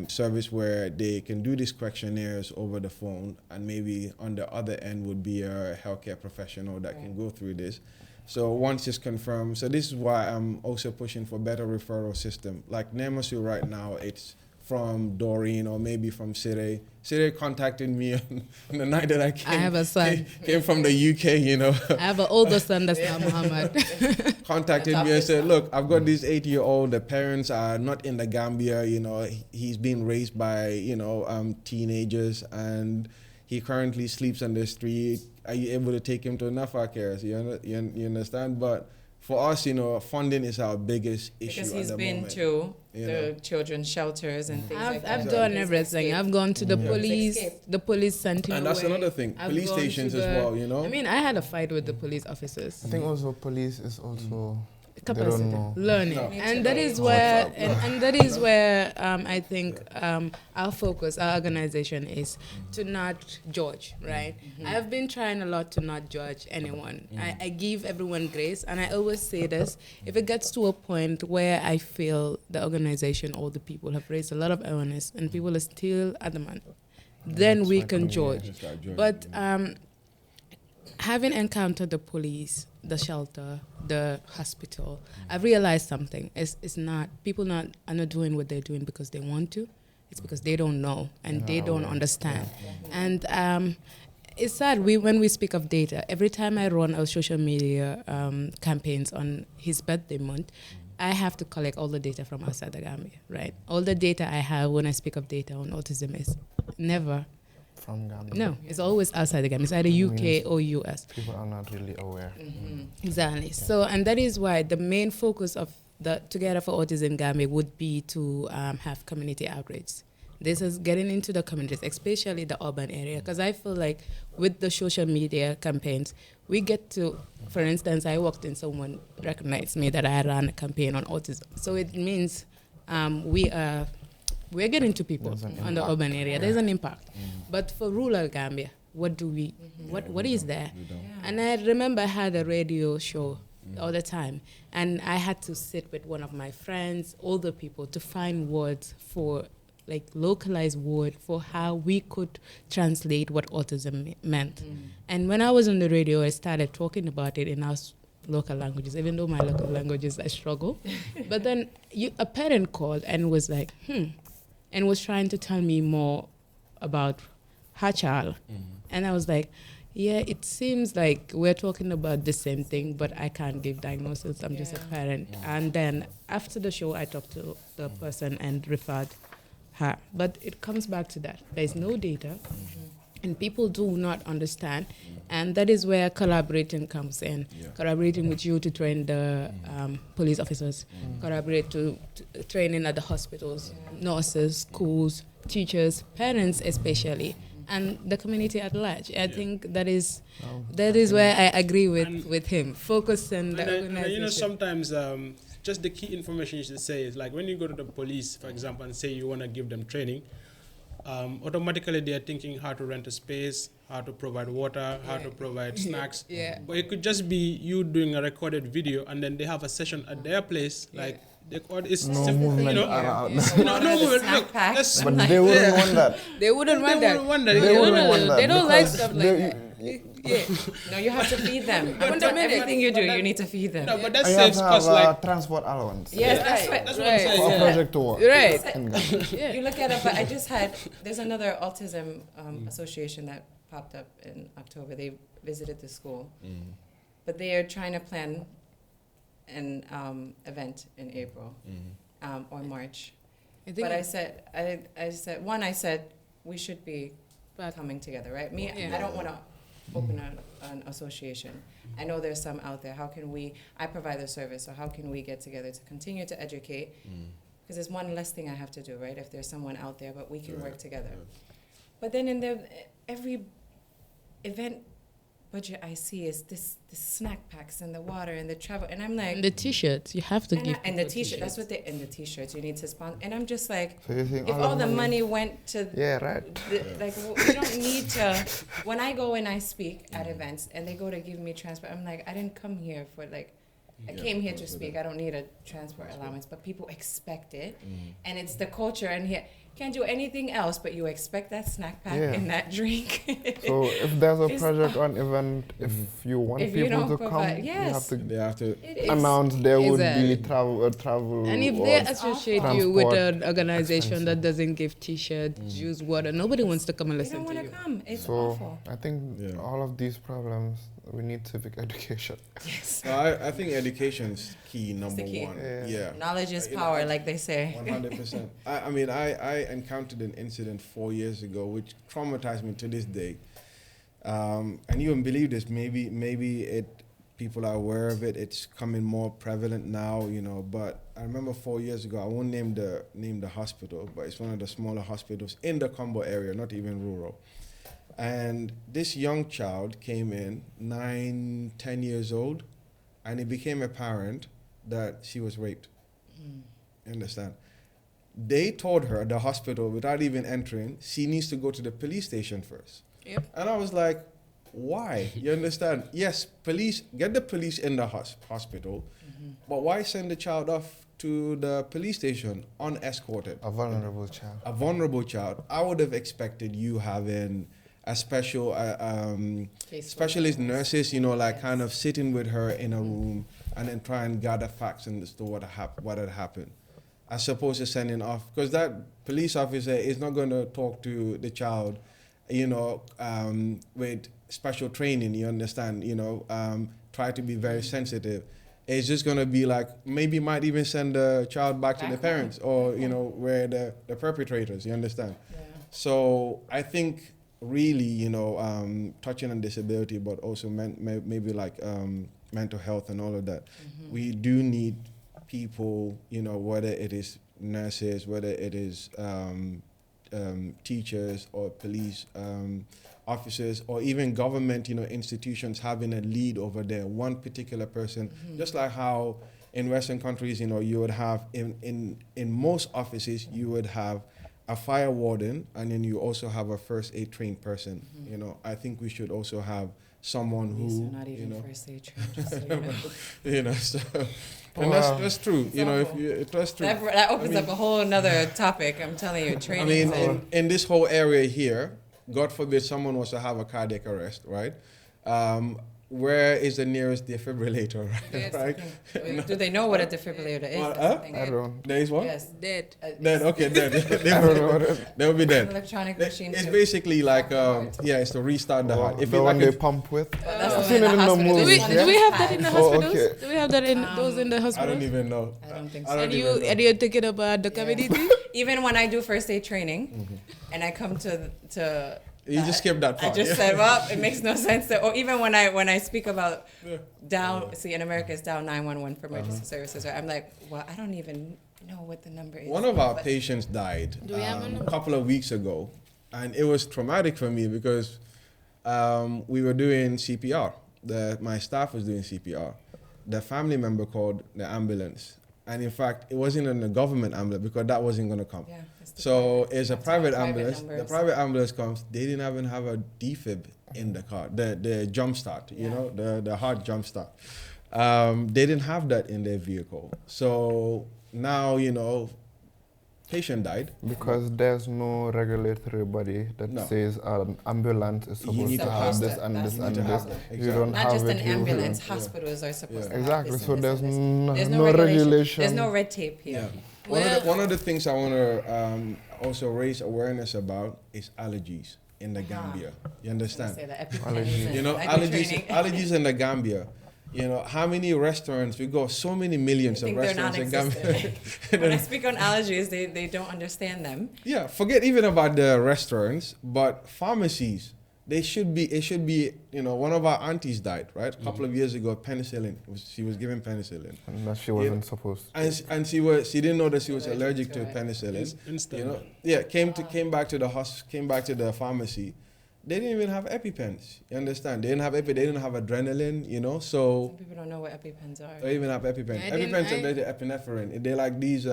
service where they can do these questionnaires over the phone, and maybe on the other end would be a healthcare professional that can go through this. So once it's confirmed, so this is why I'm also pushing for better referral system. Like Nemasu right now, it's from Doreen or maybe from Sire. Sire contacted me on the night that I came. I have a son. Came from the UK, I have an older son that's not Muhammad. contacted me and said, look, I've got this 8-year-old, the parents are not in the Gambia, he's being raised by, teenagers, and he currently sleeps on the street. Are you able to take him to Nafa Cares? You understand? But for us, funding is our biggest issue Because at he's the been moment. to the children's shelters and things like that. I've done everything. I've gone to the police. Escape. The police sent him And that's away. another thing. I've Police gone to stations as the- well, I mean, I had a fight with the police officers. I think also police is also Capacity, they don't know. learning, No. and that is where, and that is where I think our focus, our organization is to not judge. Right? I have been trying a lot to not judge anyone. I give everyone grace, and I always say this: if it gets to a point where I feel the organization or the people have raised a lot of awareness and people are still adamant, then we can judge. But having encountered the police, the shelter, the hospital, I've realized something. It's not, people are not doing what they're doing because they want to. It's because they don't know and they don't understand. And it's sad, when we speak of data, every time I run our social media campaigns on his birthday month, I have to collect all the data from outside the Gambia, right? All the data I have when I speak of data on autism is never From Gambia. no, it's always outside the Gambia. It's either UK or US. People are not really aware. Exactly. So, and that is why the main focus of the Together for Autism Gambia would be to have community outreach. This is getting into the communities, especially the urban area, because I feel like with the social media campaigns, we get to, for instance, I walked in, someone recognized me that I ran a campaign on autism. So it means we're getting to people on the urban area. There's an impact. But for rural Gambia, what do we, what is there? And I remember I had a radio show all the time, and I had to sit with one of my friends, older people, to find words for like localized word for how we could translate what autism meant. And when I was on the radio, I started talking about it in our local languages, even though my local languages I struggle. But then a parent called and was like, and was trying to tell me more about her child. And I was like, yeah, it seems like we're talking about the same thing, but I can't give diagnosis. I'm just a parent. And then after the show, I talked to the person and referred her. But it comes back to that. There's no data, and people do not understand. And that is where collaborating comes in. Collaborating with you to train the police officers, collaborate to training at the hospitals, nurses, schools, teachers, parents especially, and the community at large. I think that is where I agree with him. Focus on the organization. You know, sometimes just the key information you should say is like when you go to the police, for example, and say you want to give them training, automatically they are thinking how to rent a space, how to provide water, how to provide snacks. But it could just be you doing a recorded video, and then they have a session at their place, like. It's no movement around. No movement. Look, but they wouldn't want that. They wouldn't want that. They wouldn't want that. They don't like stuff like that. No, you have to feed them. Everything you do, you need to feed them. No, but that I have saves to cost have like. transport allowance. Yes, that's what I'm saying. For a project to work. Right. You look at it, but I just had, there's another autism association that popped up in October. They visited the school, but they are trying to plan an event in April or March. But I said we should be coming together, right? I don't want to open an association. I know there's some out there. How can I provide the service, so how can we get together to continue to educate? Because there's one less thing I have to do, right? If there's someone out there, but we can work together. But then in every event budget I see is this snack packs and the water and the travel, and I'm like, and the t-shirts, you have to give. And the t-shirt, that's what and the t-shirts you need to sponsor. And I'm just like, So you think if all the money went to like we don't need to. When I go and I speak at events and they go to give me transport, I'm like, I didn't come here for like. I came here to speak. I don't need a transport allowance, but people expect it, and it's the culture. And here, can't do anything else, but you expect that snack pack and that drink. So if there's a project or an event, if you want people to come, they have to announce there would be travel. And if they associate you with an organization that doesn't give t-shirts, juice, water, nobody wants to come and listen to you. They don't want to come. It's so awful. I think all of these problems, we need civic education. Yes. I think education is key, number one. Knowledge is power, like they say. 100%. I mean, I encountered an incident 4 years ago which traumatized me to this day. And you wouldn't believe this. Maybe people are aware of it. It's coming more prevalent now, you know. But I remember 4 years ago. I won't name the hospital, but it's one of the smaller hospitals in the Combo area, not even rural. And this young child came in, 9, 10 years old, and it became apparent that she was raped. You understand? They told her, the hospital, without even entering, she needs to go to the police station first. Yep. And I was like, why? You understand? Yes, get the police in the hospital, but why send the child off to the police station unescorted? A vulnerable child. A vulnerable child. I would have expected you having a specialist nurses, you know, like kind of sitting with her in a room and then try and gather facts as to what had happened, as opposed to sending off, because that police officer is not going to talk to the child, you know, with special training, you understand, you know, try to be very sensitive. It's just going to be like, maybe might even send the child back to the parents or, you know, where the perpetrators, you understand? Yeah. So I think really, you know, touching on disability, but also maybe like mental health and all of that. We do need people, you know, whether it is nurses, whether it is teachers or police officers, or even government, you know, institutions having a lead over there, one particular person, just like how in Western countries, you know, you would have in most offices, you would have a fire warden, and then you also have a first aid trained person. You know, I think we should also have someone who, not even you know, first aid trained, just so you know. you know, so And that's true. You know, that's true. That opens up a whole another topic. I'm telling you, I training. mean, in this whole area here, God forbid someone was to have a cardiac arrest, right? Where is the nearest defibrillator, right? Do they know what a defibrillator is? I don't. There is one? Yes. Dead. Dead, okay, dead. I don't know what it is. They'll be dead. Electronic machine. It's basically like, it's to restart the heart. If The you one like they pump with. That's I've the seen one it in the hospital. movies. Do we have that in the Oh, hospitals? okay. Do we have that in those in the I hospitals? don't even know. I don't think I so. don't And even know. you're thinking about the community? Even when I do first aid training, and I come to You just skip that I part. just said, well, it makes no sense. Or even when I speak about see, in America it's down 911 for emergency services. Right? I'm like, well, I don't even know what the number is. One of our But patients died Do we have a a number? couple of weeks ago, and it was traumatic for me because we were doing CPR. My staff was doing CPR. The family member called the ambulance, and in fact, it wasn't in the government ambulance because that wasn't going to come. Yeah, it's the So private. it's a That's private why ambulance. The numbers. private ambulance comes. They didn't even have a defib in the car. The jump start, you Yeah. know, the heart jump start. They didn't have that in their vehicle. So now, you know, patient died. Because there's no regulatory body that No. says an ambulance is supposed need to to have have this that. and That's this what and you this. have that. You Exactly. don't Not have just it, an you ambulance. wouldn't. Hospitals are supposed to have Exactly. this So and this there's and this. no regulation. There's no red tape Yeah. here. One of the things I want to also raise awareness about is allergies in the Gambia. You understand? Say the EpiPens Allergies. and You know, I do training. allergies in the Gambia. You know, how many restaurants, we go so many millions I of think they're restaurants in Gambia. non-existent. When I speak on allergies, they don't understand them. Yeah, forget even about the restaurants, but pharmacies, it should be, you know, one of our aunties died, right? A couple of years ago, penicillin. She was given penicillin. And that she wasn't supposed to. And she didn't know that she was allergic to penicillin. Instant. You know, yeah, came back to the pharmacy. They didn't even have EpiPens. You understand? They didn't have they didn't have adrenaline. You know, so Some people don't know what EpiPens are. they even have EpiPens. I didn't- EpiPens I- are the epinephrine. They're like these.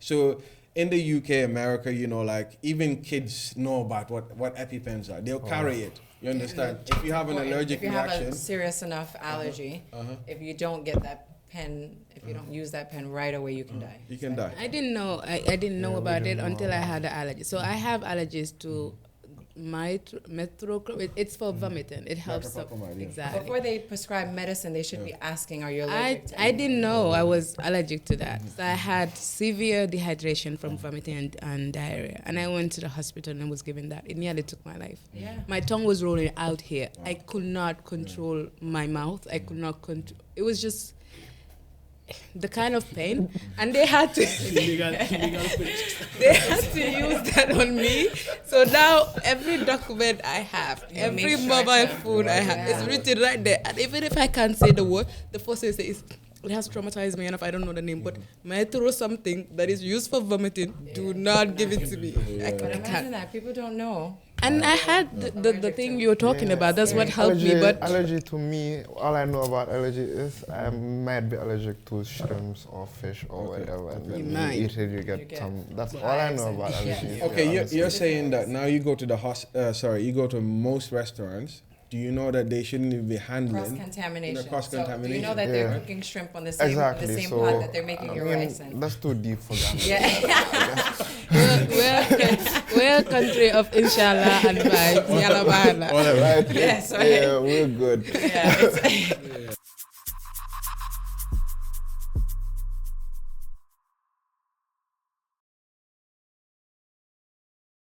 So in the UK, America, you know, like even kids know about what EpiPens are. They'll carry it. You understand? If you have an Or allergic if you have reaction, a serious enough allergy, if you don't get that pen, if you don't use that pen right away, you can die. you can die. I didn't know. I didn't know about it until I had the allergy. So I have allergies to it's for vomiting. It helps. Metoclopramide, yeah. Exactly. Before they prescribe medicine, they should be asking, are you allergic to I didn't know I was allergic to that. So I had severe dehydration from vomiting and diarrhea. And I went to the hospital and was given that. It nearly took my life. Yeah. My tongue was rolling out here. I could not control my mouth. I could not control. It was just the kind of pain. And they had to illegal they had to use that on me. So now every document I have, every make sure mobile to- phone I have, Yeah. is written right there. And even if I can't say the word, the first thing I say is, it has traumatized me enough, I don't know the name, but metro something that is used for vomiting, do not give it to me. I But imagine can't. that. People don't know. And I had the thing you're talking about, that's what helped me, but allergy to me, all I know about allergy is I might be allergic to shrimps or fish or whatever. And then You you might. eat it, you You get get some. That's all I know about Yeah. allergies. Okay, yeah, you're saying that now you go to you go to most restaurants. Do you know that they shouldn't even be handling Cross-contamination. So cross-contamination? do you know that they're Yeah. cooking shrimp on the same, Exactly. the same So pot that they're making I your mean, rice in? that's too deep for Gambia. Yeah. we're a country of inshallah and vibes. Yalla bahana. Right? Yes, right. Yeah, we're good. Yeah, it's-